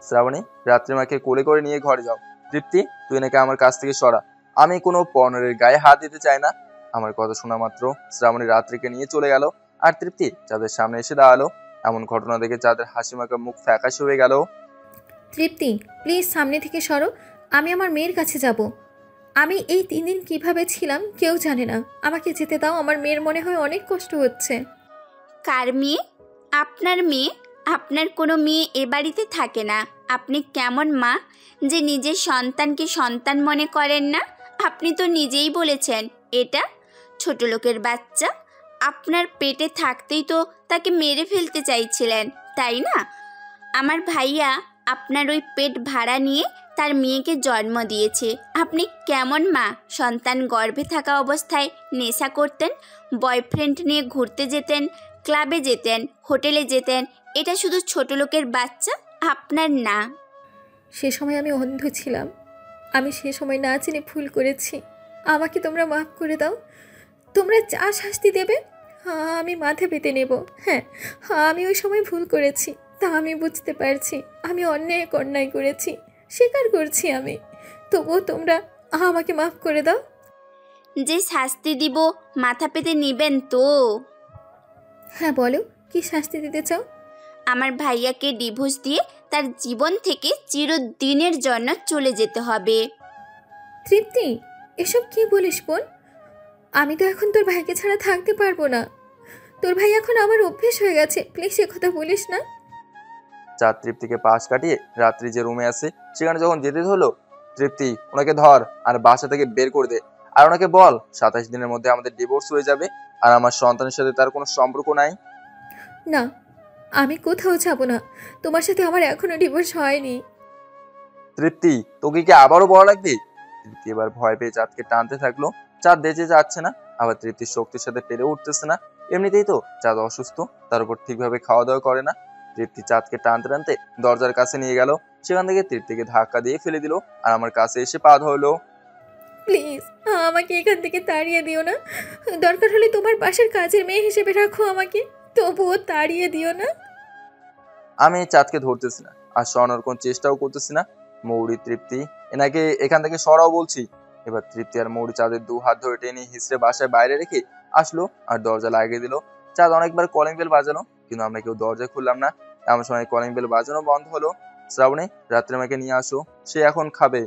শ্রাবণী, রাত্রিমাকে কোলে করে নিয়ে ঘরে যাও। তৃপ্তি, তুই নাকি আমার কাছ থেকে সরা। আমি কোনো পর্নের গায়ে হাত দিতে চাই না। আমার কথা শোনা মাত্র শ্রাবণী রাত্রিকে নিয়ে চলে গেল, আর তৃপ্তি চাঁদের সামনে এসে দাঁড়ালো। এমন ঘটনা দেখে চাঁদের হাসি মাখা মুখ ফ্যাকাশে হয়ে গেল। তৃপ্তি, প্লিজ সামনে থেকে সরো, আমি আমার মেয়ের কাছে যাব। আমি এই 3 দিন কিভাবে ছিলাম কেউ জানে না। আমাকে যেতে দাও, আমার মেয়ের মনে হয় অনেক কষ্ট হচ্ছে। কার মেয়ে? আপনার মেয়ে? আপনার কোনো মেয়ে এ বাড়িতে থাকে না। আপনি কেমন মা যে নিজের সন্তানকে সন্তান মনে করেন না? আপনি তো নিজেই বলেছেন এটা ছোট লোকের বাচ্চা। আপনার পেটে থাকতেই তো তাকে মেরে ফেলতে চাইছিলেন, তাই না? আমার ভাইয়া আপনার ওই পেট ভাড়া নিয়ে তার মেয়েকে জন্ম দিয়েছে। আপনি কেমন মা? সন্তান গর্ভে থাকা অবস্থায় নেশা করতেন, বয়ফ্রেন্ড নিয়ে ঘুরতে যেতেন, ক্লাবে যেতেন, হোটেলে যেতেন। এটা শুধু ছোট লোকের বাচ্চা, আপনার না। সে সময় আমি অন্ধ ছিলাম, আমি সে সময় না জেনে ভুল করেছি। আমাকে তোমরা মাফ করে দাও। তোমরা যা শাস্তি দেবে আমি মাথা পেতে নেব। হ্যাঁ, আমি ওই সময় ভুল করেছি, তা আমি বুঝতে পারছি। আমি অন্যায় করেছি, স্বীকার করছি আমি। তবুও তোমরা আমাকে মাফ করে দাও। যে শাস্তি দিব মাথা পেতে নিবেন তো? হ্যাঁ বলো, কি শাস্তি দিতে চাও? আমার ভাইয়াকে ডিভোর্স দিয়ে তার জীবন থেকে চিরদিনের জন্য চলে যেতে হবে। তৃপ্তি, এসব কি বলিস বোন? আমি তো এখন তোর ভাইকে ছাড়া থাকতে পারবো না। তোর ভাই এখন আমার অভ্যেস হয়ে গেছে, প্লিজ এ কথা বলিস না। চাঁদ তৃপ্তিকে পাশ কাটিয়ে রাত্রি যে রুমে আছে সেখানে যখন যেতে হলো, তৃপ্তি ওনাকে ধর আর বাসা থেকে বের করে দে, আর ওনাকে বল 27 দিনের মধ্যে আমাদের ডিভোর্স হয়ে যাবে আর আমার সন্তানের সাথে তার কোনো সম্পর্ক নাই। না, আমি কোথাও যাব না, তোমার সাথে আমার এখনো ডিভোর্স হয়নি। তৃপ্তি, তোকে কি আবারও বড় লাগবে? তৃপ্তি এবার ভয় পেয়ে চাঁদকে টানতে থাকলো। চাঁদ বেঁচে যাচ্ছে না, আবার তৃপ্তির শক্তির সাথে পেরে উঠতেছে না। এমনিতেই তো চাঁদ অসুস্থ, তার উপর ঠিকভাবে খাওয়া দাওয়া করে না। তৃপ্তি চাঁদকে টানতে টানতে দরজার কাছে নিয়ে গেল, সেখান থেকে তৃপ্তিকে ধাক্কা দিয়ে ফেলে দিল আর আমার কাছে এসে পা ধরলো। প্লিজ আমাকে এখান থেকে তাড়িয়ে দিও না, দরকার হলে তোমার পাশের কাজের মেয়ে হিসেবে রাখো আমাকে, তবুও তাড়িয়ে দিও না। আমি চাঁদকে ধরতেছি না আর সরানোর কোন চেষ্টাও করতেছি না। মৌরি, তৃপ্তি, এনাকে এখান থেকে সরাও বলছি। এবার তৃপ্তি আর মৌরি চাঁদের 2 হাত ধরে টেনে হিসড়ে বাসায় বাইরে রেখে আসলো আর দরজা লাগিয়ে দিল। চাঁদ অনেকবার কলিং বেল বাজালো, কিন্তু আমরা কেউ দরজা খুললাম না। এমন সময় কলিং বেল বাজানো বন্ধ হলো। শ্রাবণী, রাত্রে আমাকে নিয়ে আসো, সে এখন খাবে।